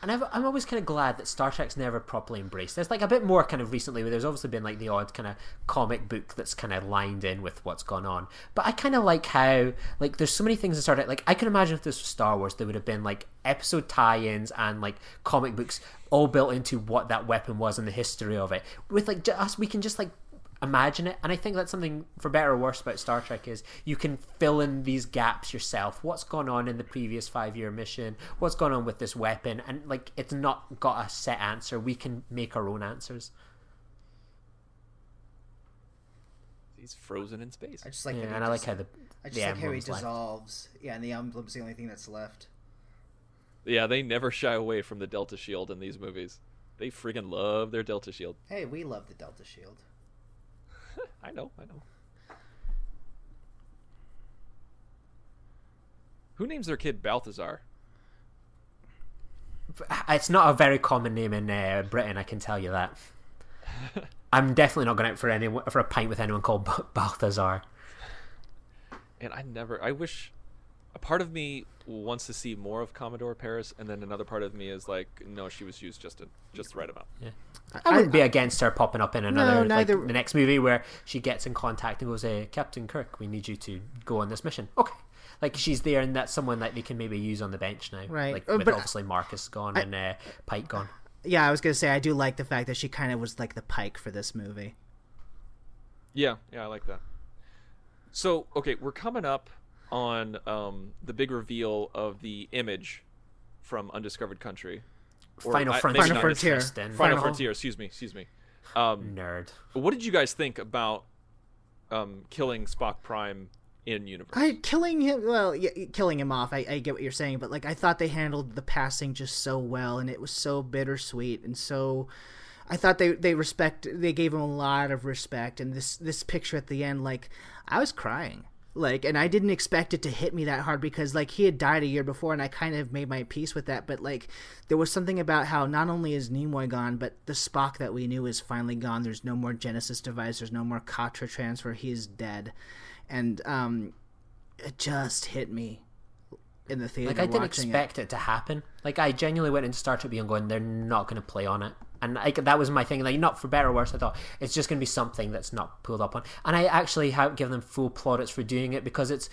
And I'm always kind of glad that Star Trek's never properly embraced. There's like a bit more kind of recently where there's obviously been like the odd kind of comic book that's kind of lined in with what's gone on. But I kind of like how like there's so many things in Star Trek. Like I can imagine if this was Star Wars, there would have been like episode tie-ins and like comic books all built into what that weapon was and the history of it. With like us, we can just like imagine it, and I think that's something for better or worse about Star Trek is you can fill in these gaps yourself. What's gone on in the previous 5-year mission, what's gone on with this weapon, and like it's not got a set answer. We can make our own answers. He's frozen in space. I just like and I like how he dissolves. Yeah, and the emblem's the only thing that's left. Yeah, they never shy away from the Delta Shield in these movies. They friggin' love their Delta Shield. Hey, we love the Delta Shield. I know. Who names their kid Balthazar? It's not a very common name in Britain, I can tell you that. I'm definitely not going out for a pint with anyone called Balthazar. And I wish a part of me wants to see more of Commodore Paris, and then another part of me is like, no, she was used just the right amount. Yeah. I wouldn't be against her popping up in another, no, like the next movie where she gets in contact and goes, Captain Kirk, we need you to go on this mission. Okay. Like she's there, and that's someone that they can maybe use on the bench now. Right. Like with obviously Marcus gone and Pike gone. Yeah, I was going to say, I do like the fact that she kind of was like the Pike for this movie. Yeah, I like that. So, okay, we're coming up on the big reveal of the image from Undiscovered Country. Final Frontier. Final Frontier, excuse me. Nerd. What did you guys think about killing Spock Prime in universe? Killing him off, I get what you're saying, but like I thought they handled the passing just so well, and it was so bittersweet, and so I thought they gave him a lot of respect, and this picture at the end, like I was crying. Like, and I didn't expect it to hit me that hard because, like, he had died a year before, and I kind of made my peace with that. But, like, there was something about how not only is Nimoy gone, but the Spock that we knew is finally gone. There's no more Genesis device. There's no more Katra transfer. He's dead. And it just hit me in the theater. Like, I didn't expect it to happen. Like, I genuinely went into Star Trek Beyond going, they're not going to play on it. And that was my thing. Like, not for better or worse, I thought it's just going to be something that's not pulled up on. And I actually have given them full plaudits for doing it because it's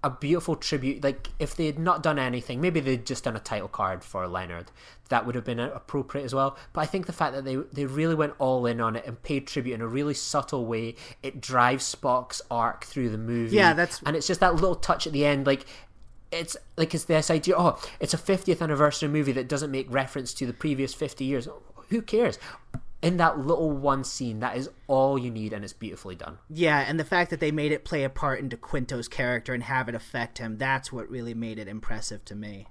a beautiful tribute. Like, if they had not done anything, maybe they'd just done a title card for Leonard. That would have been appropriate as well. But I think the fact that they really went all in on it and paid tribute in a really subtle way, it drives Spock's arc through the movie. Yeah, and it's just that little touch at the end, like. It's this idea, it's a 50th anniversary movie that doesn't make reference to the previous 50 years. Who cares? In that little one scene, that is all you need, and it's beautifully done. Yeah, and the fact that they made it play a part into Quinto's character and have it affect him, that's what really made it impressive to me.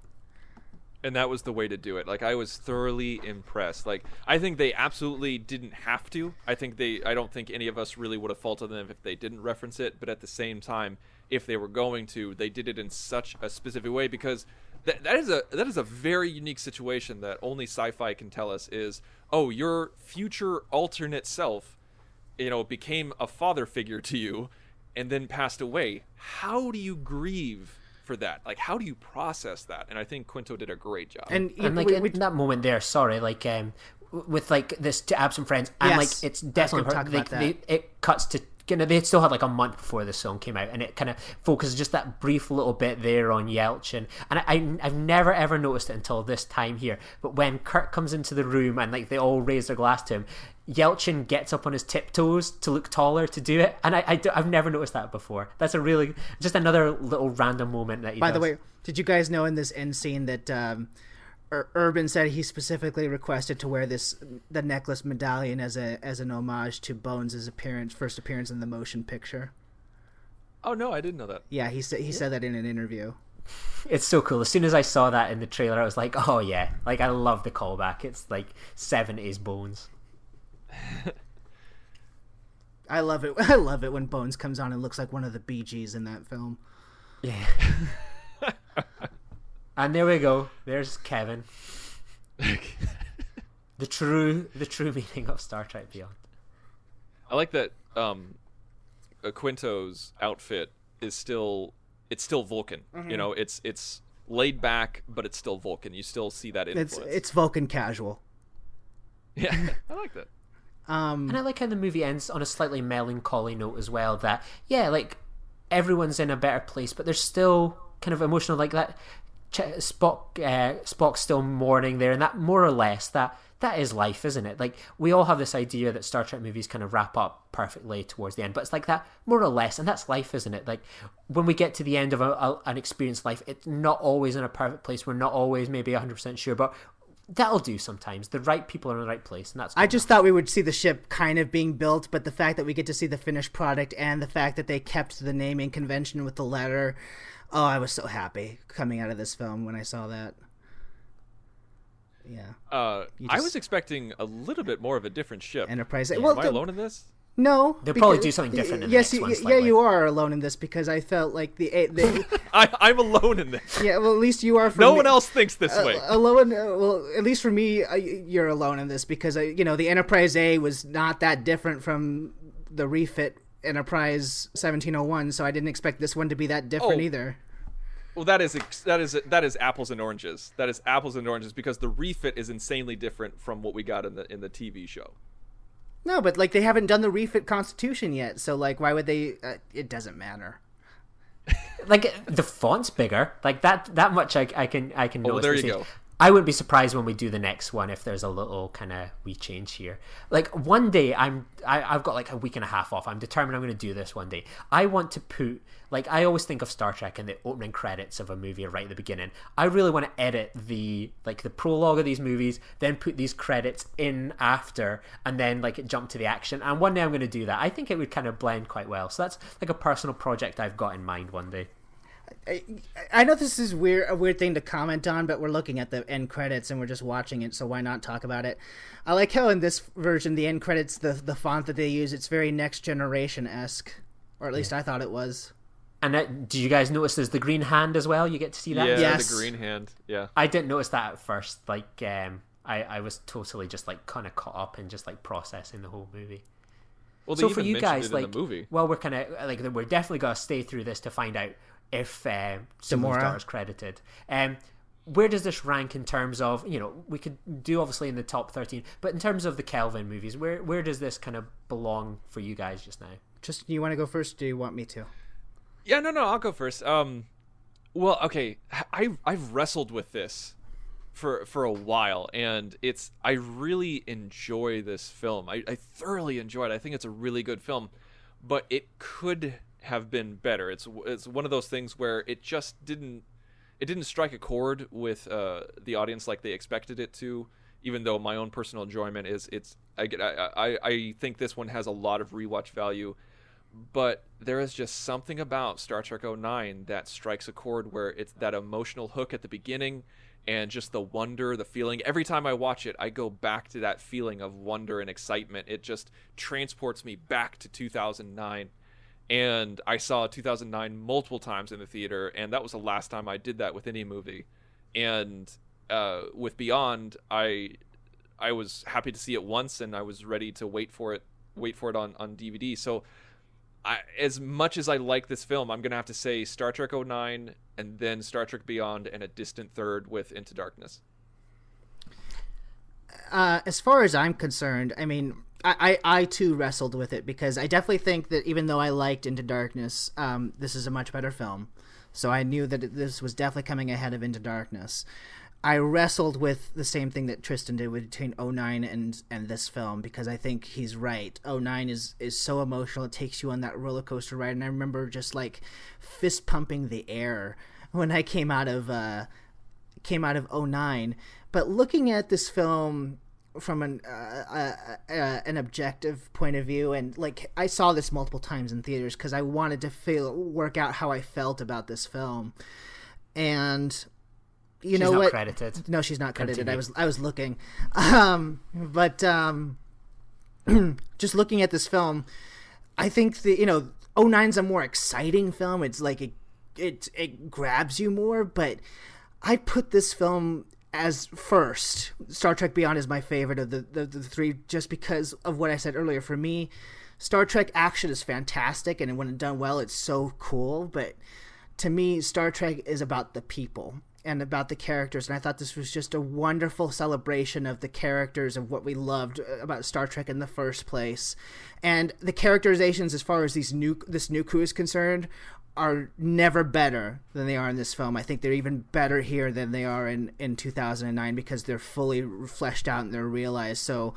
And that was the way to do it. Like, I was thoroughly impressed. Like, I think they absolutely didn't have to. I don't think any of us really would have faulted them if they didn't reference it. But at the same time, if they were going to, they did it in such a specific way because that is a very unique situation that only sci-fi can tell us is, oh, your future alternate self, became a father figure to you and then passed away. How do you grieve for that? Like, how do you process that? And I think Quinto did a great job. And like in that moment there, with like this to absent friends, and like it's definitely it cuts to they still had like a month before the song came out, and it kind of focuses just that brief little bit there on Yelchin. And I've never ever noticed it until this time here, but when Kirk comes into the room and like they all raise their glass to him, Yelchin gets up on his tiptoes to look taller to do it, and I've never noticed that before. That's just another little random moment that he does. By the way, did you guys know in this end scene that Urban said he specifically requested to wear the necklace medallion as an homage to Bones' first appearance in the motion picture? Oh no, I didn't know that. Yeah, he said that in an interview. It's so cool. As soon as I saw that in the trailer, I was like, oh yeah, like I love the callback. It's like 70s Bones. I love it. I love it when Bones comes on and looks like one of the Bee Gees in that film. Yeah. And there we go. There's Kevin. The true meaning of Star Trek Beyond. I like that Quinto's outfit is still Vulcan. You know, it's laid back, but it's still Vulcan. You still see that influence. It's Vulcan casual. Yeah, I like that. And I like how the movie ends on a slightly melancholy note as well. That like everyone's in a better place, but there's still kind of emotional, like that. Spock's still mourning there, and that more or less that is life, isn't it? Like, we all have this idea that Star Trek movies kind of wrap up perfectly towards the end, but it's like that more or less, and that's life, isn't it? Like, when we get to the end of an experienced life, it's not always in a perfect place. We're not always maybe 100% sure, but that'll do sometimes. The right people are in the right place, and that's I just thought we would see the ship kind of being built, but the fact that we get to see the finished product and the fact that they kept the naming convention with the letter, oh, I was so happy coming out of this film when I saw that. Yeah. I was expecting a little bit more of a different ship. Enterprise. Yeah, Well, am I alone in this? No, they'll probably do something different in the yes, next one. Yeah, you are alone in this because I felt like the I'm alone in this. yeah. Well, at least you are. For No me. one else thinks this way. Alone. Well, at least for me, you're alone in this because the Enterprise A was not that different from the refit Enterprise 1701, so I didn't expect this one to be that different either. Well, that is apples and oranges. That is apples and oranges because the refit is insanely different from what we got in the TV show. No, but like they haven't done the refit Constitution yet, so like why would they? It doesn't matter. Like, the font's bigger. Like that much I can notice. Oh, there you go. I wouldn't be surprised when we do the next one if there's a little kind of wee change here. Like, one day I've got like a week and a half off. I'm determined I'm going to do this one day. I want to put, like, I always think of Star Trek in the opening credits of a movie right at the beginning. I really want to edit the prologue of these movies, then put these credits in after, and then like jump to the action. And one day I'm going to do that. I think it would kind of blend quite well. So that's like a personal project I've got in mind one day. I know this is a weird thing to comment on, but we're looking at the end credits and we're just watching it, so why not talk about it? I like how in this version, the end credits, the font that they use, it's very Next Generation-esque, or at least I thought it was. And do you guys notice there's the green hand as well? You get to see that? Yeah, Yes. the green hand. Yeah. I didn't notice that at first. Like, I was totally just like kind of caught up in just like processing the whole movie. Well, they So even for you mentioned guys, it like, in the movie. well, we're kind of like we're definitely gonna stay through this to find out if Simo's daughter is credited. Where does this rank in terms of, we could do obviously in the top 13, but in terms of the Kelvin movies, where does this kind of belong for you guys just now? Just, you want to go first, or do you want me to? Yeah, no, I'll go first. Well, okay, I've wrestled with this for a while, and I really enjoy this film. I thoroughly enjoy it. I think it's a really good film, but it could have been better. It's one of those things where it just didn't strike a chord with the audience like they expected it to. Even though my own personal enjoyment I think this one has a lot of rewatch value, but there is just something about Star Trek 09 that strikes a chord where it's that emotional hook at the beginning and just the wonder, the feeling. Every time I watch it, I go back to that feeling of wonder and excitement. It just transports me back to 2009. And I saw 2009 multiple times in the theater, and that was the last time I did that with any movie. And with Beyond, I was happy to see it once, and I was ready to wait for it on DVD. So as much as I like this film, I'm going to have to say Star Trek 09, and then Star Trek Beyond, and a distant third with Into Darkness. As far as I'm concerned, I mean, I too wrestled with it because I definitely think that even though I liked Into Darkness, this is a much better film. So I knew that this was definitely coming ahead of Into Darkness. I wrestled with the same thing that Tristan did between 09 and this film because I think he's right. 09 is so emotional. It takes you on that roller coaster ride. And I remember just like fist pumping the air when I came out of 09. But looking at this film from an objective point of view, and like I saw this multiple times in theaters because I wanted to work out how I felt about this film, and she's not credited. No, she's not credited. Continue. I was looking, but just looking at this film, I think that 09's a more exciting film. It's like it grabs you more, but I put this film as first, Star Trek Beyond is my favorite of the three, just because of what I said earlier. For me, Star Trek action is fantastic, and when it's done well, it's so cool. But to me, Star Trek is about the people and about the characters, and I thought this was just a wonderful celebration of the characters of what we loved about Star Trek in the first place. And the characterizations, as far as this new crew is concerned, are never better than they are in this film. I think they're even better here than they are in 2009, because they're fully fleshed out and they're realized. So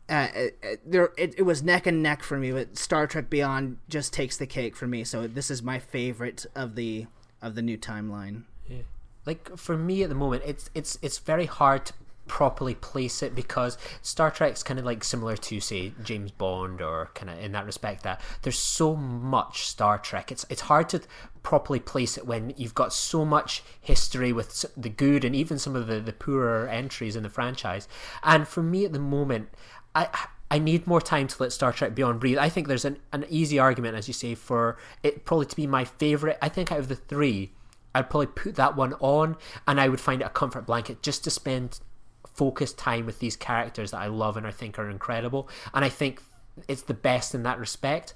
it was neck and neck for me, but Star Trek Beyond just takes the cake for me. So this is my favorite of the new timeline. Yeah. Like, for me at the moment, it's very hard to properly place it, because Star Trek's kind of like similar to, say, James Bond, or kind of in that respect, that there's so much Star Trek. It's hard to properly place it when you've got so much history with the good and even some of the poorer entries in the franchise. And for me at the moment, I need more time to let Star Trek Beyond breathe. I think there's an easy argument, as you say, for it probably to be my favorite. I think out of the three, I'd probably put that one on, and I would find it a comfort blanket just to spend focused time with these characters that I love and I think are incredible. And I think it's the best in that respect.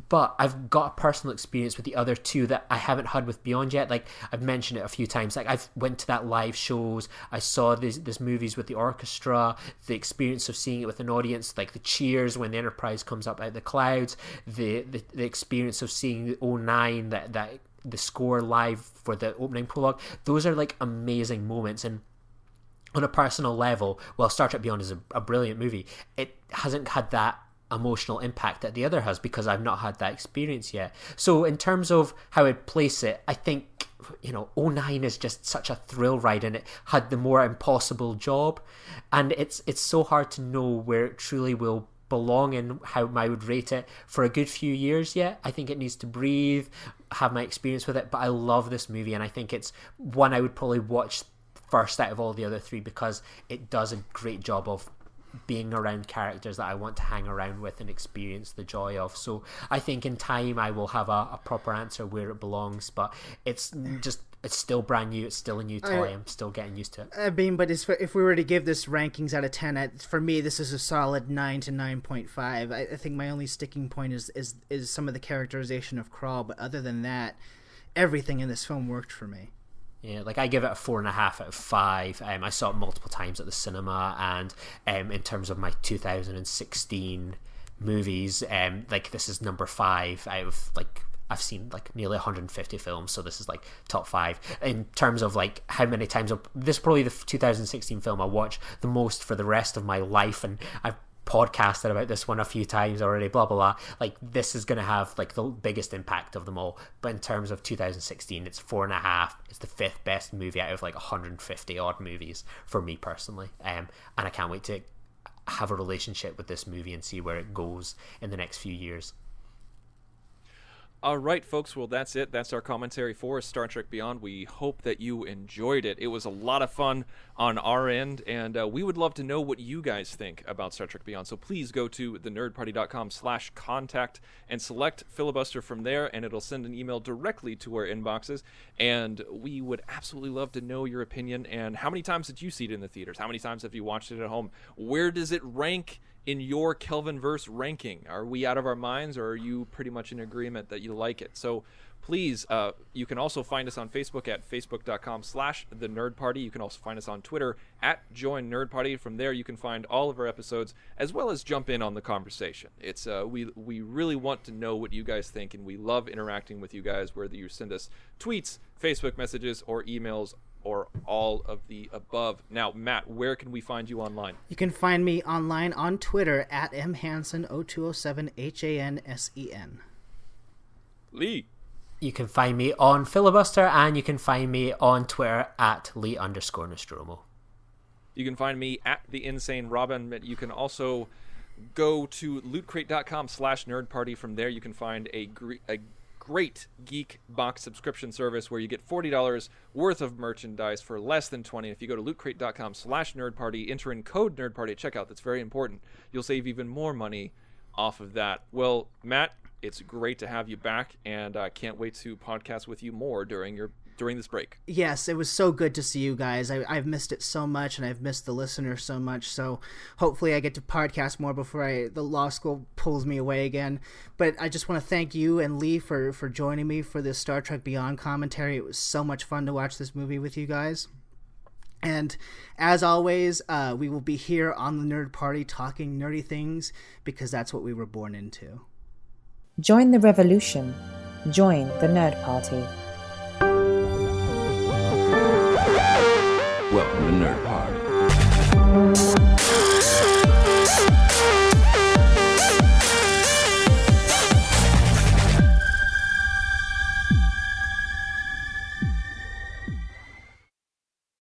But I've got a personal experience with the other two that I haven't had with Beyond yet. Like, I've mentioned it a few times. Like, I've went to that live shows. I saw these movies with the orchestra. The experience of seeing it with an audience, like the cheers when the Enterprise comes up out of the clouds. The experience of seeing the 09 that the score live for the opening prologue. Those are like amazing moments. And on a personal level, while Star Trek Beyond is a brilliant movie, it hasn't had that emotional impact that the other has, because I've not had that experience yet. So in terms of how I'd place it, I think, 09 is just such a thrill ride, and it had the more impossible job, and it's so hard to know where it truly will belong and how I would rate it for a good few years yet. I think it needs to breathe, have my experience with it, but I love this movie, and I think it's one I would probably watch first out of all the other three, because it does a great job of being around characters that I want to hang around with and experience the joy of. So I think in time I will have a proper answer where it belongs, but it's still brand new. It's still a new toy. I'm still getting used to it. I mean, but if we were to give this rankings out of 10, for me, this is a solid 9 to 9.5. I think my only sticking point is some of the characterization of Krall, but other than that, everything in this film worked for me. Yeah, like I give it a 4.5 out of 5. I saw it multiple times at the cinema, and in terms of my 2016 movies, like this is number 5 out of, like, I've seen like nearly 150 films, so this is like top 5 in terms of like how many times this is probably the 2016 film I watch the most for the rest of my life, and I've podcasted about this one a few times already, blah blah blah. Like, this is going to have like the biggest impact of them all. But in terms of 2016, it's 4.5. It's the 5th best movie out of like 150 odd movies for me personally, and I can't wait to have a relationship with this movie and see where it goes in the next few years. All right, folks. Well, that's it. That's our commentary for Star Trek Beyond. We hope that you enjoyed it. It was a lot of fun on our end, and we would love to know what you guys think about Star Trek Beyond. So please go to thenerdparty.com/contact and select Filibuster from there, and it'll send an email directly to our inboxes. And we would absolutely love to know your opinion. And how many times did you see it in the theaters? How many times have you watched it at home? Where does it rank in your Kelvinverse ranking? Are we out of our minds, or are you pretty much in agreement that you like it? So please, you can also find us on Facebook at facebook.com/thenerdparty. You can also find us on Twitter at joinnerdparty. From there, you can find all of our episodes, as well as jump in on the conversation. It's we really want to know what you guys think, and we love interacting with you guys, whether you send us tweets, Facebook messages, or emails, or all of the above. Now, Matt, where can we find you online? You can find me online on Twitter at mhansen0207, HANSEN. Lee. You can find me on Filibuster, and you can find me on Twitter at Lee_Nostromo. You can find me at The Insane Robin. You can also go to lootcrate.com/nerdparty. From there, you can find a great geek box subscription service where you get $40 worth of merchandise for less than $20. If you go to lootcrate.com/nerdparty, enter in code nerdparty at checkout. That's very important. You'll save even more money off of that. Well, Matt, it's great to have you back, and I can't wait to podcast with you more during your during this break. Yes, it was so good to see you guys. I've missed it so much, and I've missed the listeners so much. So hopefully I get to podcast more before the law school pulls me away again. But I just want to thank you and Lee for joining me for this Star Trek Beyond commentary. It was so much fun to watch this movie with you guys. And as always, we will be here on the Nerd Party talking nerdy things because that's what we were born into. Join the revolution. Join the Nerd Party. Welcome to Nerd Party.